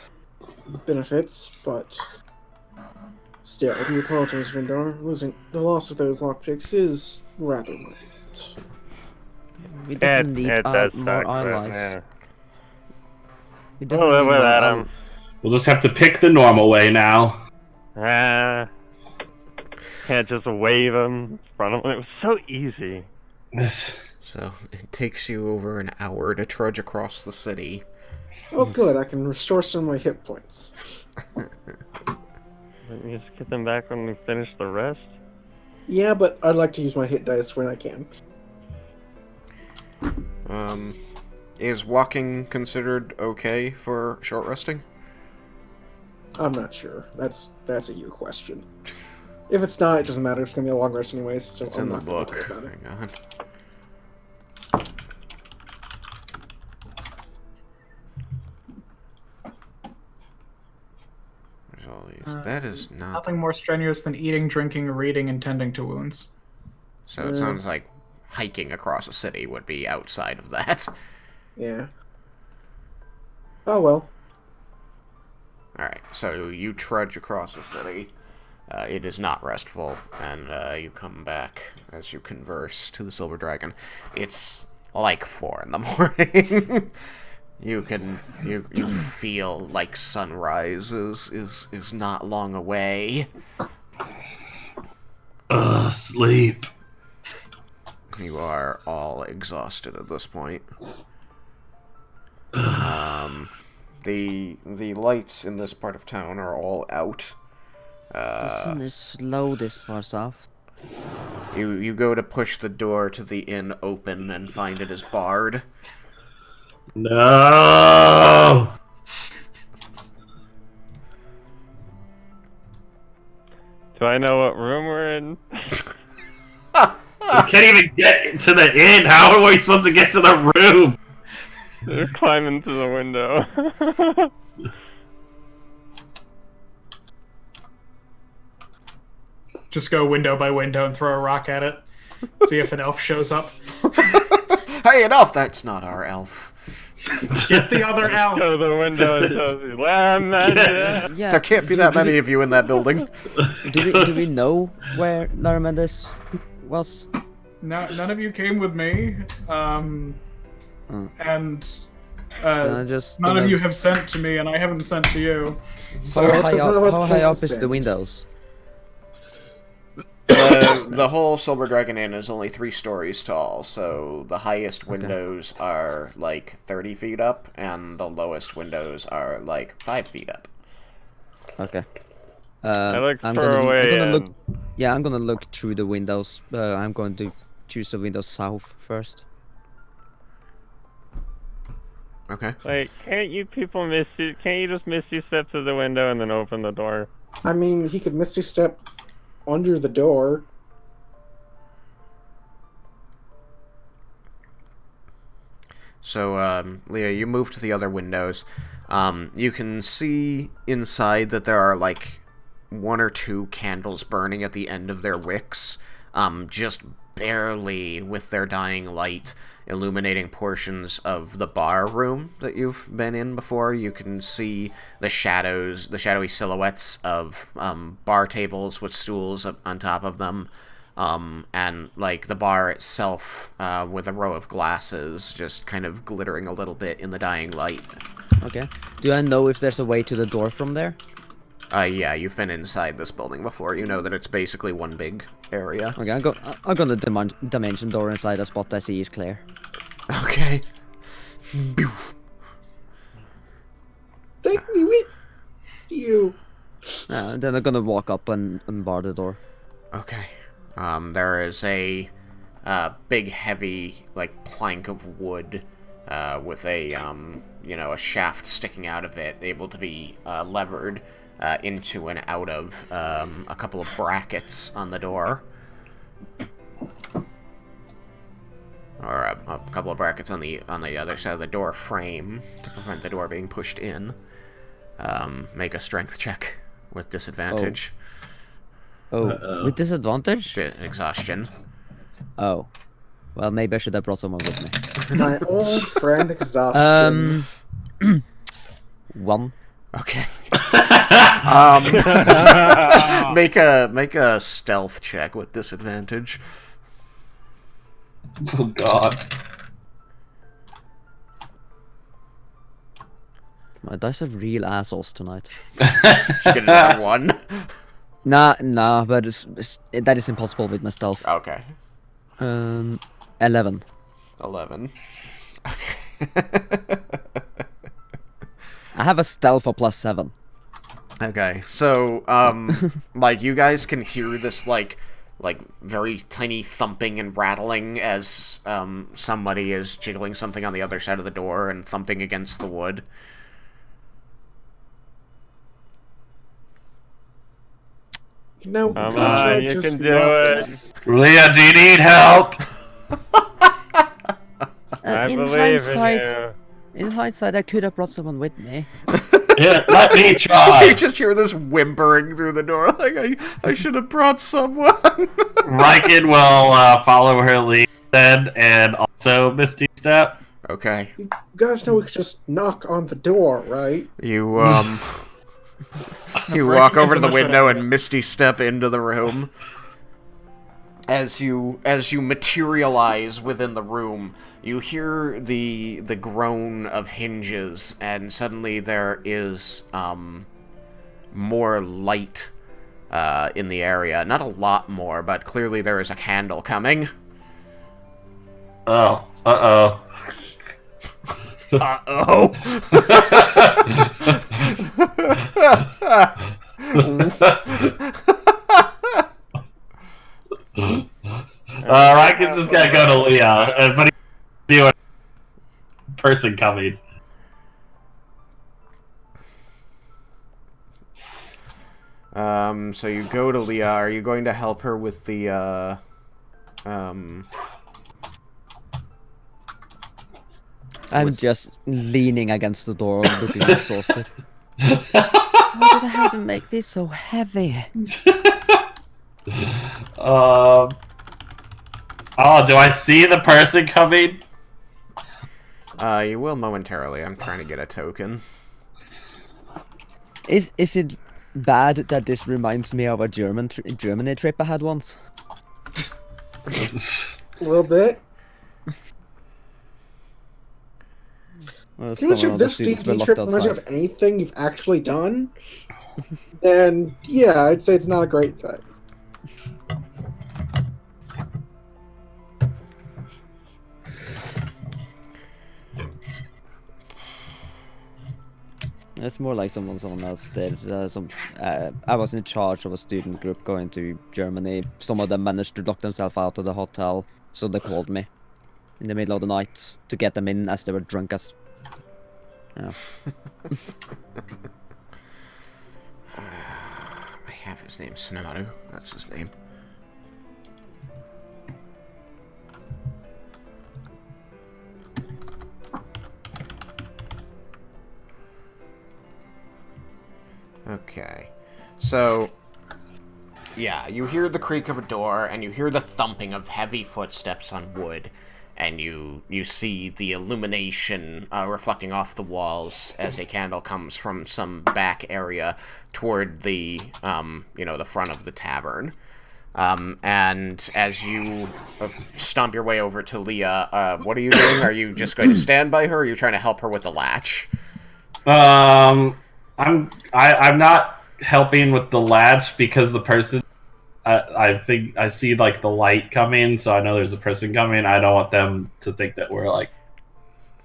benefits, but still, I do apologize, Vendar. The loss of those lockpicks is rather mild. We definitely need It does more suck, eye but, lives. yeah. We We'll definitely live need with more that. eye- We'll just have to pick the normal way now. Can't just wave them in front of them. It was so easy. So, it takes you over an hour to trudge across the city. Oh good, I can restore some of my hit points. Let me just get them back when we finish the rest. Yeah, but I'd like to use my hit dice when I can. Is walking considered okay for short resting? I'm not sure. That's a you question. If it's not, it doesn't matter. It's gonna be a long rest anyways, so It's I'm in the not gonna book. worry about it. Hang on. There's all these. That is not... Nothing more strenuous than eating, drinking, reading, and tending to wounds. So it sounds like hiking across a city would be outside of that. Yeah. Oh well. Alright, so you trudge across the city. It is not restful, and you come back as you converse to the Silver Dragon. It's like 4 in the morning. You feel like sunrise is not long away. Sleep. You are all exhausted at this point. The lights in this part of town are all out. The sun is slow this far south. You go to push the door to the inn open and find it is barred. No! Do I know what room we're in? We can't even get to the inn. How are we supposed to get to the room? Just climb into the window. Just go window by window and throw a rock at it. See if an elf shows up. Hey, an elf! That's not our elf. Get the other elf. Go to the window and tell you, Lamanda. Yeah. There can't be that many of you in that building. Do we know where Laramendus was? No, none of you came with me. And Then I just none of gonna- you have sent to me, and I haven't sent to you. So How high none of us how came high up the is the same. windows? The whole Silver Dragon Inn is only 3 stories tall, so the highest windows are like 30 feet up, and the lowest windows are like 5 feet up. Okay. I look I'm far gonna, away. I'm gonna look. and- Yeah, I'm gonna look through the windows. I'm going to choose the window south first. Okay. Like, can't you people misty? Can't you just misty step to the window and then open the door? I mean, he could Misty Step under the door. So, Leah, you move to the other windows. You can see inside that there are, like, 1 or 2 candles burning at the end of their wicks, just barely with their dying light illuminating portions of the bar room that you've been in before. You can see the shadowy silhouettes of bar tables with stools on top of them. And like the bar itself with a row of glasses just kind of glittering a little bit in the dying light. Okay. Do I know if there's a way to the door from there? Yeah, you've been inside this building before. You know that it's basically one big area. Okay, I'm gonna dimension door inside a spot I see is clear. Okay. Take me with you. Then I'm gonna walk up and bar the door. Okay. There is a big, heavy, like, plank of wood with a, a shaft sticking out of it, able to be levered into and out of a couple of brackets on the door. Or a couple of brackets on the other side of the door frame to prevent the door being pushed in. Make a strength check with disadvantage. Oh, with disadvantage? Exhaustion. Oh. Well, maybe I should have brought someone with me. My old friend Exhaustion. 1. Okay. Make a stealth check with disadvantage. Oh God. My dice are real assholes tonight. Just get another 1. Nah, but that is impossible with my stealth. Okay. 11. 11. I have a stealth of +7. Okay, so, like, you guys can hear this, like, very tiny thumping and rattling as, somebody is jiggling something on the other side of the door and thumping against the wood. No, Come Contra on, you just can do not- it. Leah, do you need help? I in believe hindsight, in you. in hindsight, I could have brought someone with me. Yeah, let me You try. just hear this whimpering through the door, like, I should have brought someone. Raiken will follow her lead then, and also Misty Step. Okay. You guys know we could just knock on the door, right? You, you Breaking walk over to is a the much better window idea. and misty step into the room. As you materialize within the room, you hear the groan of hinges, and suddenly there is more light in the area. Not a lot more, but clearly there is a candle coming. Oh, uh-oh. Uh-oh. Raiken's just gotta go to Leah, but he's doing a person coming. So you go to Leah. Are you going to help her with the, I'm just leaning against the door, looking exhausted. Why did I have to make this so heavy? Oh, do I see the person coming? You will momentarily. I'm trying to get a token. Is it bad that this reminds me of a Germany trip I had once? A little bit. Well, Pretty much some if of the this students were D&D locked trip reminds you outside. of anything you've actually done, then yeah, I'd say it's not a great thing. It's more like someone else did. I was in charge of a student group going to Germany. Some of them managed to lock themselves out of the hotel, so they called me in the middle of the night to get them in as they were drunk as. Yeah. I have his name, Snemaru. That's his name. Okay. So, yeah, you hear the creak of a door, and you hear the thumping of heavy footsteps on wood, and you see the illumination reflecting off the walls as a candle comes from some back area toward the, the front of the tavern. And as you stomp your way over to Leah, what are you doing? Are you just going to stand by her, or are you trying to help her with the latch? I'm not helping with the latch because the person. I think I see like the light coming, so I know there's a person coming. I don't want them to think that we're like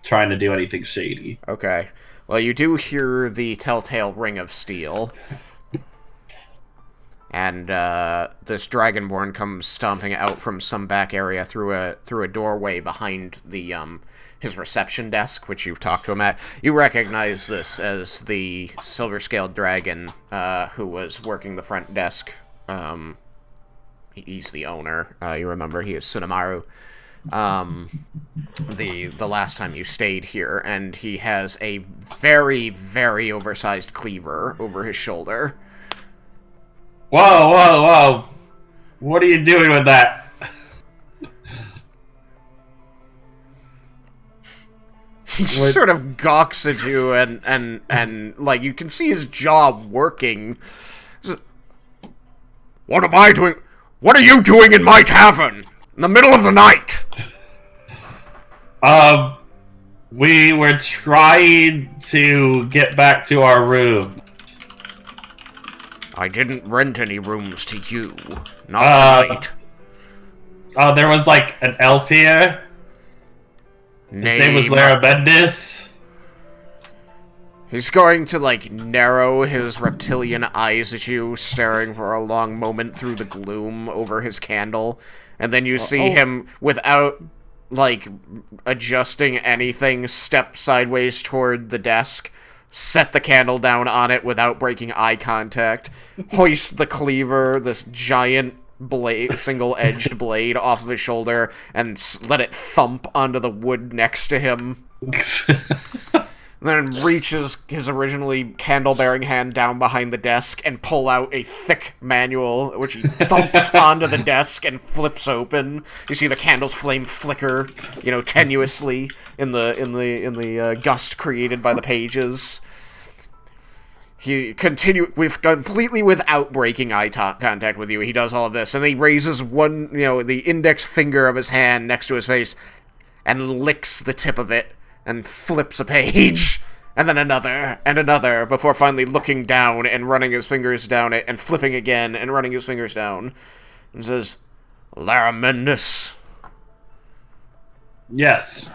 trying to do anything shady. Okay. Well, you do hear the telltale ring of steel. And this dragonborn comes stomping out from some back area through a doorway behind the his reception desk, which you've talked to him at. You recognize this as the silver-scaled dragon who was working the front desk. He's the owner. You remember he is Tsunemaru. The last time you stayed here, and he has a very, very oversized cleaver over his shoulder. Whoa! What are you doing with that? He sort of gawks at you, and like you can see his jaw working. What am I doing? What are you doing in my tavern in the middle of the night? We were trying to get back to our room. I didn't rent any rooms to you. Not tonight. There was like an elf here. His name was Lara Bendis. He's going to, like, narrow his reptilian eyes at you, staring for a long moment through the gloom over his candle. And then you see him, without, like, adjusting anything, step sideways toward the desk, set the candle down on it without breaking eye contact, hoist the cleaver, this giant blade, single-edged blade, off of his shoulder, and let it thump onto the wood next to him. Then reaches his originally candle-bearing hand down behind the desk and pull out a thick manual, which he thumps onto the desk and flips open. You see the candle's flame flicker, tenuously in the gust created by the pages. He completely without breaking eye contact with you. He does all of this, and he raises the index finger of his hand next to his face, and licks the tip of it. And flips a page, and then another, before finally looking down and running his fingers down it, and flipping again and running his fingers down, and says, Lara Bendis. Yes.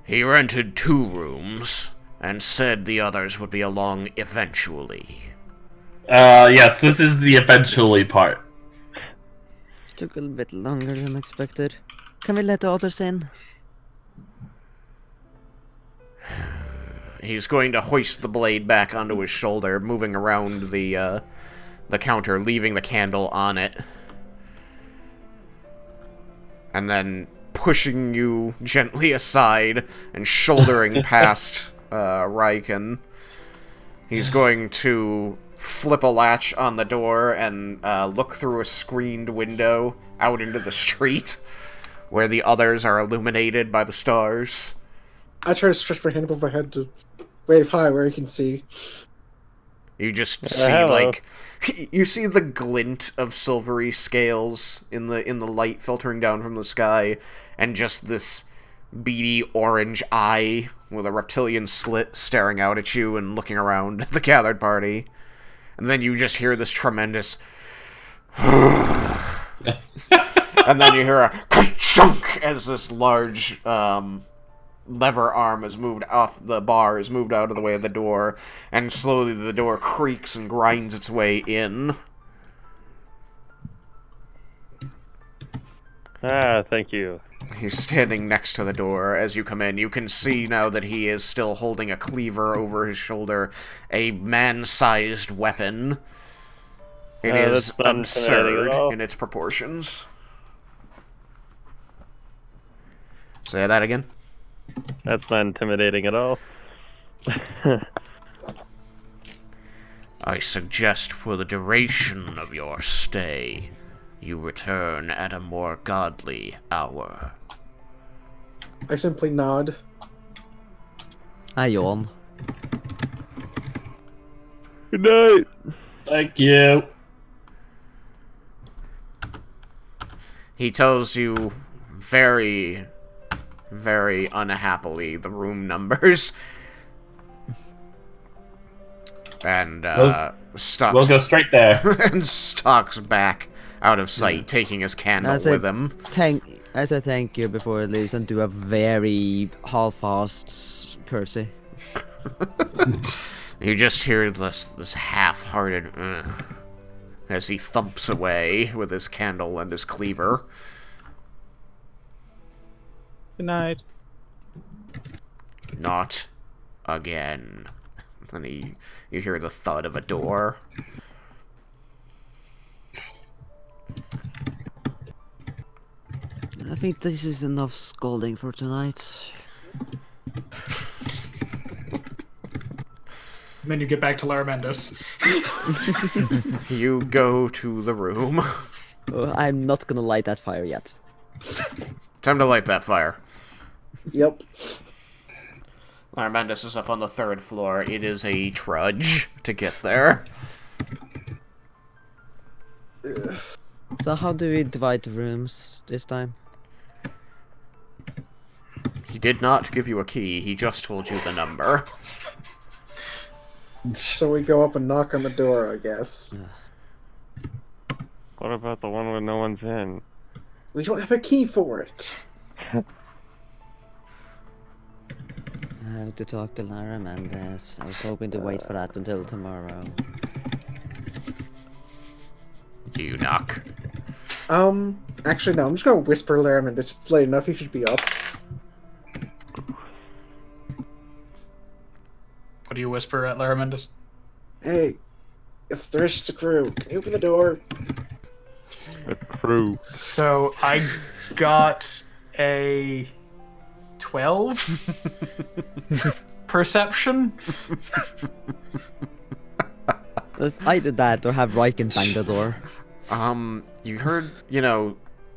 He rented 2 rooms, and said the others would be along eventually. Yes, this is the eventually part. Took a little bit longer than expected. Can we let the others in? He's going to hoist the blade back onto his shoulder, moving around the counter, leaving the candle on it. And then pushing you gently aside and shouldering past Raiken. He's going to flip a latch on the door and look through a screened window out into the street, where the others are illuminated by the stars. I try to stretch my hand above my head to wave high where I can see. You just see, hello. like, you see the glint of silvery scales in the light filtering down from the sky, and just this beady orange eye with a reptilian slit staring out at you and looking around the gathered party. And then you just hear this tremendous and then you hear a ka-chunk as this large lever arm is moved off the bar, is moved out of the way of the door, and slowly the door creaks and grinds its way in. Thank you. He's standing next to the door as you come in. You can see now that he is still holding a cleaver over his shoulder, a man-sized weapon. It is that's not intimidating absurd at all. in its proportions. Say that again. That's not intimidating at all. I suggest for the duration of your stay, you return at a more godly hour. I simply nod. I yawn. Good night. Thank you. He tells you very, very unhappily the room numbers. And stalks We'll go straight there. and stalks back out of sight, taking his candle As a with him. As a thank you before it leaves, and do a very half-assed curtsy. You just hear this half-hearted as he thumps away with his candle and his cleaver. Good night. Not again. And you hear the thud of a door. I think this is enough scolding for tonight. And then you get back to Laramentis. You go to the room. I'm not gonna light that fire yet. Time to light that fire. Yep. Armandus is up on the 3rd floor. It is a trudge to get there. So how do we divide the rooms this time? He did not give you a key, he just told you the number. So we go up and knock on the door, I guess. What about the one where no one's in? We don't have a key for it. I have to talk to Lara Mendes. I was hoping to wait for that until tomorrow. Do you knock? Actually no, I'm just gonna whisper Laramond. It's late enough, he should be up. What do you whisper at Laramentis? Hey, it's Thrish the crew. Can you open the door? The crew. So I got a 12 perception. Let's either that or have Raiken bang the door. You heard,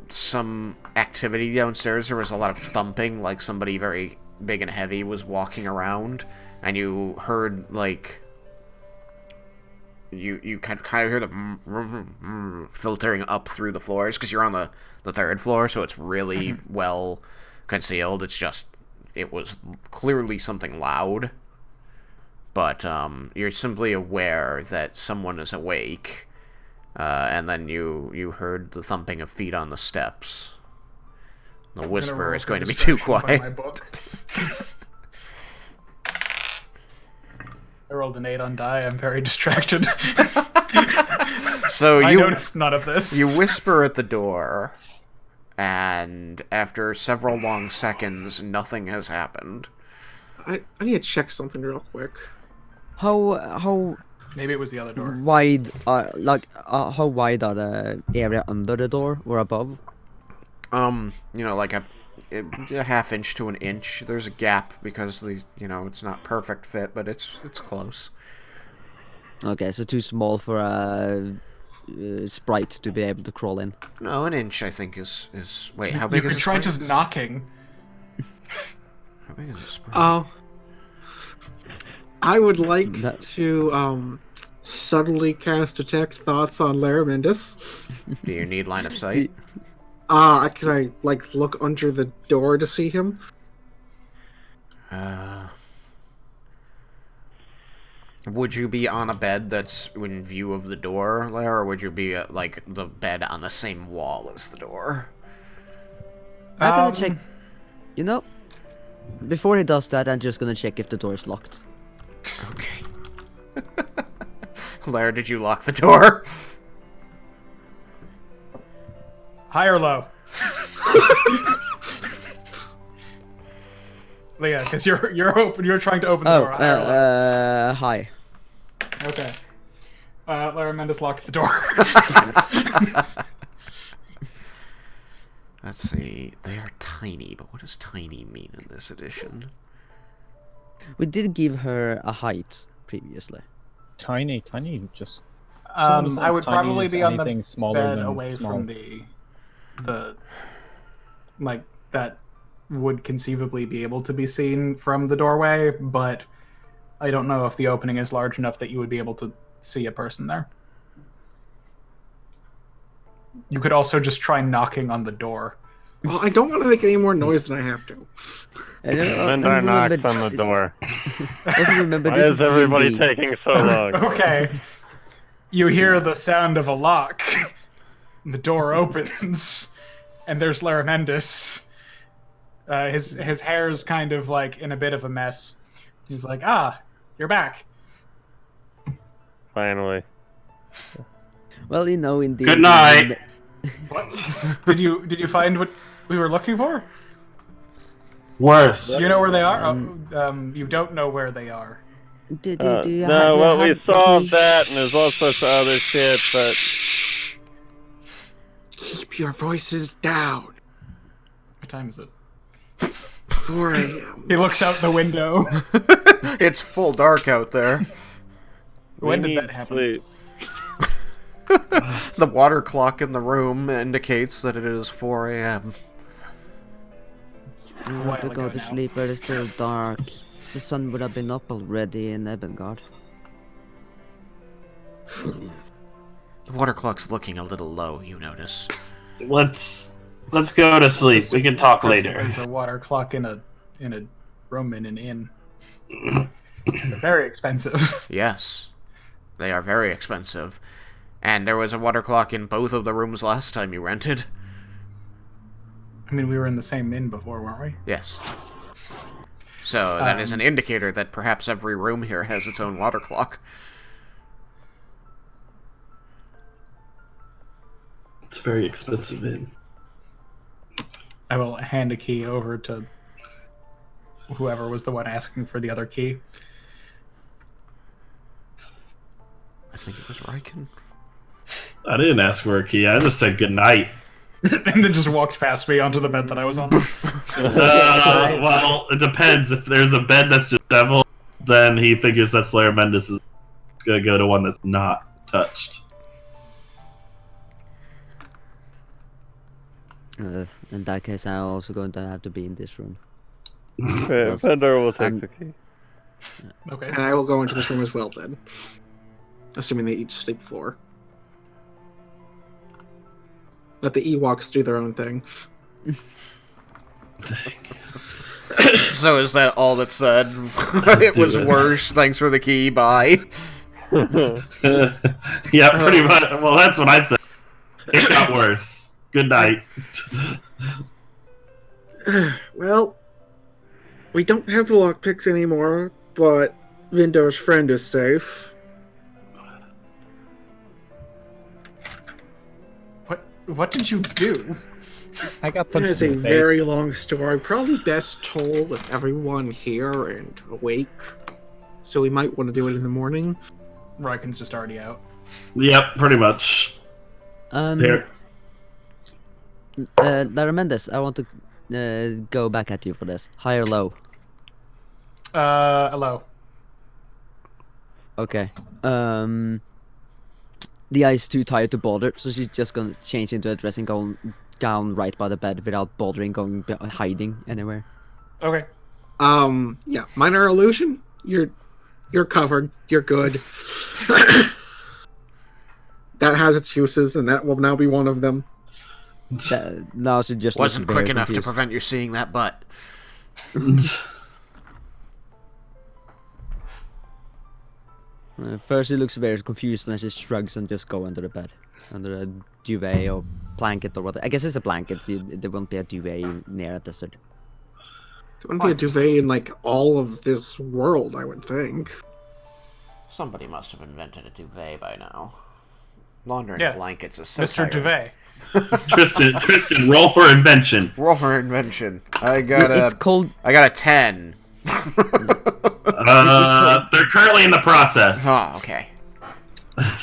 some activity downstairs. There was a lot of thumping, like somebody very big and heavy was walking around, and you heard, like, you kind of hear the filtering up through the floors, because you're on the 3rd floor, so it's really well concealed. It was clearly something loud, but you're simply aware that someone is awake, and then you heard the thumping of feet on the steps. The whisper is going to be too quiet. I rolled an 8 on die. I'm very distracted. So I you noticed none of this. You whisper at the door, and after several long seconds, nothing has happened. I need to check something real quick. How Maybe it was the other door. wide how wide are the area under the door or above? Like a half inch to an inch. There's a gap because it's not perfect fit, but it's close. Okay, so too small for a sprite to be able to crawl in. No, an inch I think is. Wait, how You big could is a try sprite? just knocking. How big is a sprite? I would like That- to subtly cast detect thoughts on Laramindus. Do you need line of sight? Can I look under the door to see him? Would you be on a bed that's in view of the door, Lair, or would you be like the bed on the same wall as the door? I'm gonna check. You know, before he does that, I'm just gonna check if the door is locked. Okay. Lair, did you lock the door? High or low? Leah, because you're trying to open the Oh, door. High or low? hi. Okay. Lara Mendes locked the door. Let's see. They are tiny, but what does tiny mean in this edition? We did give her a height previously. Tiny, just. I would Tiny probably is be on the anything smaller bed than away small. from the that would conceivably be able to be seen from the doorway, but I don't know if the opening is large enough that you would be able to see a person there. You could also just try knocking on the door. Well, I don't want to make any more noise than I have to. Vendar knocks on the door. Also remember, Why this is everybody D&D. taking so long? Okay. You hear the sound of a lock. The door opens, and there's Laramendus. His hair's kind of in a bit of a mess. He's like, you're back. Finally. Well, in D&D. Good night. What? Did you find what we were looking for? Worse. Do you know where they are? You don't know where they are. Do you No, do you well, we have the solved key? that, and there's all sorts of other shit, but Keep your voices down. What time is it? 4 a.m. He looks out the window. It's full dark out there. When we did need that happen? sleep. The water clock in the room indicates that it is 4 a.m. I while want to go ago to now. sleep, but it's still dark. The sun would have been up already in Ebengard. The water clock's looking a little low, you notice. Let's go to sleep. We can talk later. There's a water clock in a room in an inn. They're very expensive. Yes. They are very expensive. And there was a water clock in both of the rooms last time you rented. I mean, we were in the same inn before, weren't we? Yes. So that is an indicator that perhaps every room here has its own water clock. It's very expensive inn. I will hand a key over to whoever was the one asking for the other key. I think it was Raiken. I didn't ask for a key. I just said good night. And then just walked past me onto the bed that I was on. Well, it depends. If there's a bed that's just devil, then he figures that Slayer Mendes is gonna go to one that's not touched. In that case, I'm also going to have to be in this room. Okay, Vendar will take the key. Okay. And I will go into this room as well then. Assuming they each sleep 4. Let the Ewoks do their own thing. So is that all that's said? It was Do it. worse. Thanks for the key. Bye. Yeah, pretty much. Well, that's what I said. It got worse. Good night. Well, we don't have the lockpicks anymore, but Vindar's friend is safe. What did you do? I got That punched is in a the face. very long story, probably best told with everyone here and awake. So we might want to do it in the morning. Raiken's just already out. Yep, pretty much. Here. Lara Mendes, I want to go back at you for this. High or low? Hello. Okay. The is too tired to bother, so she's just gonna change into a dressing gown right by the bed without bothering hiding anywhere. Okay. Yeah, minor illusion. You're covered. You're good. That has its uses, and that will now be one of them. Now she just Wasn't looks very quick enough to confused. prevent you seeing that butt. First, she looks very confused, and then she shrugs and just go under the bed, under a duvet or blanket or what. I guess it's a blanket. So there won't be a duvet near a desert. There wouldn't be a duvet in like all of this world, I would think. Somebody must have invented a duvet by now. Laundering Yeah. blankets is so Mr. tiring. Duvet. Tristan, roll for invention. Roll for invention. I got It's a called. 10. They're currently in the process. Oh, okay.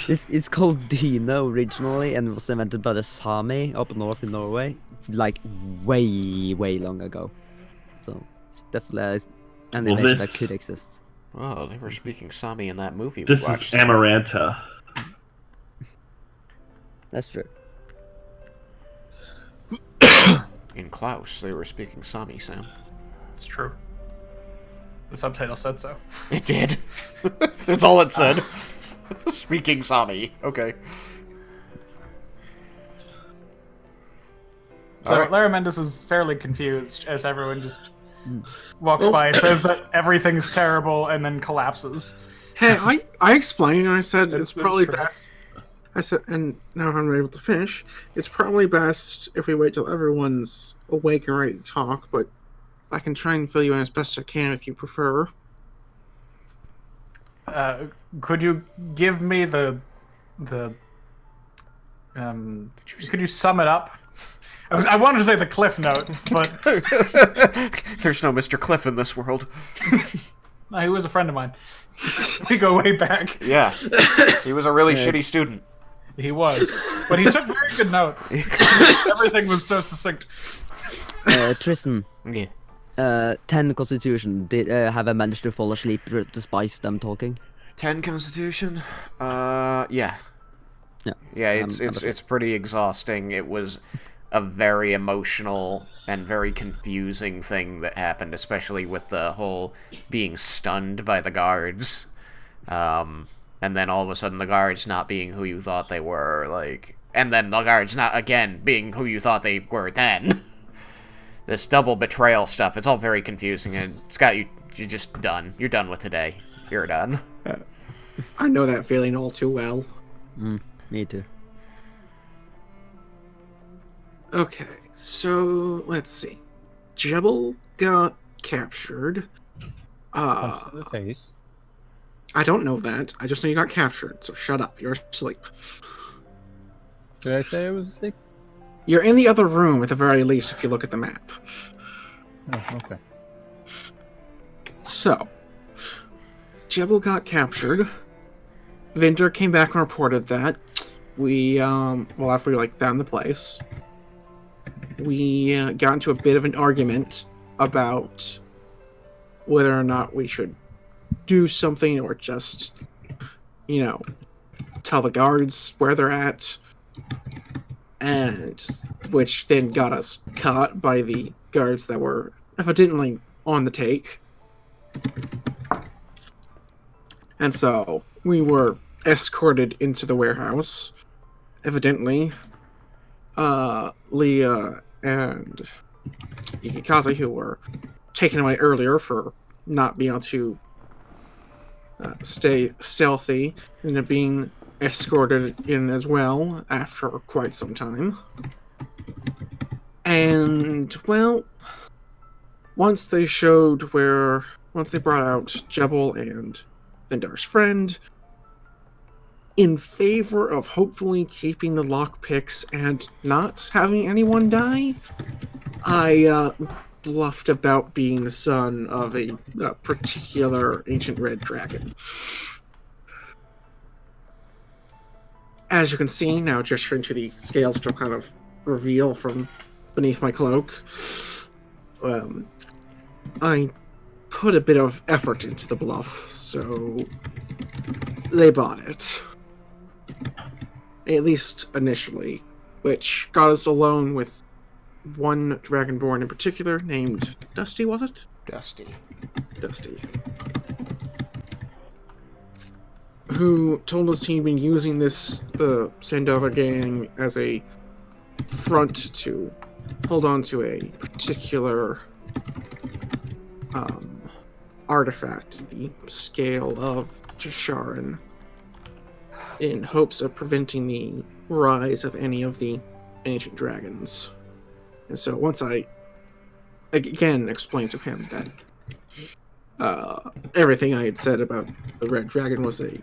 It's called Dino originally, and was invented by the Sami up north in Norway, like way long ago. So it's definitely an Well, invention this- that could exist. Oh, they were speaking Sami in that movie we This is watched. Amaranta. That's true. In Klaus, they were speaking Sami, Sam. It's true. The subtitle said so. It did. That's all it said. Speaking Sami. Okay. So Alright. Lara Mendes is fairly confused as everyone just walks by and says that everything's terrible and then collapses. Hey, I explained, and I said it's That's probably true. best. I said, and now I'm able to finish. It's probably best if we wait till everyone's awake and ready to talk, but I can try and fill you in as best I can if you prefer. Could you give me the could you sum it up? I wanted to say the Cliff Notes, but There's no Mr. Cliff in this world. he was a friend of mine. We go way back. Yeah. He was a really shitty student. He was, but he took very good notes. Everything was so succinct. Tristan, Yeah. 10 Constitution. Have I managed to fall asleep despite them talking? 10 Constitution? Yeah. Yeah. Yeah, it's pretty exhausting. It was a very emotional and very confusing thing that happened, especially with the whole being stunned by the guards. And then all of a sudden the guards not being who you thought they were, like... And then the guards not, again, being who you thought they were then. This double betrayal stuff, it's all very confusing, and Scott, you're just done. You're done with today. You're done. I know that feeling all too well. Me too. Okay, so let's see. Jebel got captured. Punch to the face. I don't know that. I just know you got captured, so shut up. You're asleep. Did I say I was asleep? You're in the other room at the very least if you look at the map. Oh, okay. So, Jebel got captured. Vendar came back and reported that. We, well, after we, found the place, we got into a bit of an argument about whether or not we should do something or just, tell the guards where they're at. And which then got us caught by the guards that were evidently on the take. And so we were escorted into the warehouse. Evidently, Leah and Ikikaze, who were taken away earlier for not being able to stay stealthy, ended up being escorted in as well after quite some time. And, well, once they brought out Jebel and Vendar's friend, in favor of hopefully keeping the lockpicks and not having anyone die, I bluffed about being the son of a particular ancient red dragon. As you can see, now gesturing to the scales, which I'll kind of reveal from beneath my cloak, I put a bit of effort into the bluff, so they bought it. At least initially, which got us alone with one Dragonborn in particular named Dusty, was it? Dusty. Dusty. Who told us he'd been using the Sandova gang as a front to hold on to a particular artifact, the Scale of Jasharan, in hopes of preventing the rise of any of the ancient dragons. And so once I again explained to him that everything I had said about the red dragon was a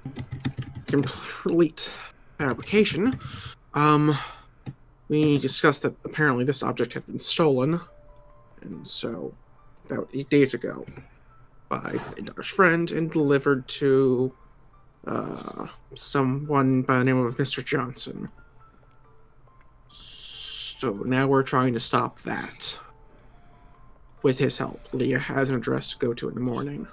complete fabrication, we discussed that apparently this object had been stolen, and so about 8 days ago by Vendar's friend and delivered to someone by the name of Mr. Johnson. So now we're trying to stop that. With his help. Leah has an address to go to in the morning.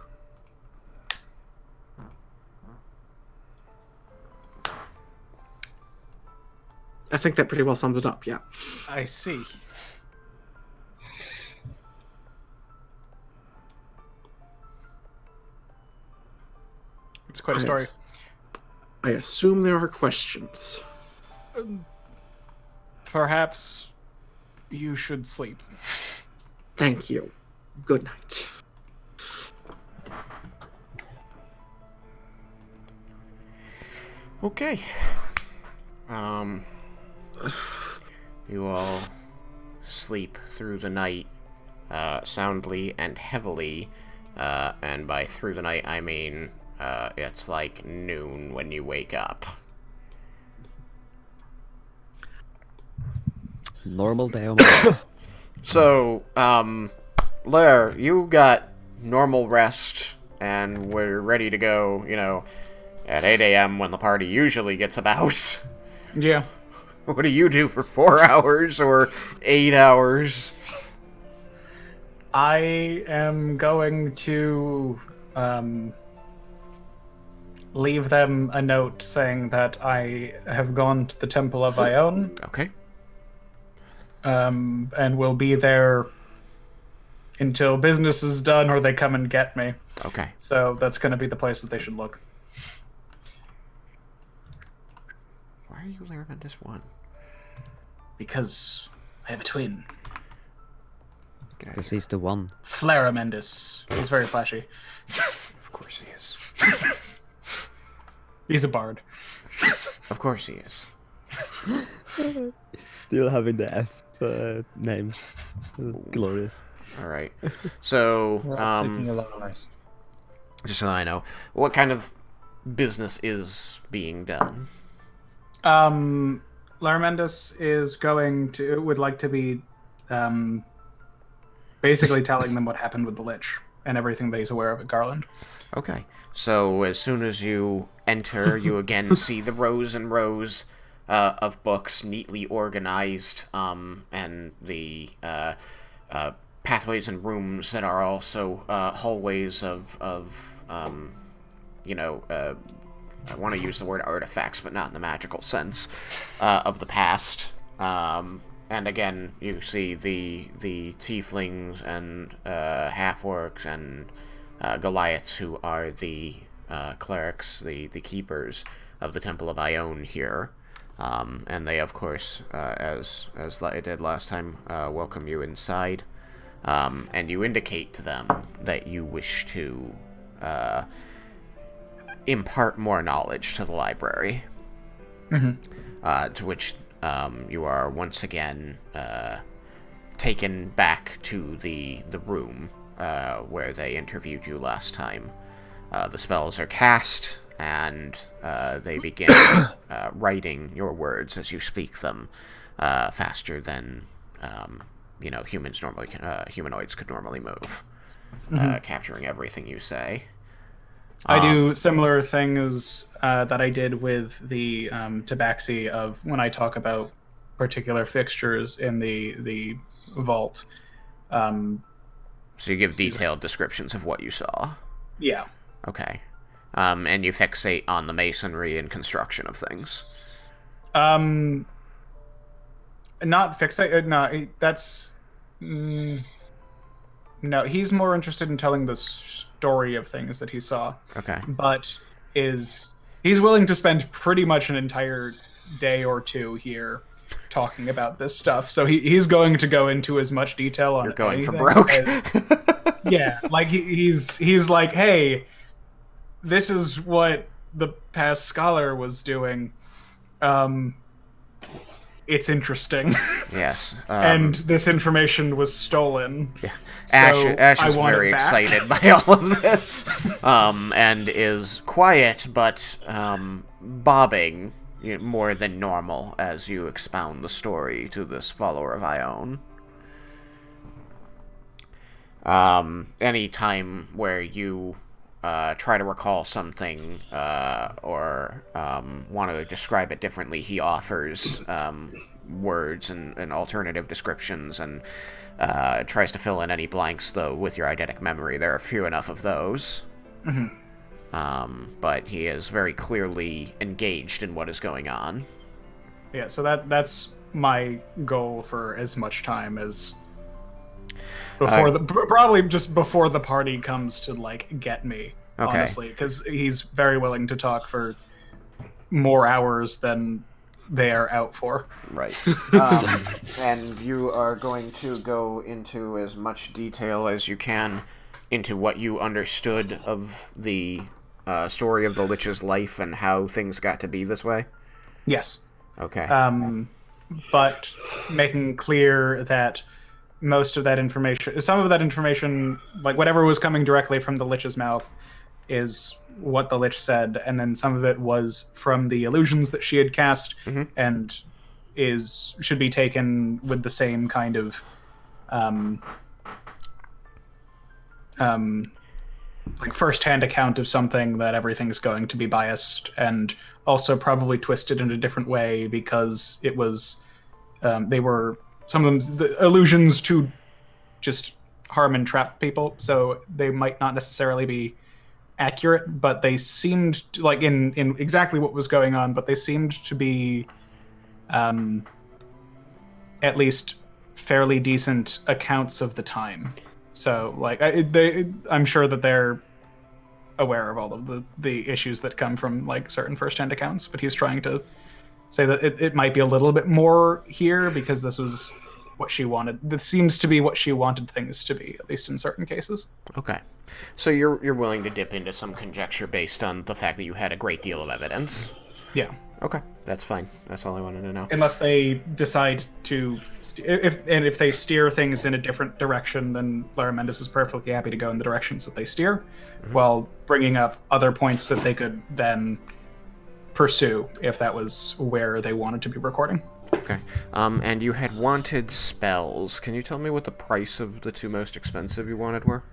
I think that pretty well sums it up, yeah. I see. It's quite a story. I assume there are questions. Perhaps you should sleep. Thank you. Good night. Okay. You all sleep through the night, soundly and heavily, and by through the night I mean, it's like noon when you wake up. Normal day on my life. So, Lair, you got normal rest, and we're ready to go, at 8 a.m. when the party usually gets about. Yeah. What do you do for 4 hours or 8 hours? I am going to leave them a note saying that I have gone to the Temple of Ione. Okay. And will be there until business is done or they come and get me. Okay. So that's going to be the place that they should look. Why are you Laramentis 1? Because I have a twin. Because he's the one. Flaramendis. He's very flashy. Of course he is. He's a bard. Of course he is. Still having the F names. Glorious. Alright. So, taking a lot of nice. just so I know, what kind of business is being done? Larmendus would like to be basically telling them what happened with the Lich and everything that he's aware of at Garland. Okay. So as soon as you enter, you again see the rows and rows of books neatly organized, and the pathways and rooms that are also hallways of I want to use the word artifacts, but not in the magical sense, of the past. And again, you see the tieflings and half-orcs and Goliaths, who are the clerics, the keepers of the Temple of Ione here. And they, of course, as I did last time, welcome you inside. And you indicate to them that you wish to impart more knowledge to the library. Mm-hmm. To which you are once again taken back to the room where they interviewed you last time. The spells are cast, and they begin writing your words as you speak them faster than humanoids could normally move, capturing everything you say. I do similar things that I did with the tabaxi of when I talk about particular fixtures in the vault. So you give detailed descriptions of what you saw. Yeah. Okay. And you fixate on the masonry and construction of things. Not fixate. No, that's. No, he's more interested in telling the story of things that he saw. Okay. But he's willing to spend pretty much an entire day or two here talking about this stuff. So he's going to go into as much detail on. You're going for anything broke. Yeah, like he's like, hey, this is what the past scholar was doing. It's interesting. Yes. And this information was stolen. Yeah. So Ash I is want very it back. excited by all of this, and is quiet but bobbing more than normal as you expound the story to this follower of Ione. Any time where you try to recall something or want to describe it differently, he offers words and alternative descriptions and tries to fill in any blanks, though, with your eidetic memory. There are few enough of those. But he is very clearly engaged in what is going on. Yeah, so that's my goal for as much time as before probably just before the party comes to like get me. Okay. Honestly, because he's very willing to talk for more hours than they are out for. Right. And you are going to go into as much detail as you can into what you understood of the story of the Lich's life and how things got to be this way? Yes. Okay. But making clear that most of that information, some of that information, like whatever was coming directly from the Lich's mouth, is what the Lich said, and then some of it was from the illusions that she had cast, and should be taken with the same kind of like first-hand account of something, that everything's going to be biased and also probably twisted in a different way because it was they were some of them the illusions to just harm and trap people, so they might not necessarily be accurate, but they seemed to, like in exactly what was going on, but they seemed to be at least fairly decent accounts of the time. So like I'm sure that they're aware of all of the issues that come from like certain first-hand accounts, but he's trying to say that it might be a little bit more here because this was what she wanted. This seems to be what she wanted things to be, at least in certain cases. Okay. So you're willing to dip into some conjecture based on the fact that you had a great deal of evidence? Yeah. Okay, that's fine. That's all I wanted to know. Unless they decide to, if they steer things in a different direction, then Laramentis is perfectly happy to go in the directions that they steer, while bringing up other points that they could then pursue if that was where they wanted to be recording. Okay. And you had wanted spells. Can you tell me what the price of the two most expensive you wanted were?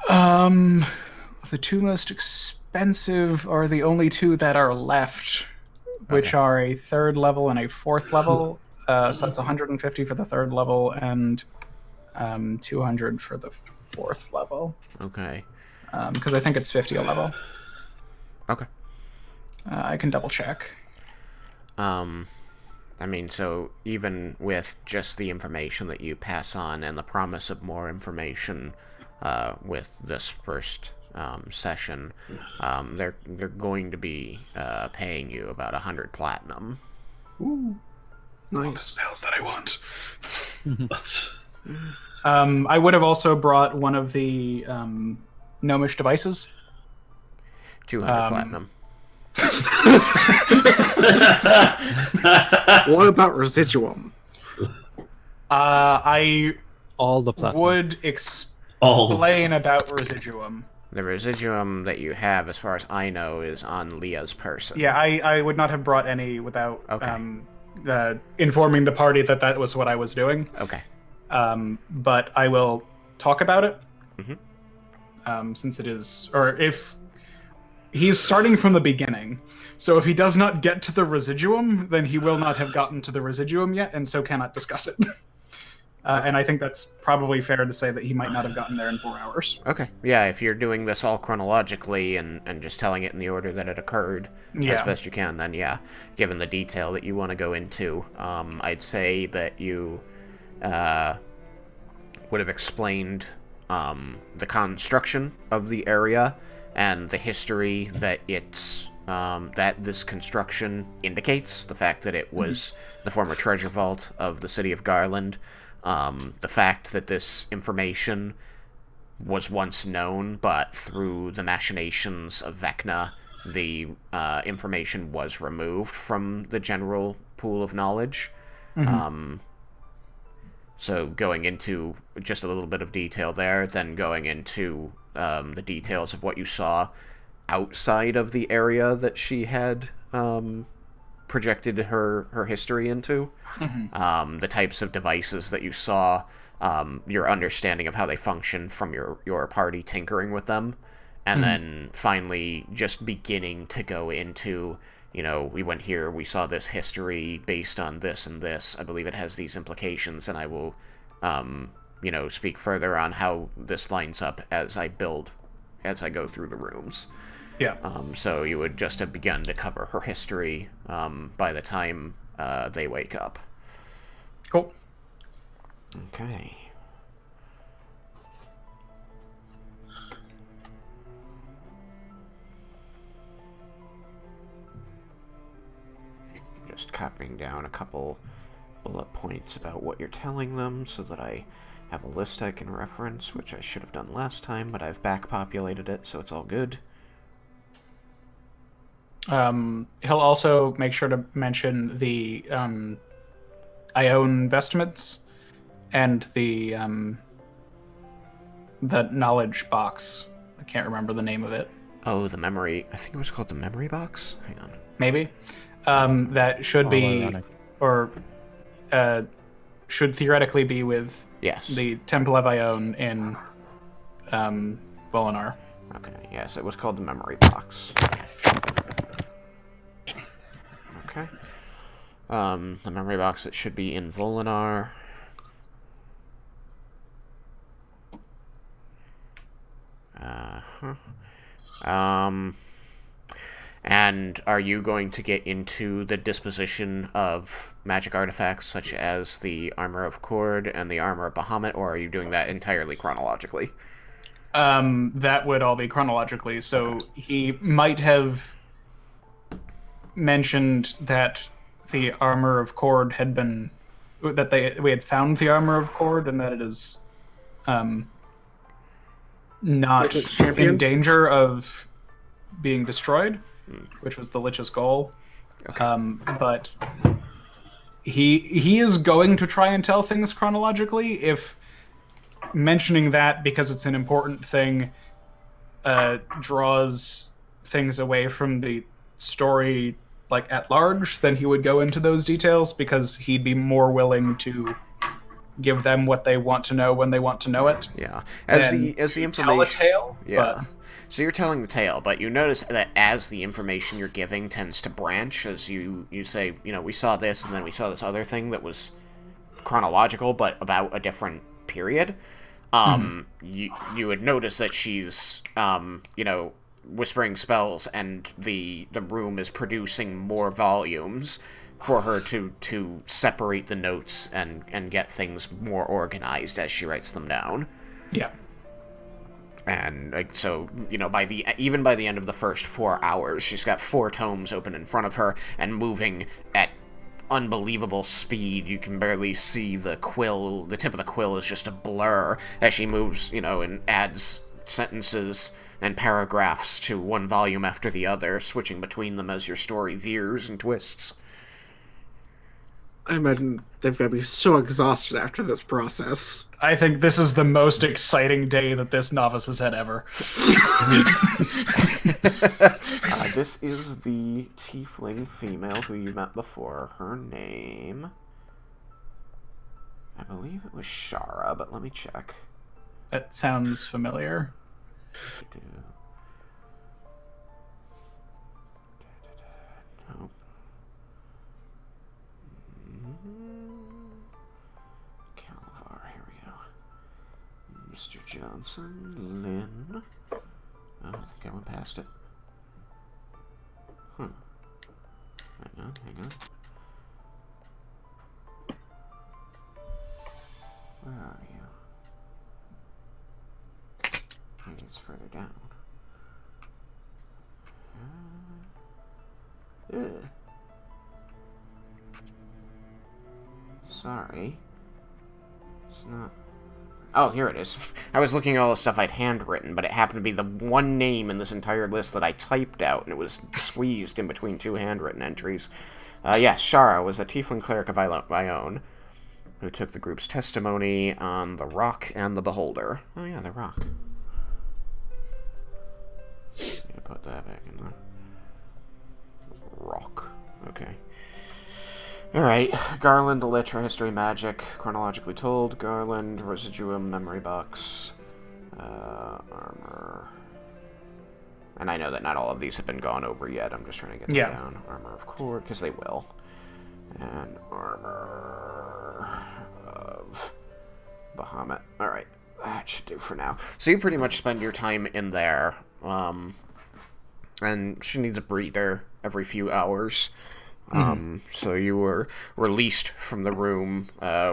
The two most expensive are the only two that are left, which are a 3rd level and a 4th level. So that's 150 for the 3rd level and 200 for the 4th level. Okay. Because I think it's 50 a level. Okay. I can double check. I mean, so even with just the information that you pass on and the promise of more information with this first session, they're going to be paying you about 100 platinum. Ooh, nice. Spells that I want. I would have also brought one of the gnomish devices. 200 platinum. What about residuum? I All the platinum. would explain about residuum. The residuum that you have, as far as I know, is on Leah's person. Yeah, I would not have brought any without Okay. informing the party that that was what I was doing. Okay. But I will talk about it. Mm-hmm. If he's starting from the beginning, so if he does not get to the residuum, then he will not have gotten to the residuum yet, and so cannot discuss it. And I think that's probably fair to say that he might not have gotten there in 4 hours. Okay. Yeah, if you're doing this all chronologically and just telling it in the order that it occurred as best you can, then yeah, given the detail that you want to go into, I'd say that you would have explained the construction of the area and the history that that this construction indicates, the fact that it was the former treasure vault of the city of Garland, the fact that this information was once known, but through the machinations of Vecna, the information was removed from the general pool of knowledge. So going into just a little bit of detail there, then going into the details of what you saw outside of the area that she had projected her history into, the types of devices that you saw, your understanding of how they function from your party tinkering with them, and then finally just beginning to go into, we went here, we saw this history based on this and this, I believe it has these implications, and I will speak further on how this lines up as I go through the rooms. Yeah. So you would just have begun to cover her history by the time they wake up. Cool. Okay. Just copying down a couple bullet points about what you're telling them so that I have a list I can reference, which I should have done last time, but I've back-populated it, so it's all good. He'll also make sure to mention the Ione vestments and the knowledge box. I can't remember the name of it. Oh, the memory. I think it was called the memory box? Hang on. Maybe. That should be, ironic. or should theoretically be with the Temple of Ione in Volinar. Okay, yes, it was called the memory box. Okay. The memory box that should be in Volinar. And are you going to get into the disposition of magic artifacts such as the Armor of Kord and the Armor of Bahamut, or are you doing that entirely chronologically? That would all be chronologically, so he might have mentioned that the Armor of Kord had been... we had found the Armor of Kord and that it is not in danger of being destroyed, which was the Lich's goal. Okay. But he is going to try and tell things chronologically. If mentioning that because it's an important thing draws things away from the story like at large, then he would go into those details because he'd be more willing to give them what they want to know when they want to know it. Yeah. As the information tell a tale. Yeah. But... So you're telling the tale, but you notice that as the information you're giving tends to branch, as you say, we saw this and then we saw this other thing that was chronological but about a different period. You would notice that she's whispering spells and the room is producing more volumes for her to separate the notes and get things more organized as she writes them down. Yeah. And so, by the end of the first 4 hours, she's got 4 tomes open in front of her and moving at unbelievable speed. You can barely see the quill. The tip of the quill is just a blur as she moves, and adds sentences and paragraphs to one volume after the other, switching between them as your story veers and twists. I imagine they've got to be so exhausted after this process. I think this is the most exciting day that this novice has had ever. This is the tiefling female who you met before. Her name, I believe it was Shara, but let me check. That sounds familiar. Nope. Calvar, here we go. Mr. Johnson, Lynn. Oh, I think I went past it. Huh. Hang on. Where are you? Maybe it's further down. Sorry. It's not... Oh, here it is. I was looking at all the stuff I'd handwritten, but it happened to be the one name in this entire list that I typed out, and it was squeezed in between two handwritten entries. Yes, Shara was a tiefling cleric of Ione, who took the group's testimony on the Rock and the Beholder. Oh yeah, the Rock. Need to put that back in there. Rock. Okay. Alright. Garland, Elytra, History, Magic, Chronologically Told, Garland, Residuum, Memory Box, Armor. And I know that not all of these have been gone over yet. I'm just trying to get them down. Armor of Cord, because they will. And Armor of Bahamut. Alright. That should do for now. So you pretty much spend your time in there. And she needs a breather every few hours. So you were released from the room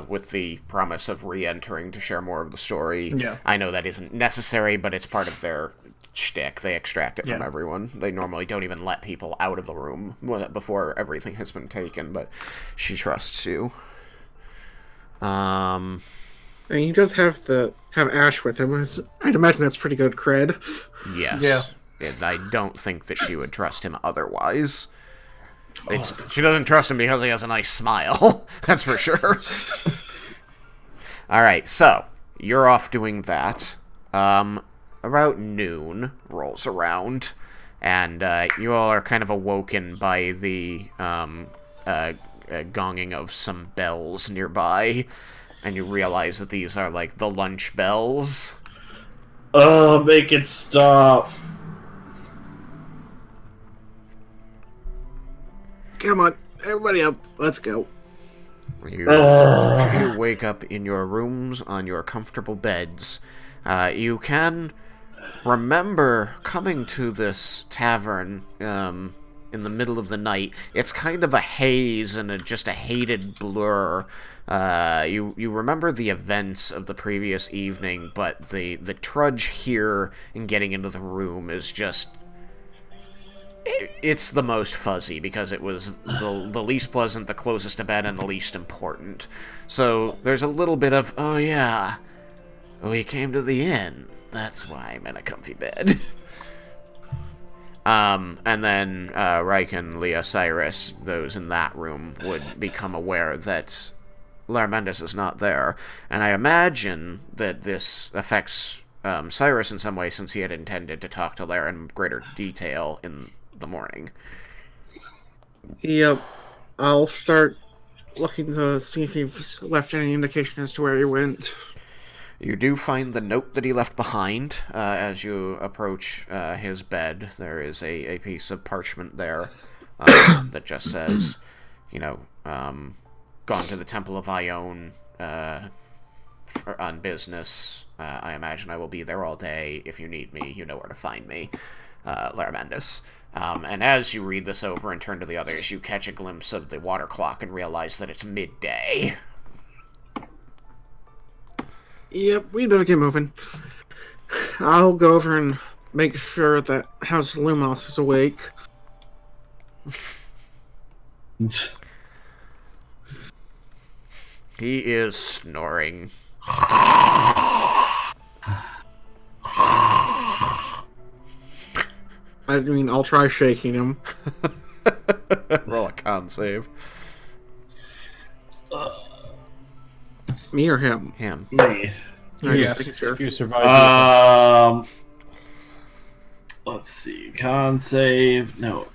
with the promise of re-entering to share more of the story. Yeah. I know that isn't necessary, but it's part of their shtick. They extract it from everyone. They normally don't even let people out of the room before everything has been taken, but she trusts you. And he does have Ash with him. I'd imagine that's pretty good cred. Yes. Yeah. I don't think that she would trust him otherwise. She doesn't trust him because he has a nice smile. That's for sure. Alright, so, you're off doing that. About noon rolls around, and you all are kind of awoken by the gonging of some bells nearby, and you realize that these are like the lunch bells. Oh, make it stop. Come on, everybody up. Let's go. You wake up in your rooms on your comfortable beds. You can remember coming to this tavern in the middle of the night. It's kind of a haze and just a hated blur. You remember the events of the previous evening, but the trudge here in getting into the room is just... It's the most fuzzy, because it was the least pleasant, the closest to bed, and the least important. So there's a little bit of, oh yeah, we came to the inn. That's why I'm in a comfy bed. And then Raiken, Leah, Cyrus, those in that room, would become aware that Larmendus is not there. And I imagine that this affects Cyrus in some way, since he had intended to talk to Lar in greater detail in the morning. Yep. I'll start looking to see if he's left any indication as to where he went. You do find the note that he left behind as you approach his bed. There is a piece of parchment there that just says, gone to the Temple of Ione on business. I imagine I will be there all day. If you need me, you know where to find me. Larmendus. And as you read this over and turn to the others, you catch a glimpse of the water clock and realize that it's midday. Yep, we better get moving. I'll go over and make sure that House Lumos is awake. He is snoring. I mean, I'll try shaking him. Roll a con save. Me or him? Him. Me. Alright, just Yes. making sure. If you survive, you Let's see. Con save. No.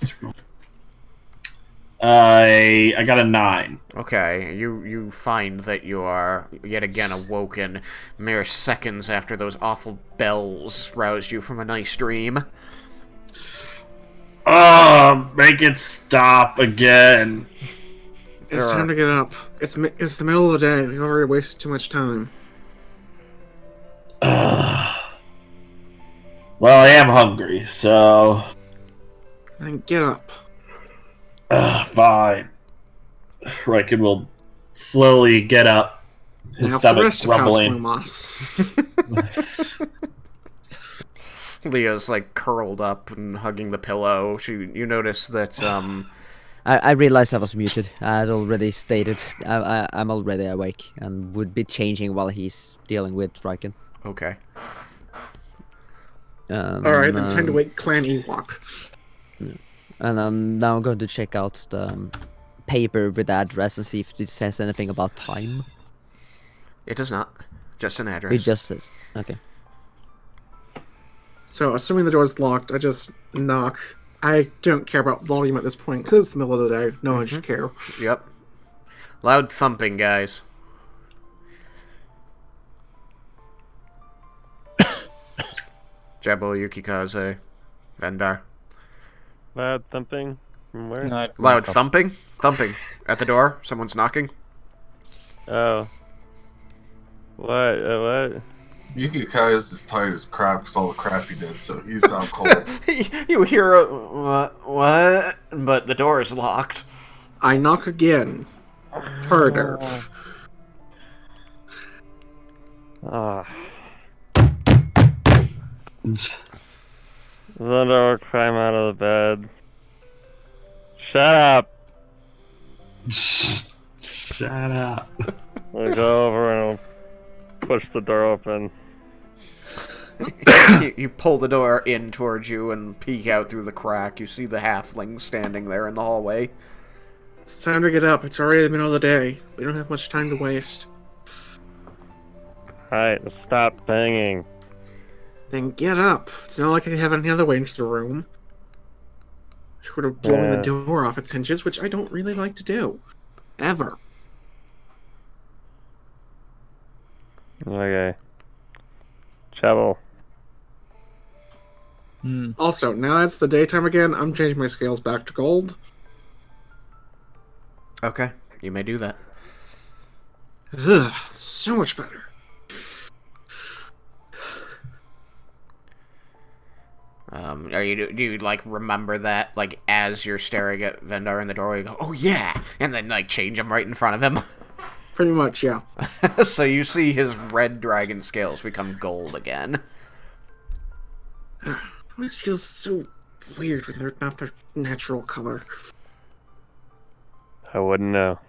I got a 9. Okay, you find that you are yet again awoken mere seconds after those awful bells roused you from a nice dream. Oh, make it stop again. It's time to get up. It's the middle of the day. We've already wasted too much time. Well, I am hungry, so Then get up. fine. Raiken will slowly get up. His Now for the stomach rest of House rumbling. Lumos. Leah's like curled up and hugging the pillow. You notice that I realized I was muted. I had already stated I'm already awake and would be changing while he's dealing with Raiken. okay. Alright, then time to wake Clan Ewok. And I'm now going to check out the paper with the address and see if it says anything about time. It does not. Just an address. It just says okay. So, assuming the door's locked, I just knock. I don't care about volume at this point, because it's the middle of the day. No one should care. Yep. Loud thumping, guys. Jabo, Yukikaze, Vendar. Loud thumping. From where? Loud thumping? Thumping. At the door? Someone's knocking? Oh. What? Yuki Kai is as tired as crap because all the crap he did, so he's out cold. You hear a what? But the door is locked. I knock again. Harder. Ah. Vendar will climb out of the bed. Shut up! Shut up. I'll go over and I'll push the door open. You pull the door in towards you and peek out through the crack. You see the halfling standing there in the hallway. It's time to get up. It's already the middle of the day. We don't have much time to waste. Alright, stop banging. Then get up. It's not like I have any other way into the room. Short of blowing the door off its hinges, which I don't really like to do. Ever. Okay. Shovel. Also, now it's the daytime again, I'm changing my scales back to gold. Okay, you may do that. Ugh, so much better. Do you like remember that like as you're staring at Vendar in the doorway, you go, "Oh yeah," and then like change him right in front of him. Pretty much, yeah. So you see his red dragon scales become gold again. This feels so weird when they're not their natural color. I wouldn't know.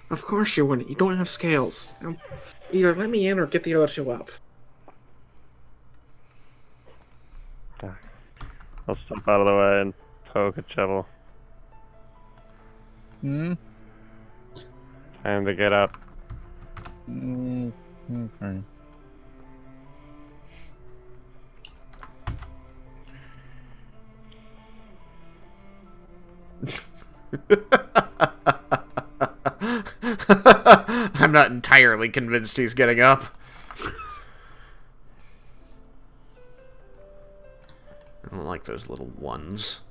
Of course you wouldn't. You don't have scales. Now, either let me in or get the other two up. I'll step out of the way and poke a shovel. Time to get up. Okay. I'm not entirely convinced he's getting up. I don't like those little ones.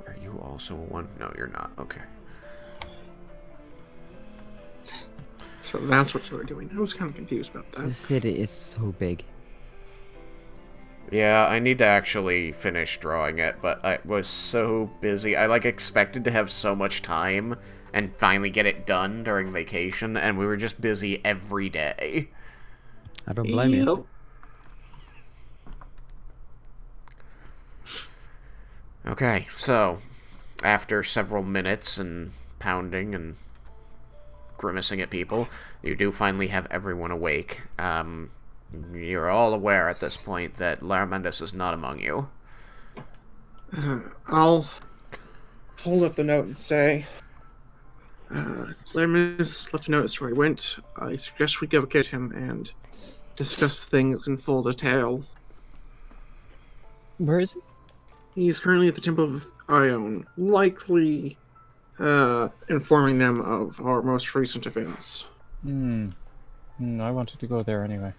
Are you also a one? No, you're not. Okay. So that's what you were doing. I was kind of confused about The that. city is so big. Yeah, I need to actually finish drawing it, but I was so busy. I like expected to have so much time and finally get it done during vacation, and we were just busy every day. I don't blame you. Yep. Okay, so after several minutes and pounding and grimacing at people, you do finally have everyone awake. You're all aware at this point that Larmendus is not among you. I'll hold up the note and say, Lerman left a notice where he went. I suggest we go get him and discuss things in full detail. Where is he? He's currently at the Temple of Ione, likely informing them of our most recent events. I wanted to go there anyway.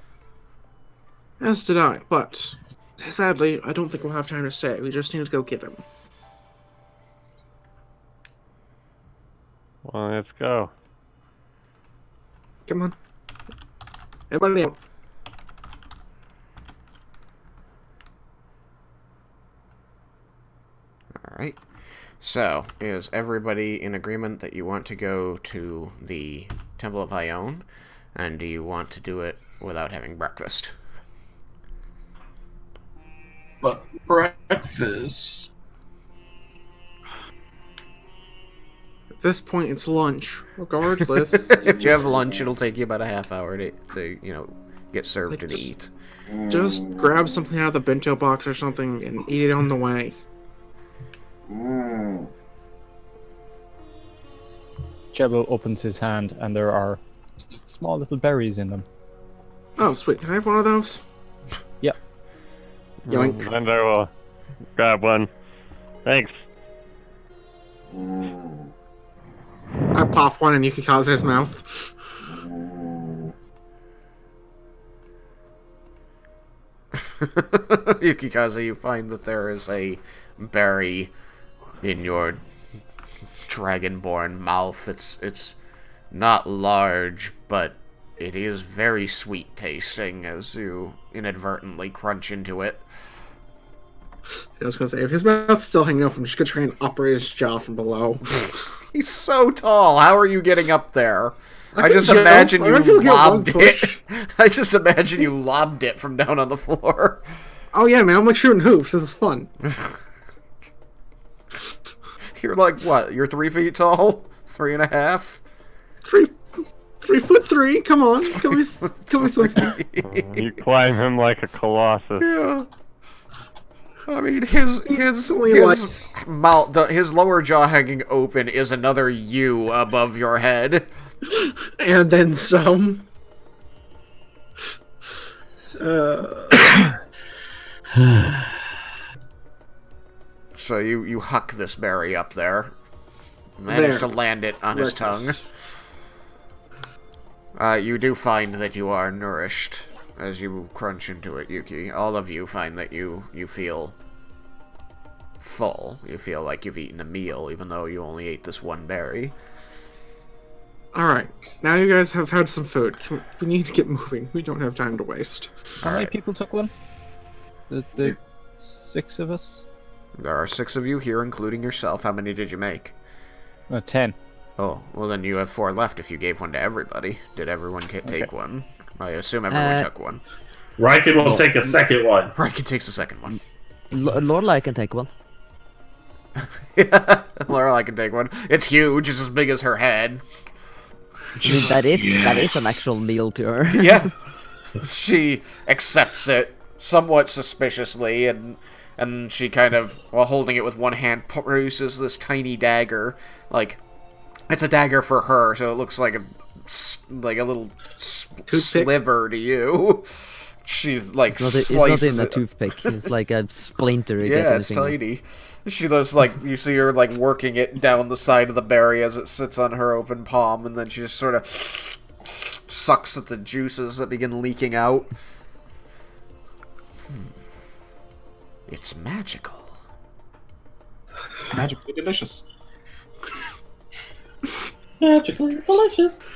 As did I, but sadly, I don't think we'll have time to stay. We just need to go get him. Well, let's go. Come on. Everybody out. Alright. So, is everybody in agreement that you want to go to the Temple of Ione? And do you want to do it without having breakfast? But breakfast. At this point, it's lunch. Regardless. If you have lunch, it'll take you about a half hour to get served Like, and just- eat. Just grab something out of the bento box or something and eat it on the way. Jebel opens his hand, and there are small little berries in them. Oh, sweet. Can I have one of those? Yep. Yoink. Vendar will grab one. Thanks. I pop one in Yukikazu's mouth. Yukikazu, you find that there is a berry in your dragonborn mouth. It's not large, but it is very sweet tasting as you inadvertently crunch into it. I was gonna say, if his mouth's still hanging open, I'm just gonna try and operate his jaw from below. He's so tall. How are you getting up there? I can just jump. imagine I reckon you we'll get one lobbed push. it. I just imagine you lobbed it from down on the floor. Oh yeah, man, I'm like shooting hoops. This is fun. You're like, what? You're 3 feet tall? 3.5? 3'3". Come on, kill me something. You climb him like a colossus. Yeah. I mean, his only mouth, his lower jaw hanging open is another U above your head. And then some. So you huck this berry up there. Manage to There. land it on his tongue. You do find that you are nourished as you crunch into it, Yuki. All of you find that you feel full. You feel like you've eaten a meal, even though you only ate this one berry. Alright, now you guys have had some food. We need to get moving. We don't have time to waste. How many Alright. people took one? The 6 of us? There are 6 of you here, including yourself. How many did you make? 10. Oh, well then you have 4 left if you gave one to everybody. Did everyone take one? I assume everyone took one. Raiken will take a second one. Raiken takes the second one. Lorelai can take one. Laura, I can take one. It's huge. It's as big as her head. I mean, that is an actual meal to her. Yeah. She accepts it somewhat suspiciously, and she kind of, while holding it with one hand, produces this tiny dagger. Like, it's a dagger for her, so it looks like a little sliver to you. She like It's not slices even a it. toothpick. It's like a splinter. You get Yeah, on it's the finger. tiny. She does, like, you see her, like, working it down the side of the berry as it sits on her open palm, and then she just sort of sucks at the juices that begin leaking out. It's magical. Magically delicious. Magically delicious.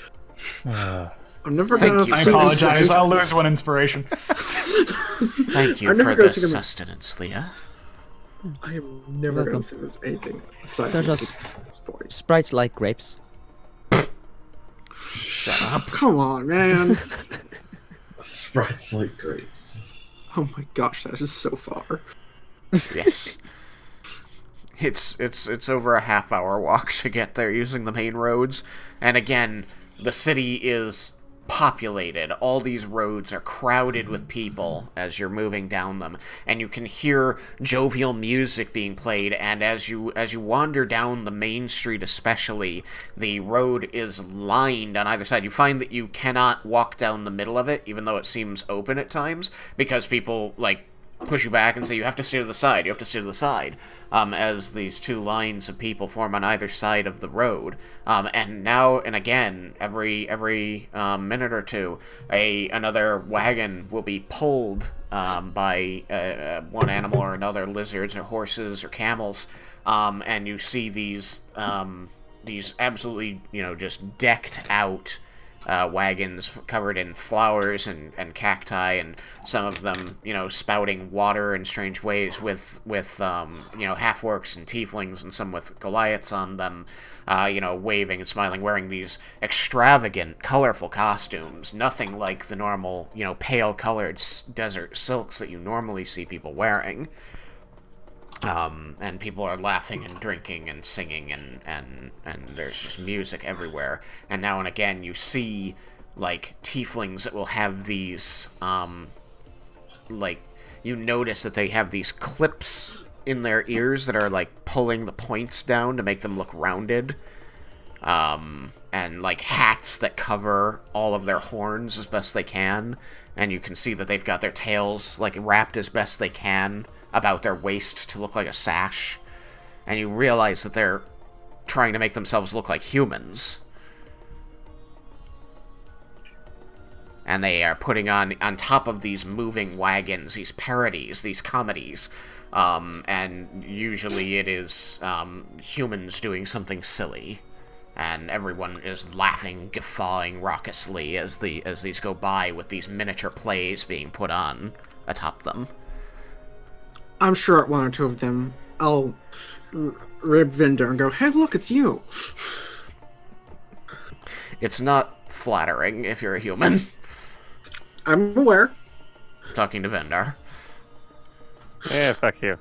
I'm never Thank gonna you. I So apologize. I'll lose one inspiration. Thank you I'm never for gonna the see them- sustenance, Leah. I am never Welcome. gonna say this anything aside They're from just- this boys. Sprites like grapes. Shut up. Come on, man. Sprites like grapes. Oh my gosh, that is so far. Yes. It's over a half-hour walk to get there using the main roads, and again, the city is populated. All these roads are crowded with people as you're moving down them, and you can hear jovial music being played. And as you wander down the main street, especially, the road is lined on either side. You find that you cannot walk down the middle of it, even though it seems open at times, because people like push you back and say you have to steer to the side. You have to steer to the side. As these two lines of people form on either side of the road. And now and again, every minute or two, another wagon will be pulled by one animal or another, lizards or horses or camels, and you see these absolutely, just decked out wagons covered in flowers and cacti, and some of them, spouting water in strange ways with half-orcs and tieflings, and some with Goliaths on them, waving and smiling, wearing these extravagant, colorful costumes, nothing like the normal, pale-colored desert silks that you normally see people wearing. And people are laughing and drinking and singing, and there's just music everywhere. And now and again you see, like, tieflings that will have these, you notice that they have these clips in their ears that are, like, pulling the points down to make them look rounded. And, like, hats that cover all of their horns as best they can. And you can see that they've got their tails, like, wrapped as best they can about their waist to look like a sash, and you realize that they're trying to make themselves look like humans. And they are putting on top of these moving wagons, these parodies, these comedies, and usually it is humans doing something silly, and everyone is laughing, guffawing raucously as these go by with these miniature plays being put on atop them. I'm sure at one or two of them, I'll rib Vendar and go, "Hey, look, it's you." It's not flattering if you're a human. I'm aware. Talking to Vendar. Yeah, fuck you.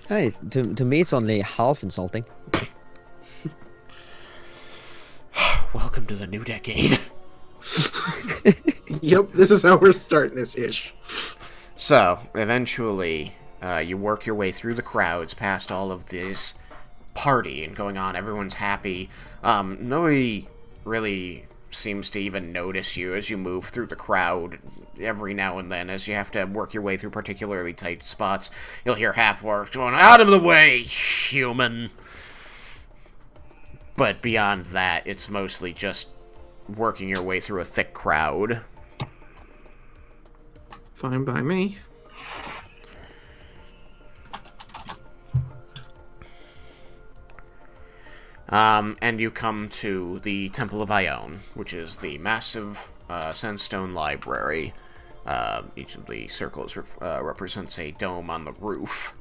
Hey, to me it's only half insulting. Welcome to the new decade. Yep, this is how we're starting this ish. So, eventually, you work your way through the crowds, past all of this party and going on. Everyone's happy. Nobody really seems to even notice you as you move through the crowd. Every now and then, as you have to work your way through particularly tight spots, you'll hear half-orcs going, "Out of the way, human!" But beyond that, it's mostly just working your way through a thick crowd. Fine by me. And you come to the Temple of Ione, which is the massive sandstone library. Each of the circles represents a dome on the roof.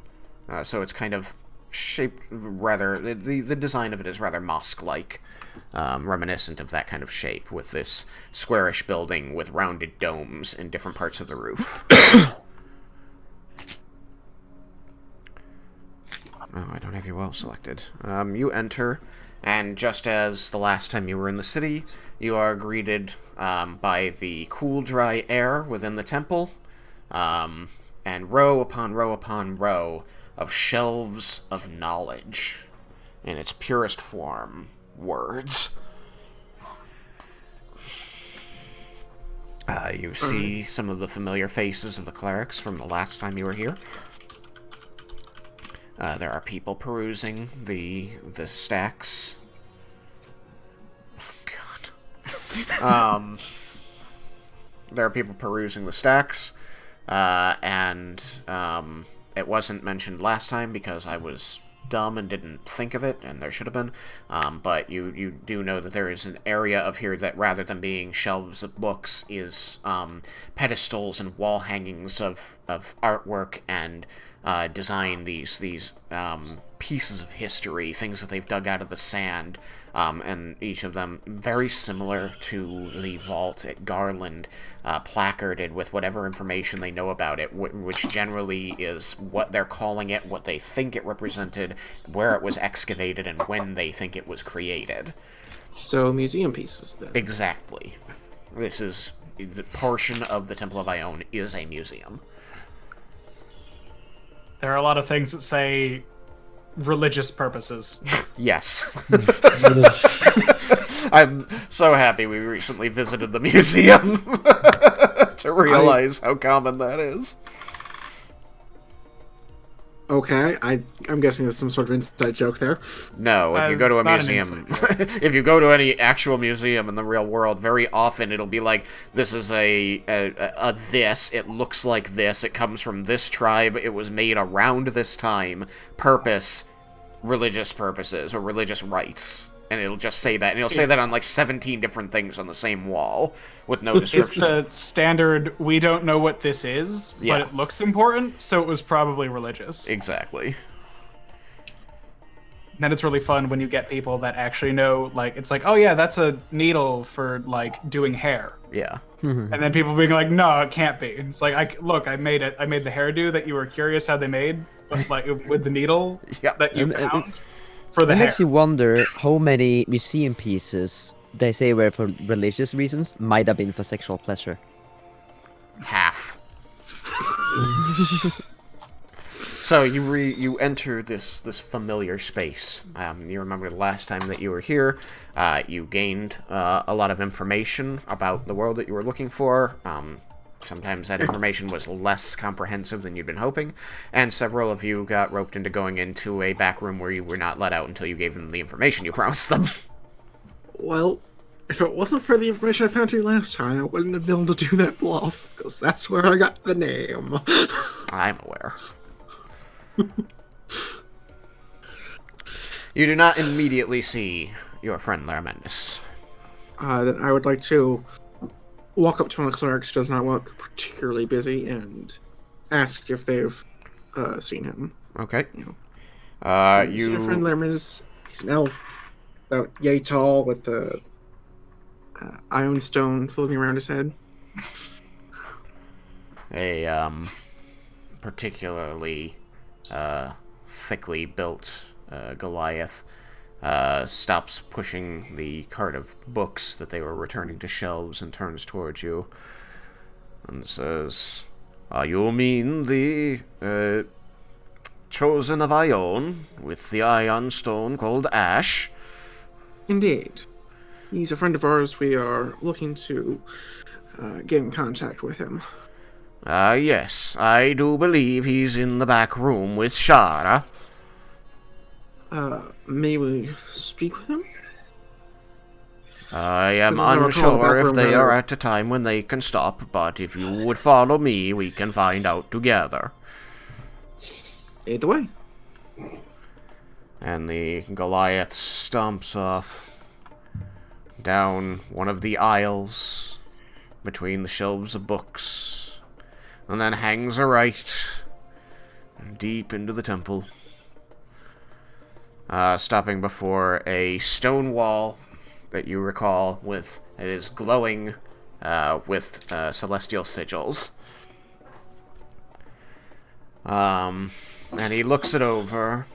So it's kind of shaped rather... The design of it is rather mosque-like, reminiscent of that kind of shape, with this squarish building with rounded domes in different parts of the roof. Oh, I don't have you well selected. You enter, and just as the last time you were in the city, you are greeted by the cool, dry air within the temple, and row upon row upon row of shelves of knowledge, in its purest form, words. You see some of the familiar faces of the clerics from the last time you were here. There are people perusing the stacks. Oh, God. There are people perusing the stacks, and it wasn't mentioned last time because I was dumb and didn't think of it, and there should have been. But you do know that there is an area of here that, rather than being shelves of books, is pedestals and wall hangings of artwork and design, these pieces of history, things that they've dug out of the sand, and each of them very similar to the vault at Garland, placarded with whatever information they know about it, which generally is what they're calling it, what they think it represented, where it was excavated, and when they think it was created. So museum pieces then. Exactly. This is the portion of the Temple of Ione is a museum. There are a lot of things that say religious purposes. Yes. I'm so happy we recently visited the museum to realize how common that is. Okay, I'm guessing there's some sort of inside joke there. No, if you go to a It's not an museum, inside if you go to any actual museum in the real world, very often it'll be like, this is a this, it looks like this, it comes from this tribe, it was made around this time, purpose, religious purposes, or religious rites. And it'll just say that, and it'll say that on like 17 different things on the same wall, with no It's description. the standard, we don't know what this is, Yeah. but it looks important, so it was probably religious. Exactly. Then it's really fun when you get people that actually know, like, it's like, oh yeah, that's a needle for, like, doing hair. Yeah. And then people being like, no, it can't be. It's like, look, I made it. I made the hairdo that you were curious how they made, but, like, with the needle Yep. that you found for the It hair. makes you wonder how many museum pieces they say were for religious reasons might have been for sexual pleasure. Half. So you enter this familiar space. You remember the last time that you were here. You gained a lot of information about the world that you were looking for. Sometimes that information was less comprehensive than you'd been hoping, and several of you got roped into going into a back room where you were not let out until you gave them the information you promised them. Well, if it wasn't for the information I found you last time, I wouldn't have been able to do that bluff, because that's where I got the name. I'm aware. You do not immediately see your friend Larmendus. Then I would like to walk up to one of the clerics who does not look particularly busy and ask if they've seen him. Okay. See my friend You... Lerman he's an elf, about yay tall, with the iron stone floating around his head. A, particularly, thickly built, Goliath, stops pushing the cart of books that they were returning to shelves and turns towards you and says, you mean the, chosen of Ione, with the ion stone called Ash? Indeed. He's a friend of ours. We are looking to get in contact with him. Yes, I do believe he's in the back room with Shara. May we speak with him? I am This is our call unsure back if room they now. are at a time when they can stop, but if you would follow me, we can find out together. Either way. And the Goliath stomps off down one of the aisles between the shelves of books, and then hangs a right deep into the temple, stopping before a stone wall that you recall with it is glowing with celestial sigils. And he looks it over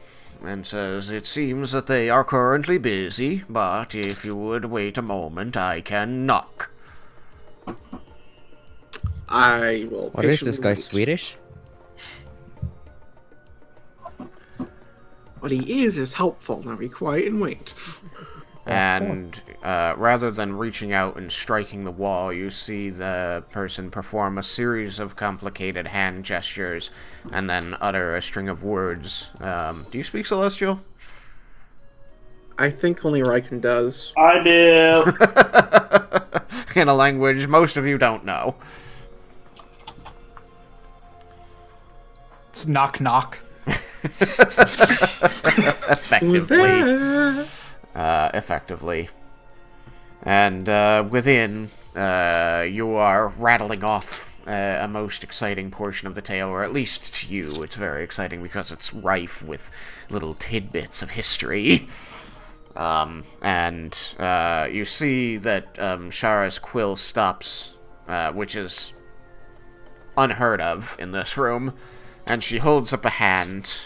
and says, "It seems that they are currently busy, but if you would wait a moment, I can knock." I will. What is this patiently guy, wait. Swedish? What he is helpful. Now be quiet and wait. And rather than reaching out and striking the wall, you see the person perform a series of complicated hand gestures and then utter a string of words. Do you speak Celestial? I think only Raiken does. I do. In a language most of you don't know. It's knock knock. Who's there? Effectively. And within, you are rattling off a most exciting portion of the tale, or at least to you, it's very exciting because it's rife with little tidbits of history. And you see that Shara's quill stops, which is unheard of in this room, and she holds up a hand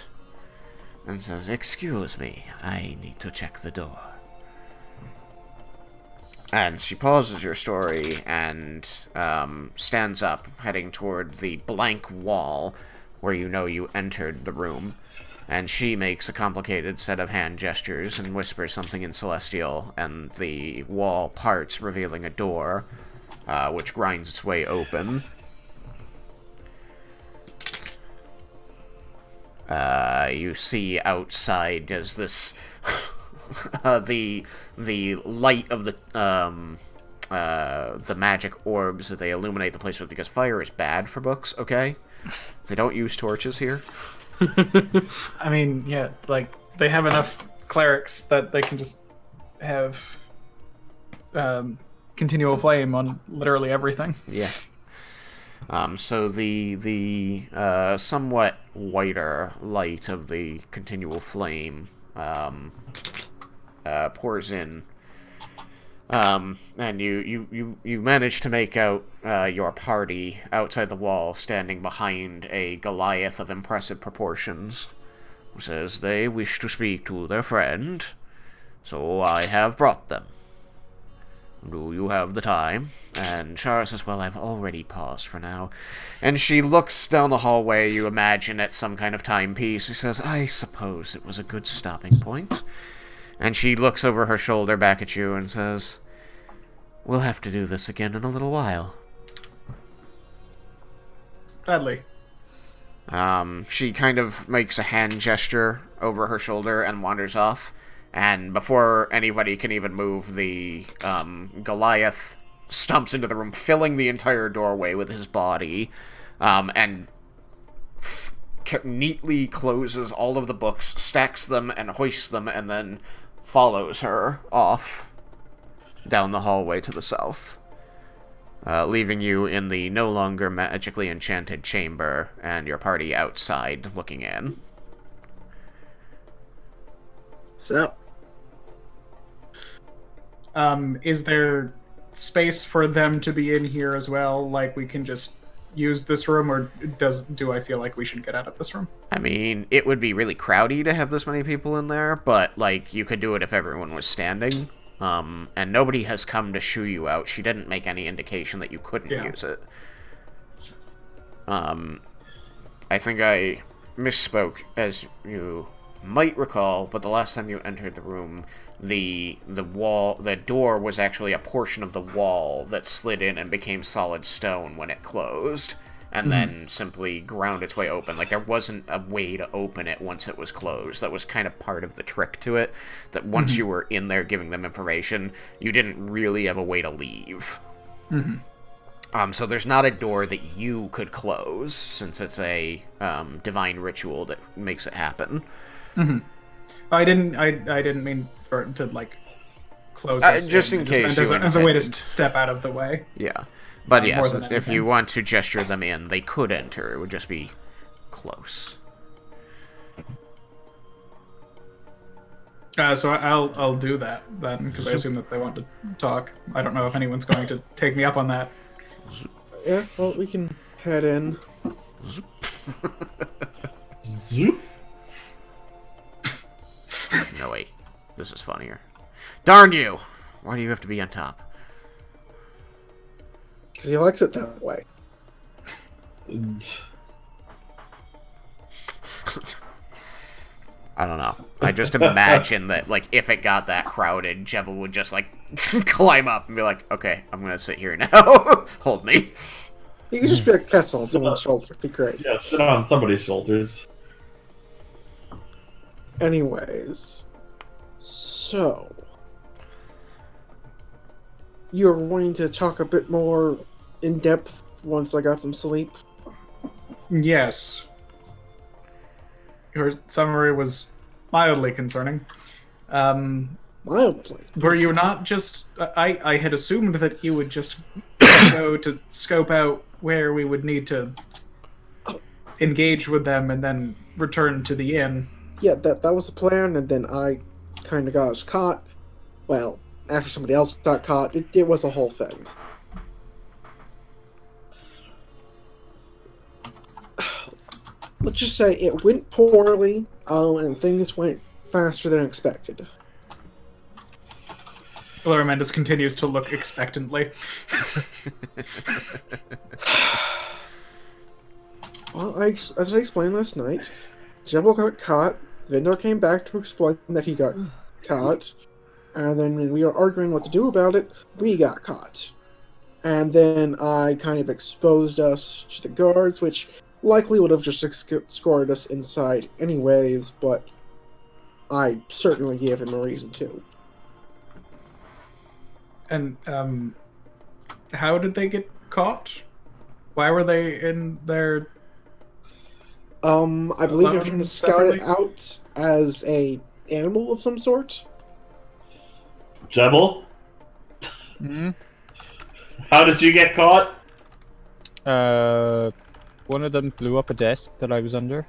and says, "Excuse me, I need to check the door." And she pauses your story and stands up, heading toward the blank wall where you know you entered the room. And she makes a complicated set of hand gestures and whispers something in Celestial, and the wall parts, revealing a door, which grinds its way open. You see outside as this... the light of the magic orbs that they illuminate the place with, because fire is bad for books, okay? They don't use torches here. I mean, yeah, like, they have enough clerics that they can just have continual flame on literally everything. Yeah. So the somewhat whiter light of the continual flame pours in, and you manage to make out your party outside the wall, standing behind a Goliath of impressive proportions, who says they wish to speak to their friend, so I have brought them. Do you have the time? And Shara says, well, I've already paused for now. And she looks down the hallway, you imagine, at some kind of timepiece. She says, I suppose it was a good stopping point. And she looks over her shoulder back at you and says, we'll have to do this again in a little while. Gladly. She kind of makes a hand gesture over her shoulder and wanders off. And before anybody can even move, the Goliath stumps into the room, filling the entire doorway with his body, and neatly closes all of the books, stacks them, and hoists them, and then follows her off down the hallway to the south, leaving you in the no longer magically enchanted chamber, and your party outside looking in. So, is there space for them to be in here as well? Like, we can just use this room, or do I feel like we should get out of this room? I mean, it would be really crowdy to have this many people in there, but, like, you could do it if everyone was standing. And nobody has come to shoo you out. She didn't make any indication that you couldn't use it. I think I misspoke, as you might recall, but the last time you entered the room, the door was actually a portion of the wall that slid in and became solid stone when it closed, and then simply ground its way open. Like, there wasn't a way to open it once it was closed. That was kind of part of the trick to it, that once you were in there giving them information, you didn't really have a way to leave. So there's not a door that you could close, since it's a divine ritual that makes it happen. I didn't mean for it to, like, close us just in case as a way to step out of the way. Yeah. But yes, than if anything. you want to gesture them in, they could enter. It would just be close. So I'll do that then, because I assume that they want to talk. I don't know if anyone's going to take me up on that. yeah, well, we can head in. Zoop. No, wait. This is funnier. Darn you! Why do you have to be on top? Because he likes it that way. I don't know. I just imagine that, like, if it got that crowded, Jebel would just, like, climb up and be like, okay, I'm gonna sit here now. Hold me. You can just be a Kessel on someone's shoulder. It'd be great. Yeah, sit on somebody's shoulders. Anyways, so you're wanting to talk a bit more in depth once I got some sleep? Yes. Your summary was mildly concerning. Mildly. Were you not just... I had assumed that you would just go to scope out where we would need to engage with them and then return to the inn. Yeah, that was the plan, and then I kind of got us caught. Well, after somebody else got caught, it was a whole thing. Let's just say it went poorly, and things went faster than expected. Laramentus continues to look expectantly. Well, as I explained last night, Jebel got caught. Vendar came back to explain that he got caught. And then when we were arguing what to do about it, we got caught. And then I kind of exposed us to the guards, which likely would have just escorted us inside anyways, but I certainly gave him a reason to. And, how did they get caught? Why were they in their... I believe they're trying to scout separately? it out as a animal of some sort. Jebel, Hmm? how did you get caught? One of them blew up a desk that I was under.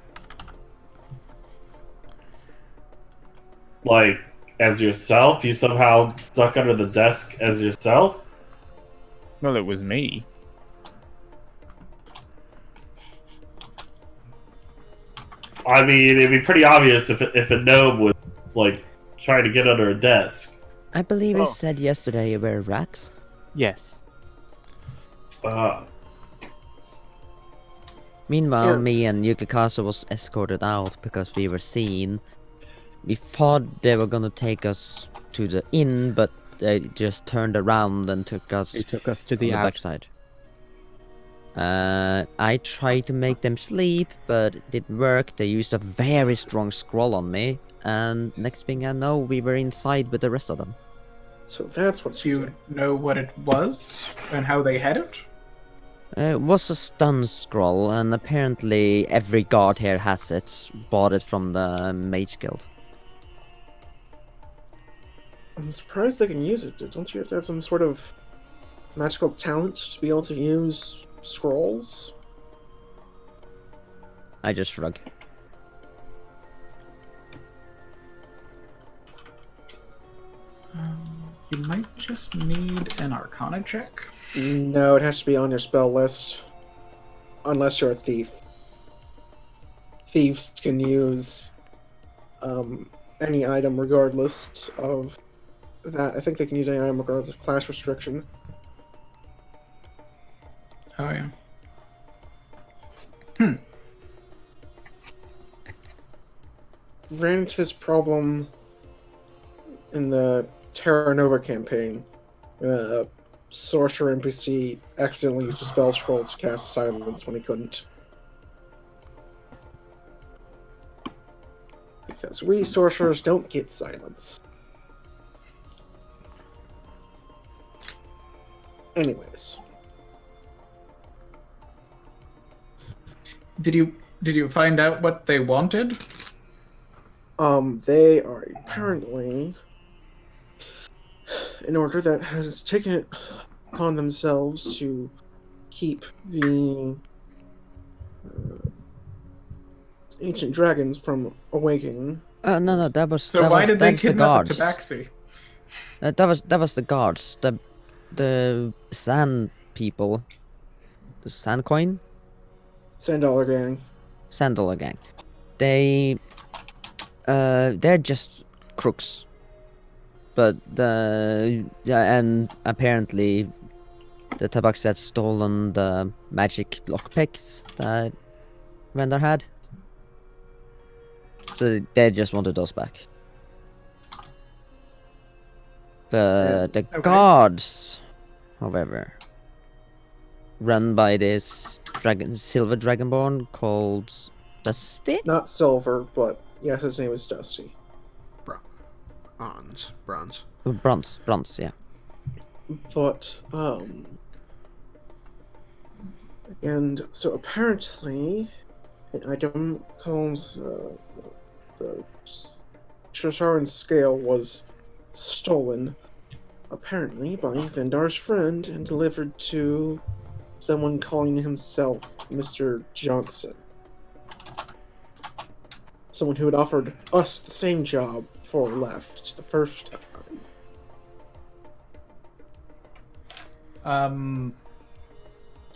Like, as yourself? You somehow stuck under the desk as yourself? Well, it was me. I mean, it'd be pretty obvious if a gnome was, like, trying to get under a desk. I believe you Oh. said yesterday you were a rat. Yes. Meanwhile, Yeah. me and Yukikazu was escorted out because we were seen. We thought they were gonna take us to the inn, but they just turned around and took us He took us to on the the out. backside. I tried to make them sleep, but it didn't work. They used a very strong scroll on me, and next thing I know, we were inside with the rest of them. So that's what Do you know what it was and how they had it? It was a stun scroll, and apparently every guard here has it. Bought it from the Mage Guild. I'm surprised they can use it. Don't you have to have some sort of magical talent to be able to use scrolls? I just shrug. You might just need an Arcana check. No, it has to be on your spell list. Unless you're a thief. Thieves can use any item regardless of that. I think they can use any item regardless of class restriction. Oh, yeah. Ran into this problem in the Terra Nova campaign. A sorcerer NPC accidentally used a spell scroll to cast silence when he couldn't. Because we sorcerers don't get silence. Anyways. Did you find out what they wanted? They are apparently an order that has taken it upon themselves to keep the ancient dragons from awakening. No, that was So that why was did they that's the kidnap the guards. Tabaxi? That was the guards. The sand people. The sand coin. Sand-Dollar Gang. Sandalwood gang. They're just crooks. But and apparently the Tabaxi had stolen the magic lockpicks that Vendar had. So they just wanted those back. The Okay. guards, however, run by this silver dragonborn called Dusty. Not Silver, but yes, his name is Dusty. Bronze. Bronze, yeah. But, and so apparently, an item called the Chasharan scale was stolen, apparently by Vendar's friend, and delivered to someone calling himself Mr. Johnson. Someone who had offered us the same job before we left the first time.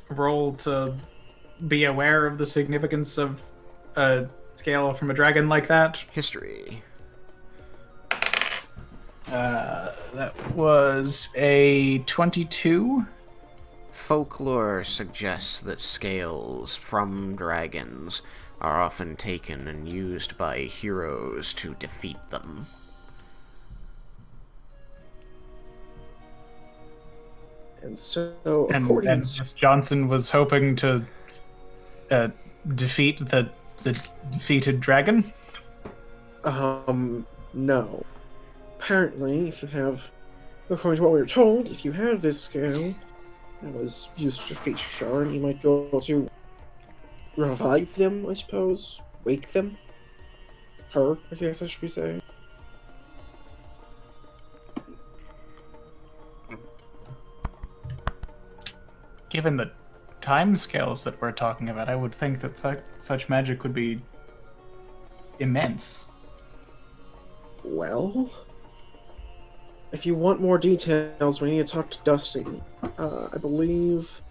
Roll to be aware of the significance of a scale from a dragon like that. History. That was a 22. Folklore suggests that scales from dragons are often taken and used by heroes to defeat them. And so, And according Miss Johnson was hoping to defeat the defeated dragon. no. Apparently, according to what we were told, if you have this scale that was used to defeat Sharon, you might be able to revive them, I suppose. Wake them. Her, I guess I should be saying. Given the time scales that we're talking about, I would think that such magic would be immense. Well, if you want more details, we need to talk to Dusty. I believe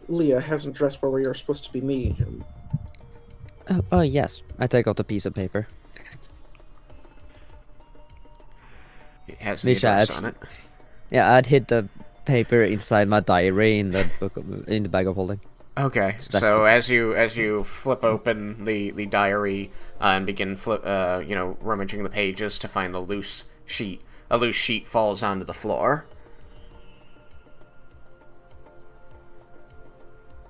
Leah has an address where we are supposed to be meeting him. Oh, yes. I take out a piece of paper. It has the Misha, address on it. Yeah, I'd hid the paper inside my diary in the in the bag of holding. Okay, That's so the- as you flip open the diary and begin rummaging the pages to find the loose sheet, a loose sheet falls onto the floor.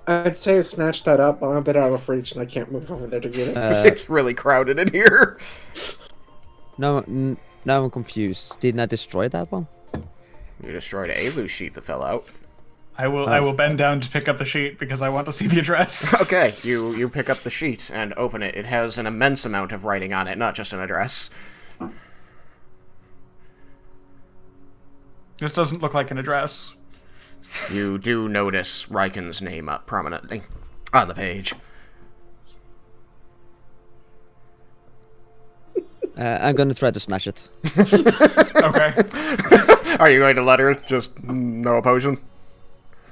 I'd say I snatched that up, but I'm a bit out of reach and I can't move over there to get it. It's really crowded in here. Now I'm confused. Didn't I destroy that one? You destroyed a loose sheet that fell out. I will bend down to pick up the sheet because I want to see the address. Okay, you pick up the sheet and open it. It has an immense amount of writing on it, not just an address. This doesn't look like an address. You do notice Raiken's name up prominently on the page. I'm gonna try to smash it. Okay. Are you going to let her? Just no opposition?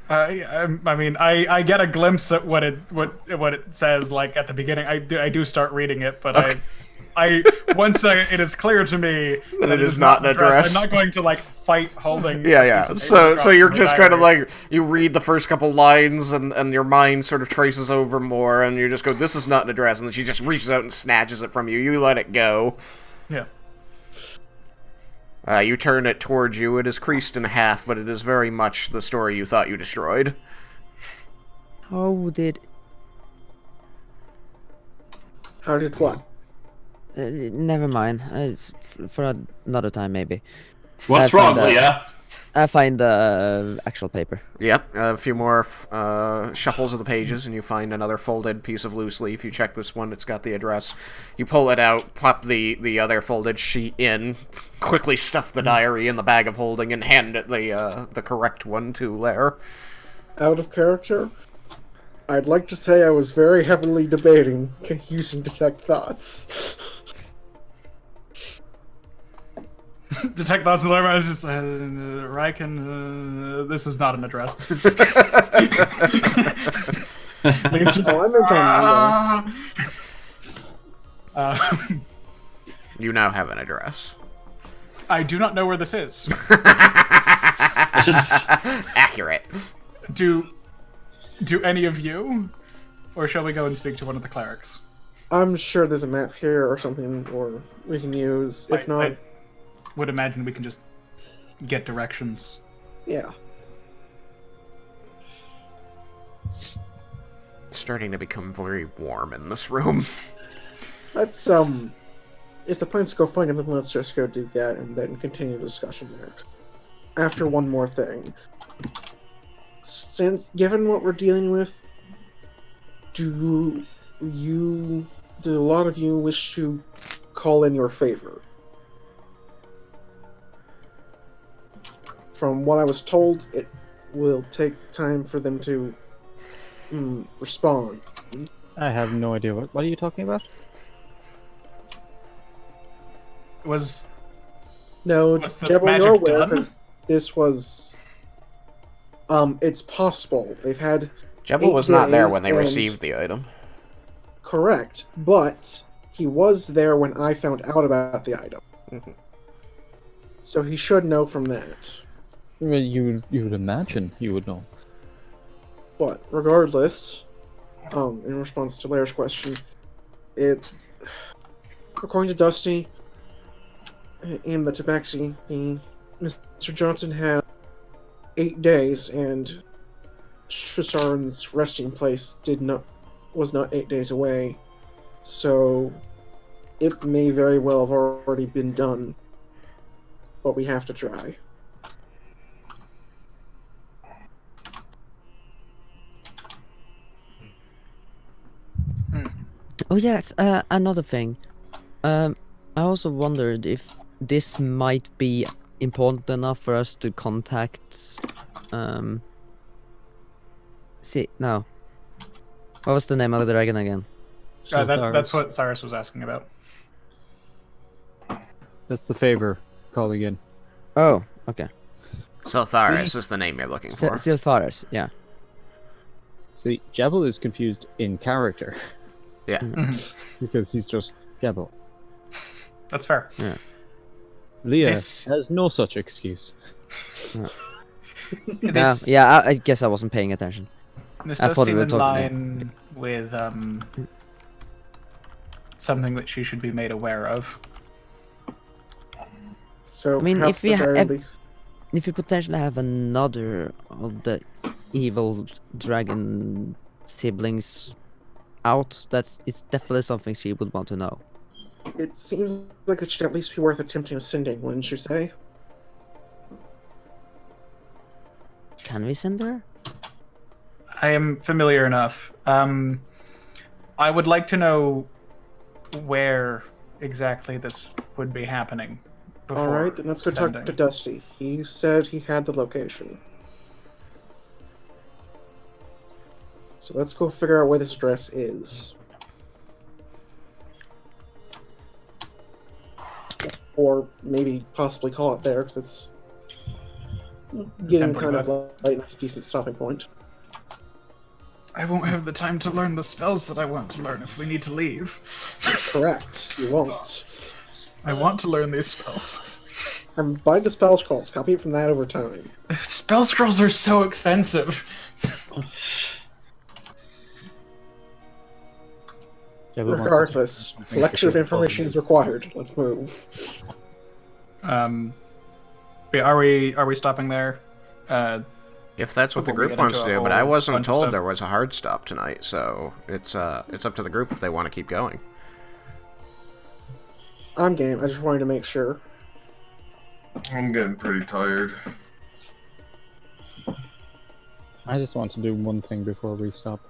I get a glimpse at what it says like at the beginning. I do start reading it, but Okay. once it is clear to me that it is not an address. I'm not going to like fight holding. Yeah. a piece of paper So across you're my just kind of diary. like, you read the first couple lines and your mind sort of traces over more and you just go, this is not an address, and then she just reaches out and snatches it from you. You let it go. Yeah. You turn it towards you. It is creased in half, but it is very much the story you thought you destroyed. How did? How did what? Never mind. It's for another time maybe. What's I wrong, found, Leah? I find the actual paper. Yep, a few more shuffles of the pages, and you find another folded piece of loose leaf. You check this one, it's got the address. You pull it out, pop the other folded sheet in, quickly stuff the diary in the bag of holding, and hand it the correct one to Lair. Out of character? I'd like to say I was very heavily debating using detect thoughts. Detect thoughts and alarm. Just Raiken. This is not an address. It's just, Oh, I meant on You now have an address. I do not know where this is. Accurate. Do any of you, or shall we go and speak to one of the clerics? I'm sure there's a map here or something, or we can use. If not, I would imagine we can just get directions. yeah. It's starting to become very warm in this room. Let's if the plan's to go find him, then let's just go do that and then continue the discussion there. After one more thing. Since, given what we're dealing with, do a lot of you wish to call in your favor? From what I was told, it will take time for them to respond. I have no idea. What are you talking about? Was No, Was the Jebel, magic you're aware done? 'cause this was. It's possible they've had. Jebel 8 was not there days when they and- received the item. Correct, but he was there when I found out about the item. So he should know from that. Well, you would imagine he would know. But regardless, in response to Lair's question, according to Dusty in the Tabaxi, Mr. Johnson had 8 days, and Trisarn's resting place was not 8 days away. So it may very well have already been done, but we have to try. Oh yes, another thing. I also wondered if this might be important enough for us to contact. See, no. What was the name of the dragon again? That's what Cyrus was asking about. That's the favor calling in. Oh, okay. Siltharis is the name you're looking for. Siltharis, yeah. See, Jebel is confused in character Yeah. because he's just Jebel. That's fair. Yeah. Leah This- has no such excuse. This, I guess I wasn't paying attention. this I does thought we seem were in talking- line with something that she should be made aware of. So I mean, perhaps if we the very have- least- If you potentially have another of the evil dragon siblings out, it's definitely something she would want to know. it seems like it should at least be worth attempting sending, wouldn't you say? Can we send her? I am familiar enough. I would like to know where exactly this would be happening. All right, then let's go talk sending. to Dusty. He said he had the location. So let's go figure out where this address is. Or maybe possibly call it there, because it's getting kind of late, and that's a decent stopping point. I won't have the time to learn the spells that I want to learn if we need to leave. Correct, you won't. I want to learn these spells. And buy the spell scrolls, copy it from that over time. Spell scrolls are so expensive. Jebel wants to Regardless, do something collection of because- information is required. Let's move. Are we stopping there? If that's what the Before we group get wants into to a do, but I whole wasn't bunch of told stuff. there was a hard stop tonight, so it's up to the group if they want to keep going. I'm game. I just wanted to make sure. I'm getting pretty tired. I just want to do one thing before we stop.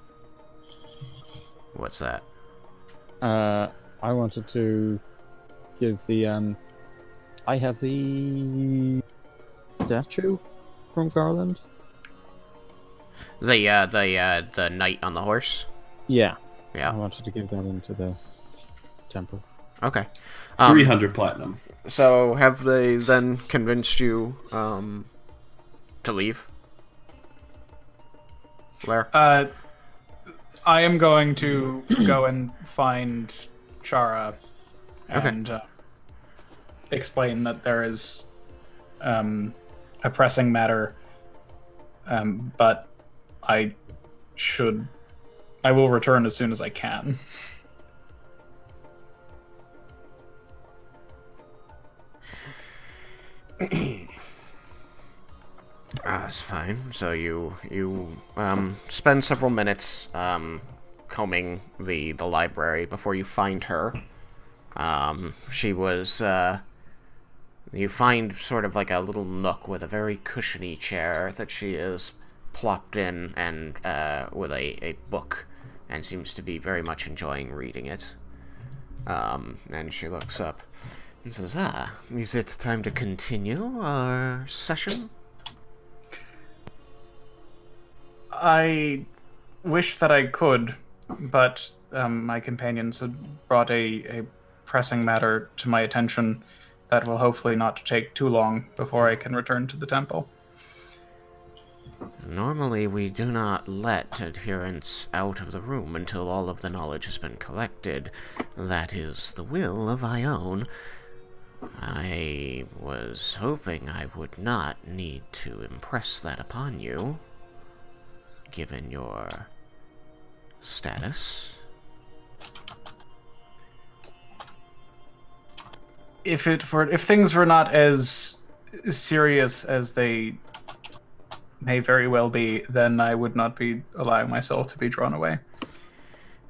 What's that? I wanted to give the I have the statue from Garland. The knight on the horse. Yeah. I Yeah. wanted to give that into the temple. Okay. 300 platinum. So have they then convinced you to leave? Where? I am going to go and find Shara and explain that there is a pressing matter, but I will return as soon as I can. That's fine. So you spend several minutes combing the library before you find her. She was you find sort of like a little nook with a very cushiony chair that she is plopped in, and with a book, and seems to be very much enjoying reading it. And she looks up and says, is it time to continue our session? I wish that I could, but my companions had brought a pressing matter to my attention that will hopefully not take too long before I can return to the temple. Normally, we do not let adherents out of the room until all of the knowledge has been collected. That is the will of Ione. I was hoping I would not need to impress that upon you, given your status. If things were not as serious as they may very well be, then I would not be allowing myself to be drawn away.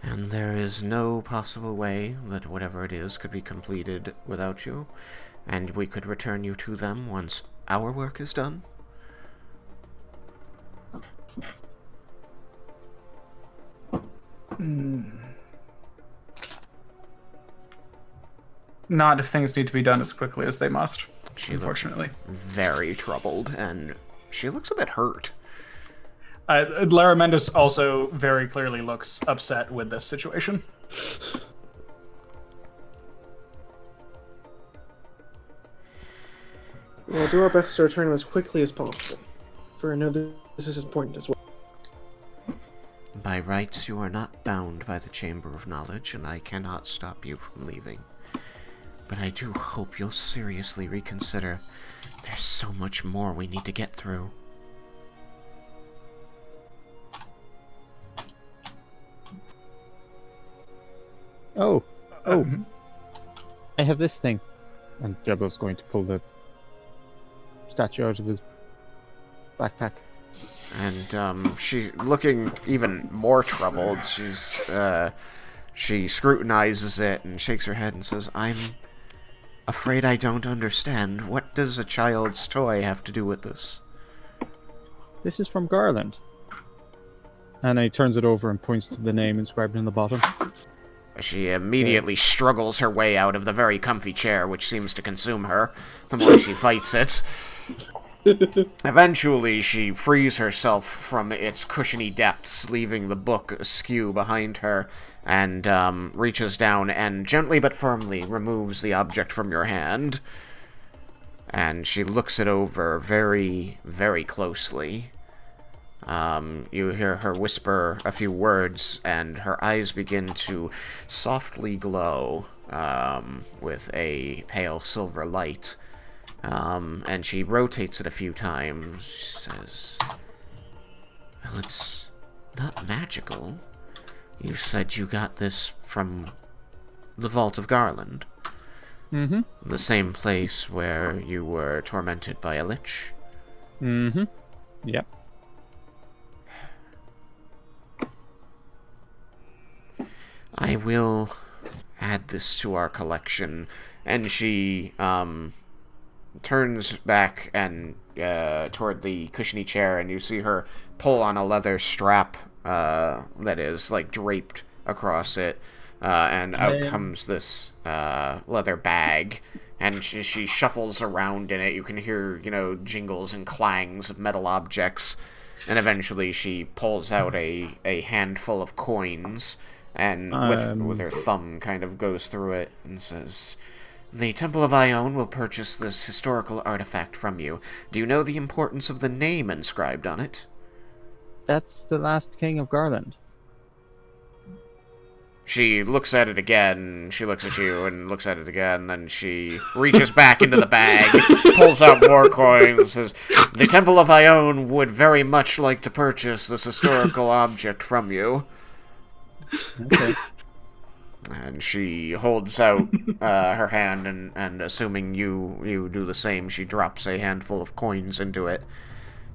And there is no possible way that whatever it is could be completed without you, and we could return you to them once our work is done? Not if things need to be done as quickly as they must, She unfortunately. looks very troubled, and she looks a bit hurt. Lara Mendes also very clearly looks upset with this situation. We'll do our best to return him as quickly as possible, for I know this is important as well. By rights, you are not bound by the Chamber of Knowledge, and I cannot stop you from leaving. But I do hope you'll seriously reconsider. There's so much more we need to get through. Oh. I have this thing. And Jebel's going to pull the statue out of his backpack. And, she's looking even more troubled. She scrutinizes it and shakes her head and says, I'm afraid I don't understand. What does a child's toy have to do with this? This is from Garland. And he turns it over and points to the name inscribed in the bottom. She immediately struggles her way out of the very comfy chair, which seems to consume her the more she fights it. Eventually, she frees herself from its cushiony depths, leaving the book askew behind her, and reaches down and gently but firmly removes the object from your hand. And she looks it over very, very closely. You hear her whisper a few words, and her eyes begin to softly glow with a pale silver light. And she rotates it a few times. She says, well, it's not magical. You said you got this from the Vault of Garland. Mm-hmm. The same place where you were tormented by a lich. Mm-hmm. Yep. I will add this to our collection. And she turns back and toward the cushiony chair, and you see her pull on a leather strap that is like draped across it, and out comes this leather bag, and she shuffles around in it. You can hear, jingles and clangs of metal objects, and eventually she pulls out a handful of coins, and with her thumb kind of goes through it and says, the Temple of Ione will purchase this historical artifact from you. Do you know the importance of the name inscribed on it? That's the last king of Garland. She looks at it again, she looks at you, and looks at it again, then she reaches back into the bag, pulls out more coins, and says, the Temple of Ione would very much like to purchase this historical object from you. Okay. And she holds out her hand, and assuming you do the same, she drops a handful of coins into it.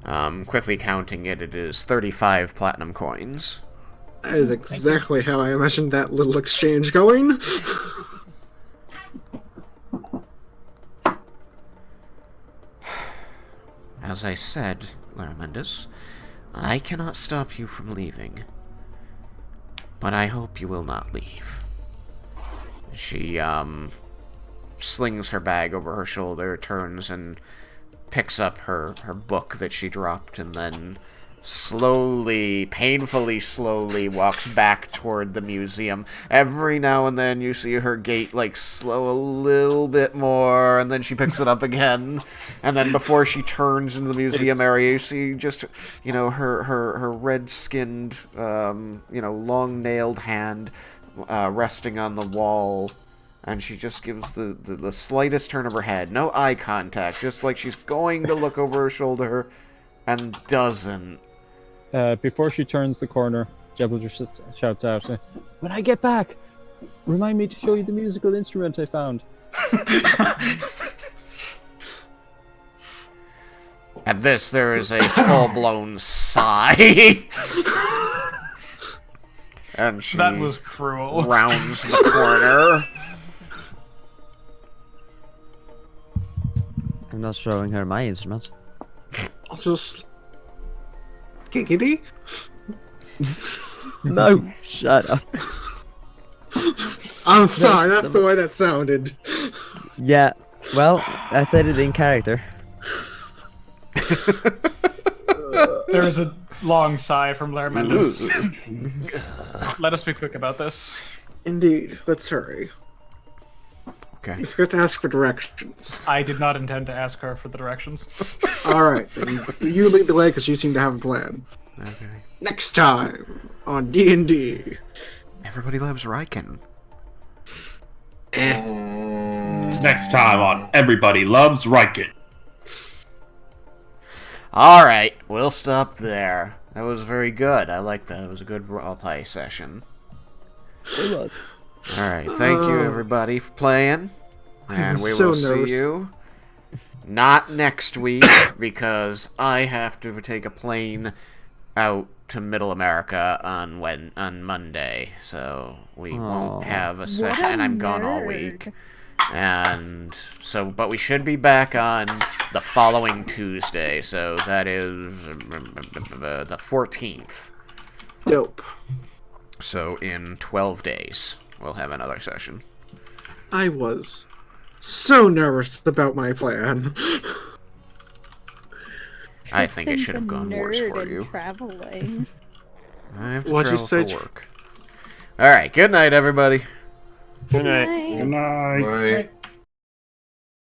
Quickly counting it, it is 35 platinum coins. That is exactly how I imagined that little exchange going. As I said, Laramendus, I cannot stop you from leaving. But I hope you will not leave. She, slings her bag over her shoulder, turns and picks up her book that she dropped, and then painfully slowly walks back toward the museum. Every now and then you see her gait, slow a little bit more, and then she picks it up again. And then before she turns into the museum area, you see just, her red-skinned, long-nailed hand resting on the wall, And she just gives the slightest turn of her head. No eye contact. Just like she's going to look over her shoulder and doesn't. Before she turns the corner, Jebel just shouts out, "When I get back, remind me to show you the musical instrument I found." At this, there is a full-blown sigh. And she That was cruel. rounds the corner. I'm not showing her my instrument. I'll just... Giggity? No, shut up. I'm sorry, that's the way that sounded. Yeah, well, I said it in character. There is a long sigh from Lair Mendes. Let us be quick about this. Indeed, let's hurry. Okay. You forgot to ask for directions. I did not intend to ask her for the directions. Alright, then you lead the way because you seem to have a plan. Okay. Next time on D&D. Everybody loves Raiken. Next time on Everybody Loves Raiken. Alright, we'll stop there. That was very good. I like that. It was a good roleplay session. It was. Alright, thank you everybody for playing. And I'm we so will see nervous. you not next week because I have to take a plane out to Middle America on Monday. So we won't have a session and I'm gone all week. And so, but we should be back on the following Tuesday, so that is the 14th. Dope. So in 12 days, we'll have another session. I was so nervous about my plan. I think it should have Tristan's a gone worse nerd for in you. Traveling. I have to What'd you travel say, for work. Alright, good night, everybody. Good night. Bye. Good night. Right.